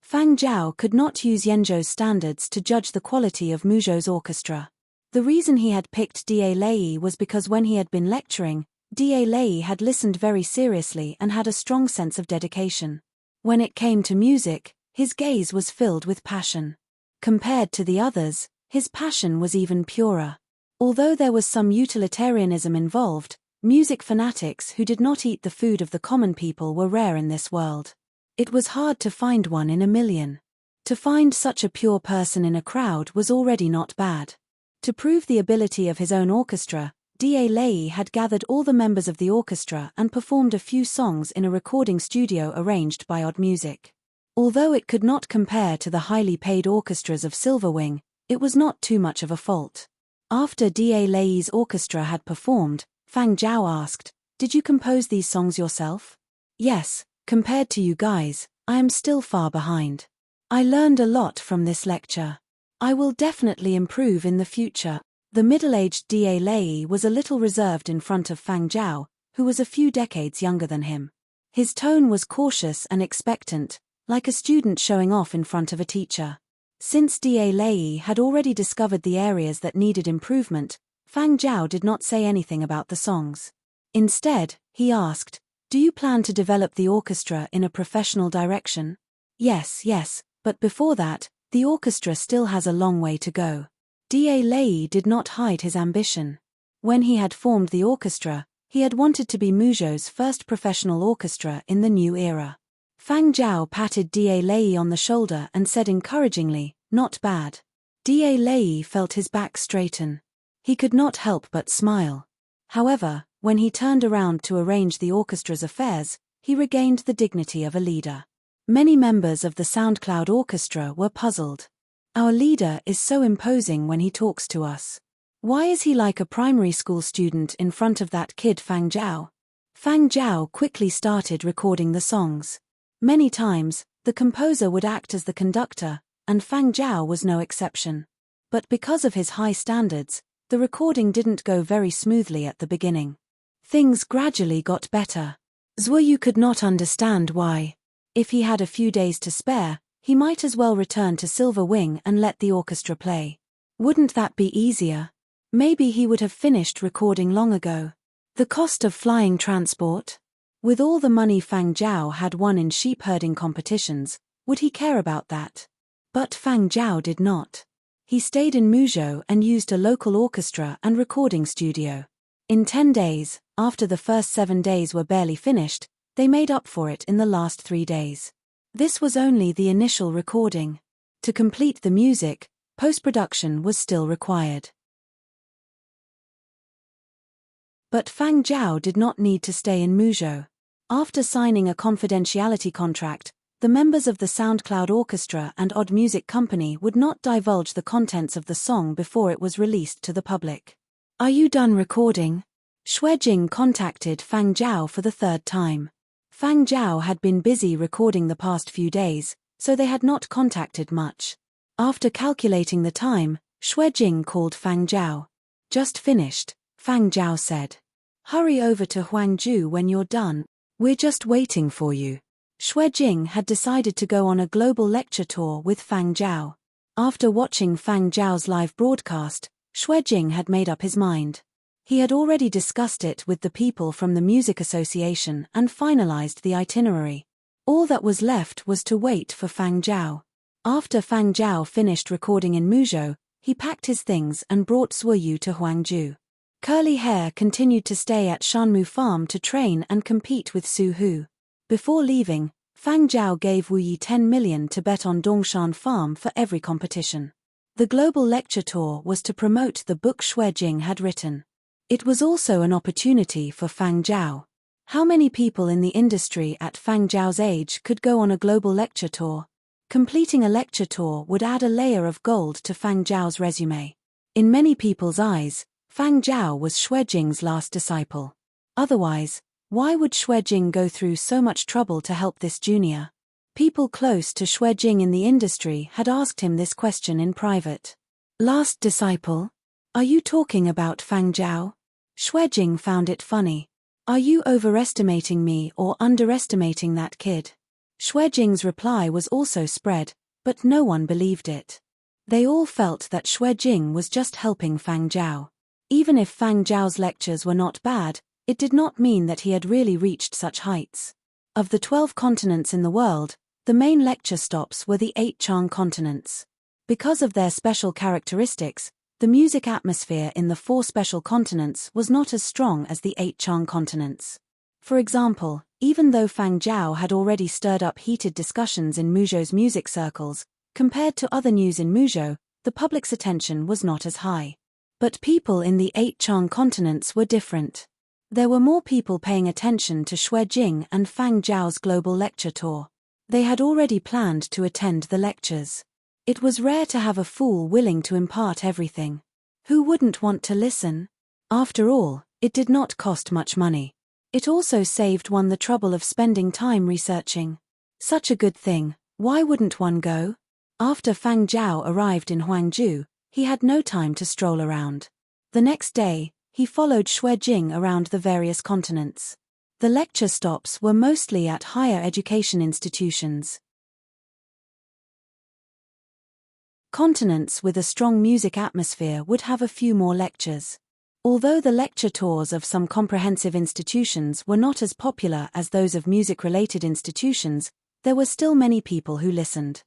Fang Zhao could not use Yenzhou's standards to judge the quality of Muzhou's orchestra. The reason he had picked Da Lei was because when he had been lecturing, Da Lei had listened very seriously and had a strong sense of dedication. When it came to music, his gaze was filled with passion. Compared to the others, his passion was even purer. Although there was some utilitarianism involved, music fanatics who did not eat the food of the common people were rare in this world. It was hard to find one in a million. To find such a pure person in a crowd was already not bad. To prove the ability of his own orchestra, Da Lei had gathered all the members of the orchestra and performed a few songs in a recording studio arranged by Odd Music. Although it could not compare to the highly paid orchestras of Silverwing, it was not too much of a fault. After Da Lei's orchestra had performed, Fang Zhao asked, "Did you compose these songs yourself?" "Yes, compared to you guys, I am still far behind. I learned a lot from this lecture. I will definitely improve in the future." The middle-aged Da Lei was a little reserved in front of Fang Zhao, who was a few decades younger than him. His tone was cautious and expectant, like a student showing off in front of a teacher. Since Da Lei had already discovered the areas that needed improvement, Fang Zhao did not say anything about the songs. Instead, he asked, "Do you plan to develop the orchestra in a professional direction?" Yes, but before that, the orchestra still has a long way to go." Da Lei did not hide his ambition. When he had formed the orchestra, he had wanted to be Muzhou's first professional orchestra in the new era. Fang Zhao patted Da Lei on the shoulder and said encouragingly, "Not bad." Da Lei felt his back straighten. He could not help but smile. However, when he turned around to arrange the orchestra's affairs, he regained the dignity of a leader. Many members of the SoundCloud Orchestra were puzzled. "Our leader is so imposing when he talks to us. Why is he like a primary school student in front of that kid Fang Zhao?" Fang Zhao quickly started recording the songs. Many times, The composer would act as the conductor, and Fang Zhao was no exception. But because of his high standards, the recording didn't go very smoothly at the beginning. Things gradually got better. Zhuyu could not understand why. If he had a few days to spare, he might as well return to Silver Wing and let the orchestra play. Wouldn't that be easier? Maybe he would have finished recording long ago. The cost of flying transport? With all the money Fang Zhao had won in sheep herding competitions, would he care about that? But Fang Zhao did not. He stayed in Muzhou and used a local orchestra and recording studio. In 10 days, after the first 7 days were barely finished, they made up for it in the last 3 days. This was only the initial recording. To complete the music, post-production was still required. But Fang Zhao did not need to stay in Muzhou. After signing a confidentiality contract, the members of the SoundCloud Orchestra and Odd Music Company would not divulge the contents of the song before it was released to the public. "Are you done recording?" Xue Jing contacted Fang Zhao for the 3rd time. Fang Zhao had been busy recording the past few days, so they had not contacted much. After calculating the time, Xue Jing called Fang Zhao. "Just finished," Fang Zhao said. "Hurry over to Huangju when you're done. We're just waiting for you." Xue Jing had decided to go on a global lecture tour with Fang Zhao. After watching Fang Zhao's live broadcast, Xue Jing had made up his mind. He had already discussed it with the people from the Music Association and finalized the itinerary. All that was left was to wait for Fang Zhao. After Fang Zhao finished recording in Muzhou, he packed his things and brought Zhuyu to Huangju. Curly Hair continued to stay at Shanmu Farm to train and compete with Su Hu. Before leaving, Fang Zhao gave Wu Yi 10 million to bet on Dongshan Farm for every competition. The global lecture tour was to promote the book Xue Jing had written. It was also an opportunity for Fang Zhao. How many people in the industry at Fang Zhao's age could go on a global lecture tour? Completing a lecture tour would add a layer of gold to Fang Zhao's resume. In many people's eyes, Fang Zhao was Xue Jing's last disciple. Otherwise, why would Xue Jing go through so much trouble to help this junior? People close to Xue Jing in the industry had asked him this question in private. "Last disciple? Are you talking about Fang Zhao?" Xue Jing found it funny. "Are you overestimating me or underestimating that kid?" Xue Jing's reply was also spread, but no one believed it. They all felt that Xue Jing was just helping Fang Zhao. Even if Fang Zhao's lectures were not bad, it did not mean that he had really reached such heights. Of the 12 continents in the world, the main lecture stops were the 8 Chang continents. Because of their special characteristics, the music atmosphere in the 4 special continents was not as strong as the 8 Chang continents. For example, even though Fang Zhao had already stirred up heated discussions in Muzhou's music circles, compared to other news in Muzhou, the public's attention was not as high. But people in the 8 Chang continents were different. There were more people paying attention to Xue Jing and Fang Zhao's global lecture tour. They had already planned to attend the lectures. It was rare to have a fool willing to impart everything. Who wouldn't want to listen? After all, it did not cost much money. It also saved one the trouble of spending time researching. Such a good thing, why wouldn't one go? After Fang Zhao arrived in Huangju, he had no time to stroll around. The next day, he followed Xue Jing around the various continents. The lecture stops were mostly at higher education institutions. Continents with a strong music atmosphere would have a few more lectures. Although the lecture tours of some comprehensive institutions were not as popular as those of music-related institutions, there were still many people who listened.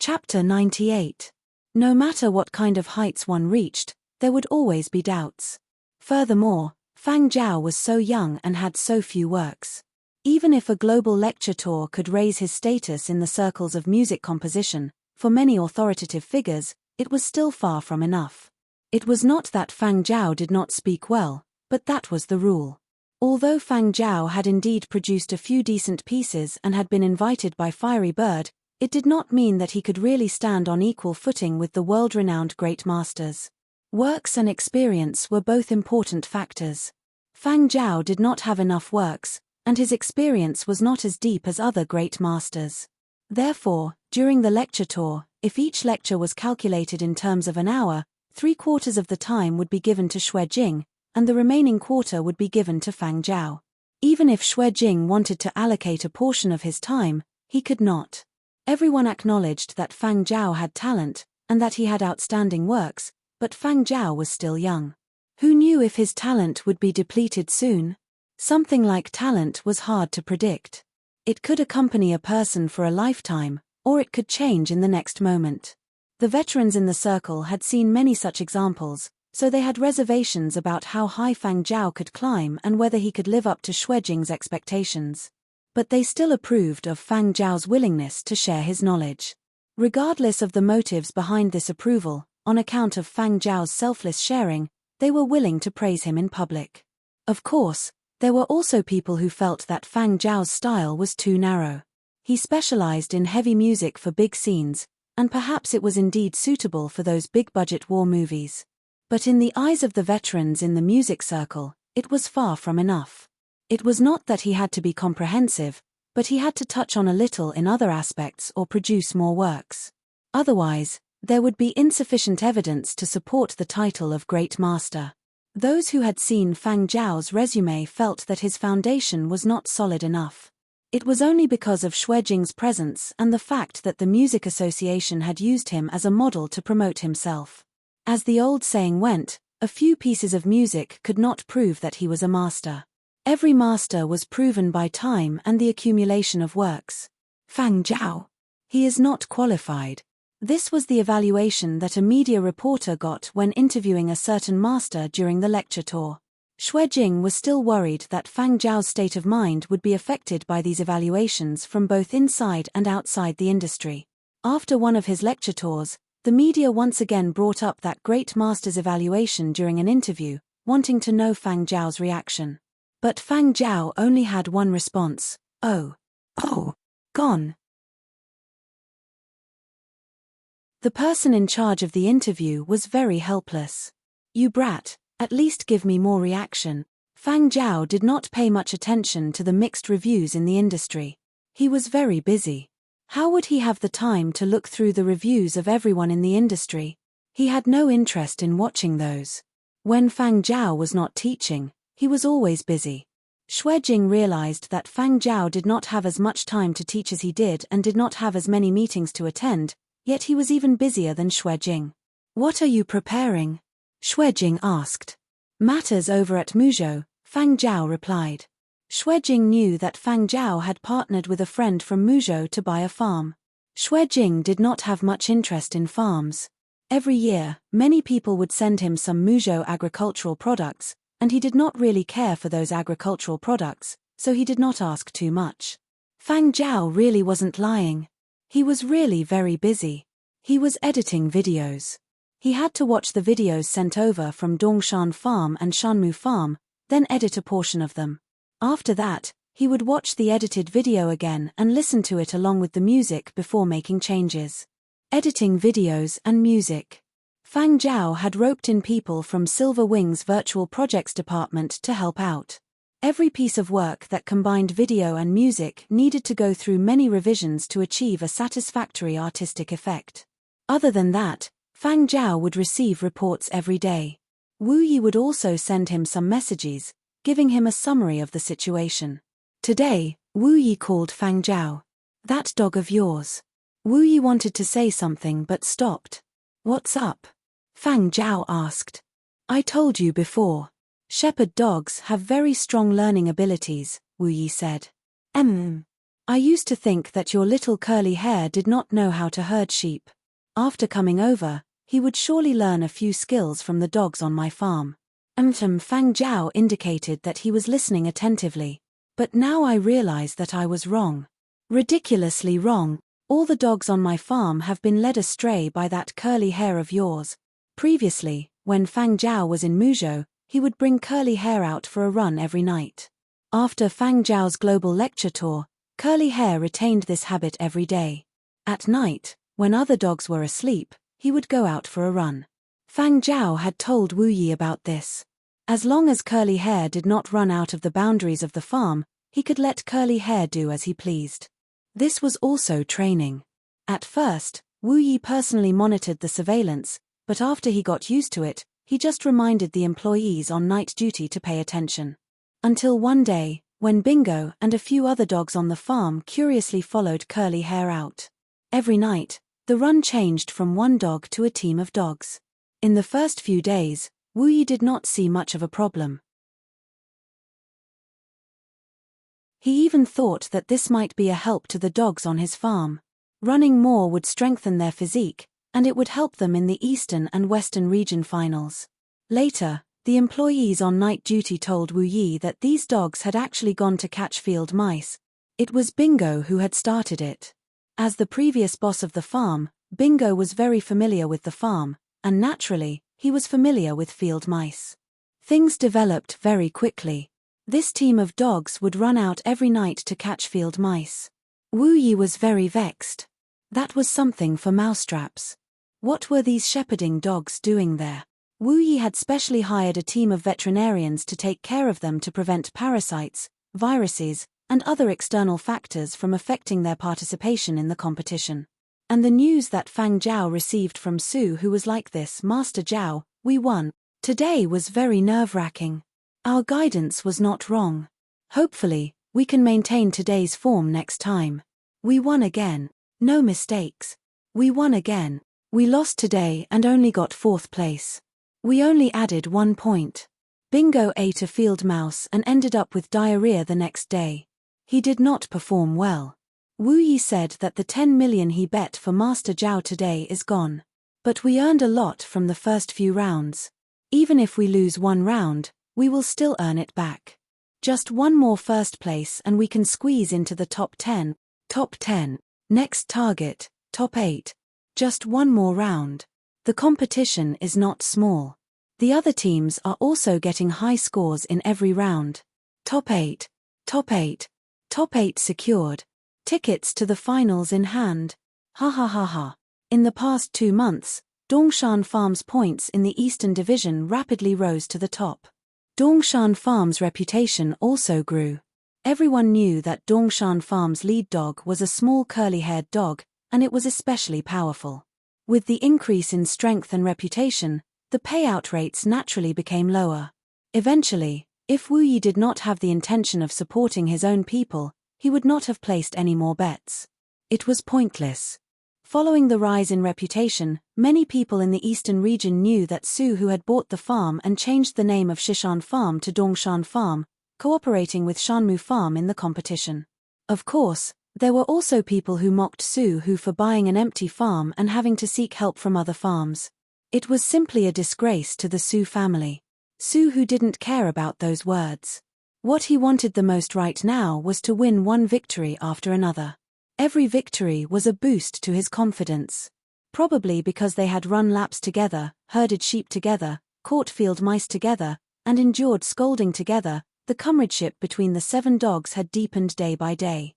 Chapter 98. No matter what kind of heights one reached, there would always be doubts. Furthermore, Fang Zhao was so young and had so few works. Even if a global lecture tour could raise his status in the circles of music composition, for many authoritative figures, it was still far from enough. It was not that Fang Zhao did not speak well, but that was the rule. Although Fang Zhao had indeed produced a few decent pieces and had been invited by Fiery Bird, it did not mean that he could really stand on equal footing with the world-renowned great masters. Works and experience were both important factors. Fang Zhao did not have enough works, and his experience was not as deep as other great masters. Therefore, during the lecture tour, if each lecture was calculated in terms of an hour, 3/4 of the time would be given to Xue Jing, and the remaining quarter would be given to Fang Zhao. Even if Xue Jing wanted to allocate a portion of his time, he could not. Everyone acknowledged that Fang Zhao had talent, and that he had outstanding works, but Fang Zhao was still young. Who knew if his talent would be depleted soon? Something like talent was hard to predict. It could accompany a person for a lifetime, or it could change in the next moment. The veterans in the circle had seen many such examples, so they had reservations about how high Fang Zhao could climb and whether he could live up to Xue Jing's expectations. But they still approved of Fang Zhao's willingness to share his knowledge. Regardless of the motives behind this approval, on account of Fang Zhao's selfless sharing, they were willing to praise him in public. Of course, there were also people who felt that Fang Zhao's style was too narrow. He specialized in heavy music for big scenes, and perhaps it was indeed suitable for those big-budget war movies. But in the eyes of the veterans in the music circle, it was far from enough. It was not that he had to be comprehensive, but he had to touch on a little in other aspects or produce more works. Otherwise, there would be insufficient evidence to support the title of Great Master. Those who had seen Fang Zhao's resume felt that his foundation was not solid enough. It was only because of Xue Jing's presence and the fact that the Music Association had used him as a model to promote himself. As the old saying went, a few pieces of music could not prove that he was a master. Every master was proven by time and the accumulation of works. Fang Zhao. He is not qualified. This was the evaluation that a media reporter got when interviewing a certain master during the lecture tour. Xue Jing was still worried that Fang Zhao's state of mind would be affected by these evaluations from both inside and outside the industry. After one of his lecture tours, the media once again brought up that great master's evaluation during an interview, wanting to know Fang Zhao's reaction. But Fang Zhao only had one response: oh, gone. The person in charge of the interview was very helpless. You brat, at least give me more reaction. Fang Zhao did not pay much attention to the mixed reviews in the industry. He was very busy. How would he have the time to look through the reviews of everyone in the industry? He had no interest in watching those. When Fang Zhao was not teaching, he was always busy. Xue Jing realized that Fang Zhao did not have as much time to teach as he did and did not have as many meetings to attend, yet he was even busier than Xue Jing. What are you preparing? Xue Jing asked. Matters over at Muzhou, Fang Zhao replied. Xue Jing knew that Fang Zhao had partnered with a friend from Muzhou to buy a farm. Xue Jing did not have much interest in farms. Every year, many people would send him some Muzhou agricultural products, and he did not really care for those agricultural products, so he did not ask too much. Fang Zhao really wasn't lying. He was really very busy. He was editing videos. He had to watch the videos sent over from Dongshan Farm and Shanmu Farm, then edit a portion of them. After that, he would watch the edited video again and listen to it along with the music before making changes. Editing videos and music. Fang Zhao had roped in people from Silver Wing's Virtual Projects department to help out. Every piece of work that combined video and music needed to go through many revisions to achieve a satisfactory artistic effect. Other than that, Fang Zhao would receive reports every day. Wu Yi would also send him some messages, giving him a summary of the situation. Today, Wu Yi called Fang Zhao. That dog of yours. Wu Yi wanted to say something but stopped. What's up? Fang Zhao asked. I told you before. Shepherd dogs have very strong learning abilities, Wu Yi said. I used to think that your little curly hair did not know how to herd sheep. After coming over, he would surely learn a few skills from the dogs on my farm. Fang Zhao indicated that he was listening attentively. But now I realize that I was wrong. Ridiculously wrong. All the dogs on my farm have been led astray by that curly hair of yours. Previously, when Fang Zhao was in Muzhou, he would bring Curly Hair out for a run every night. After Fang Zhao's global lecture tour, Curly Hair retained this habit every day. At night, when other dogs were asleep, he would go out for a run. Fang Zhao had told Wu Yi about this. As long as Curly Hair did not run out of the boundaries of the farm, he could let Curly Hair do as he pleased. This was also training. At first, Wu Yi personally monitored the surveillance, but after he got used to it, he just reminded the employees on night duty to pay attention. Until one day, when Bingo and a few other dogs on the farm curiously followed Curly Hair out. Every night, the run changed from one dog to a team of dogs. In the first few days, Wu Yi did not see much of a problem. He even thought that this might be a help to the dogs on his farm. Running more would strengthen their physique, and it would help them in the Eastern and Western region finals. Later, the employees on night duty told Wu Yi that these dogs had actually gone to catch field mice. It was Bingo who had started it. As the previous boss of the farm, Bingo was very familiar with the farm, and naturally, he was familiar with field mice. Things developed very quickly. This team of dogs would run out every night to catch field mice. Wu Yi was very vexed. That was something for mousetraps. What were these shepherding dogs doing there? Wu Yi had specially hired a team of veterinarians to take care of them to prevent parasites, viruses, and other external factors from affecting their participation in the competition. And the news that Fang Zhao received from Su, who was like this: "Master Zhao, we won today," was very nerve-wracking. Our guidance was not wrong. Hopefully, we can maintain today's form next time. We won again. No mistakes. We won again. We lost today and only got 4th place. We only added 1 point. Bingo ate a field mouse and ended up with diarrhea the next day. He did not perform well. Wu Yi said that the 10 million he bet for Master Zhao today is gone. But we earned a lot from the first few rounds. Even if we lose one round, we will still earn it back. Just one more first place and we can squeeze into the top 10. Top 10. Next target, top 8. Just one more round. The competition is not small. The other teams are also getting high scores in every round. Top 8. Top 8. Top 8 secured. Tickets to the finals in hand. Ha ha ha ha. In the past 2 months, Dongshan Farm's points in the Eastern Division rapidly rose to the top. Dongshan Farm's reputation also grew. Everyone knew that Dongshan Farm's lead dog was a small curly-haired dog, and it was especially powerful. With the increase in strength and reputation, the payout rates naturally became lower. Eventually, if Wu Yi did not have the intention of supporting his own people, he would not have placed any more bets. It was pointless. Following the rise in reputation, many people in the Eastern region knew that Su, who had bought the farm and changed the name of Shishan Farm to Dongshan Farm, cooperating with Shanmu Farm in the competition. Of course, there were also people who mocked Su, who for buying an empty farm and having to seek help from other farms. It was simply a disgrace to the Su family. Su, who didn't care about those words. What he wanted the most right now was to win one victory after another. Every victory was a boost to his confidence. Probably because they had run laps together, herded sheep together, caught field mice together, and endured scolding together, the comradeship between the 7 dogs had deepened day by day.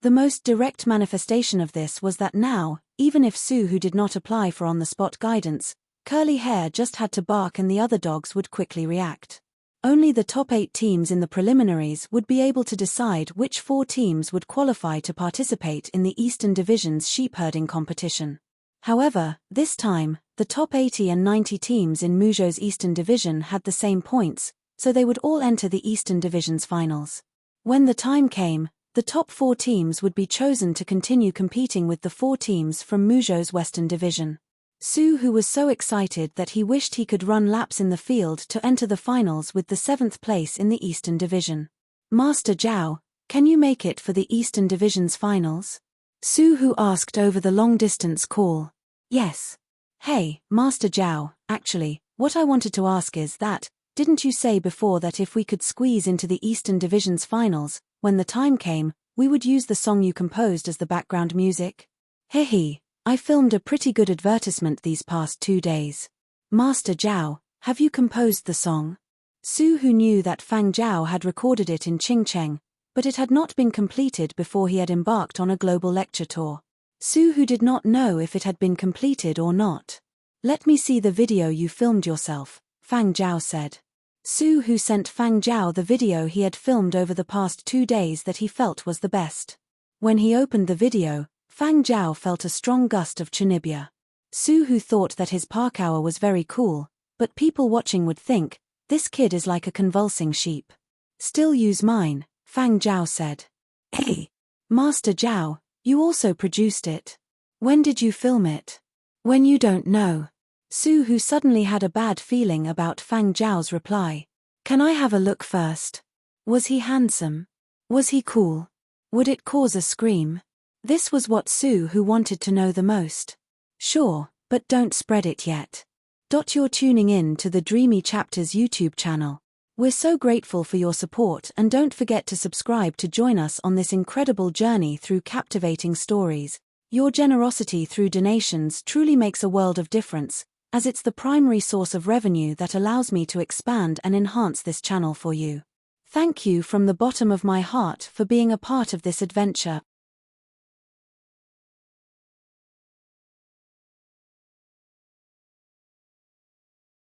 The most direct manifestation of this was that now, even if Su, who did not apply for on-the-spot guidance, Curly Hair just had to bark and the other dogs would quickly react. Only the top 8 teams in the preliminaries would be able to decide which 4 teams would qualify to participate in the Eastern Division's sheepherding competition. However, this time, the top 80 and 90 teams in Muzhou's Eastern Division had the same points, so they would all enter the Eastern Division's finals. When the time came, the top 4 teams would be chosen to continue competing with the 4 teams from Muzhou's Western Division. Su, who was so excited that he wished he could run laps in the field to enter the finals with the 7th place in the Eastern Division. Master Zhao, can you make it for the Eastern Division's finals? Su, who asked over the long-distance call. Yes. Hey, Master Zhao, actually, what I wanted to ask is that, didn't you say before that if we could squeeze into the Eastern Division's finals, when the time came, we would use the song you composed as the background music? Hehe. I filmed a pretty good advertisement these past 2 days. Master Zhao, have you composed the song? Su, who knew that Fang Zhao had recorded it in Qingcheng, but it had not been completed before he had embarked on a global lecture tour. Su, who did not know if it had been completed or not. Let me see the video you filmed yourself, Fang Zhao said. Su Hu sent Fang Zhao the video he had filmed over the past 2 days that he felt was the best. When he opened the video, Fang Zhao felt a strong gust of chunibya. Su Hu thought that his park hour was very cool, but people watching would think, this kid is like a convulsing sheep. Still use mine, Fang Zhao said. Hey, Master Zhao, you also produced it. When did you film it? When you don't know. Su Hu suddenly had a bad feeling about Fang Zhao's reply. Can I have a look first? Was he handsome? Was he cool? Would it cause a scream? This was what Su Hu wanted to know the most. Sure, but don't spread it yet. You're tuning in to the Dreamy Chapters YouTube channel. We're so grateful for your support, and don't forget to subscribe to join us on this incredible journey through captivating stories. Your generosity through donations truly makes a world of difference, as it's the primary source of revenue that allows me to expand and enhance this channel for you. Thank you from the bottom of my heart for being a part of this adventure.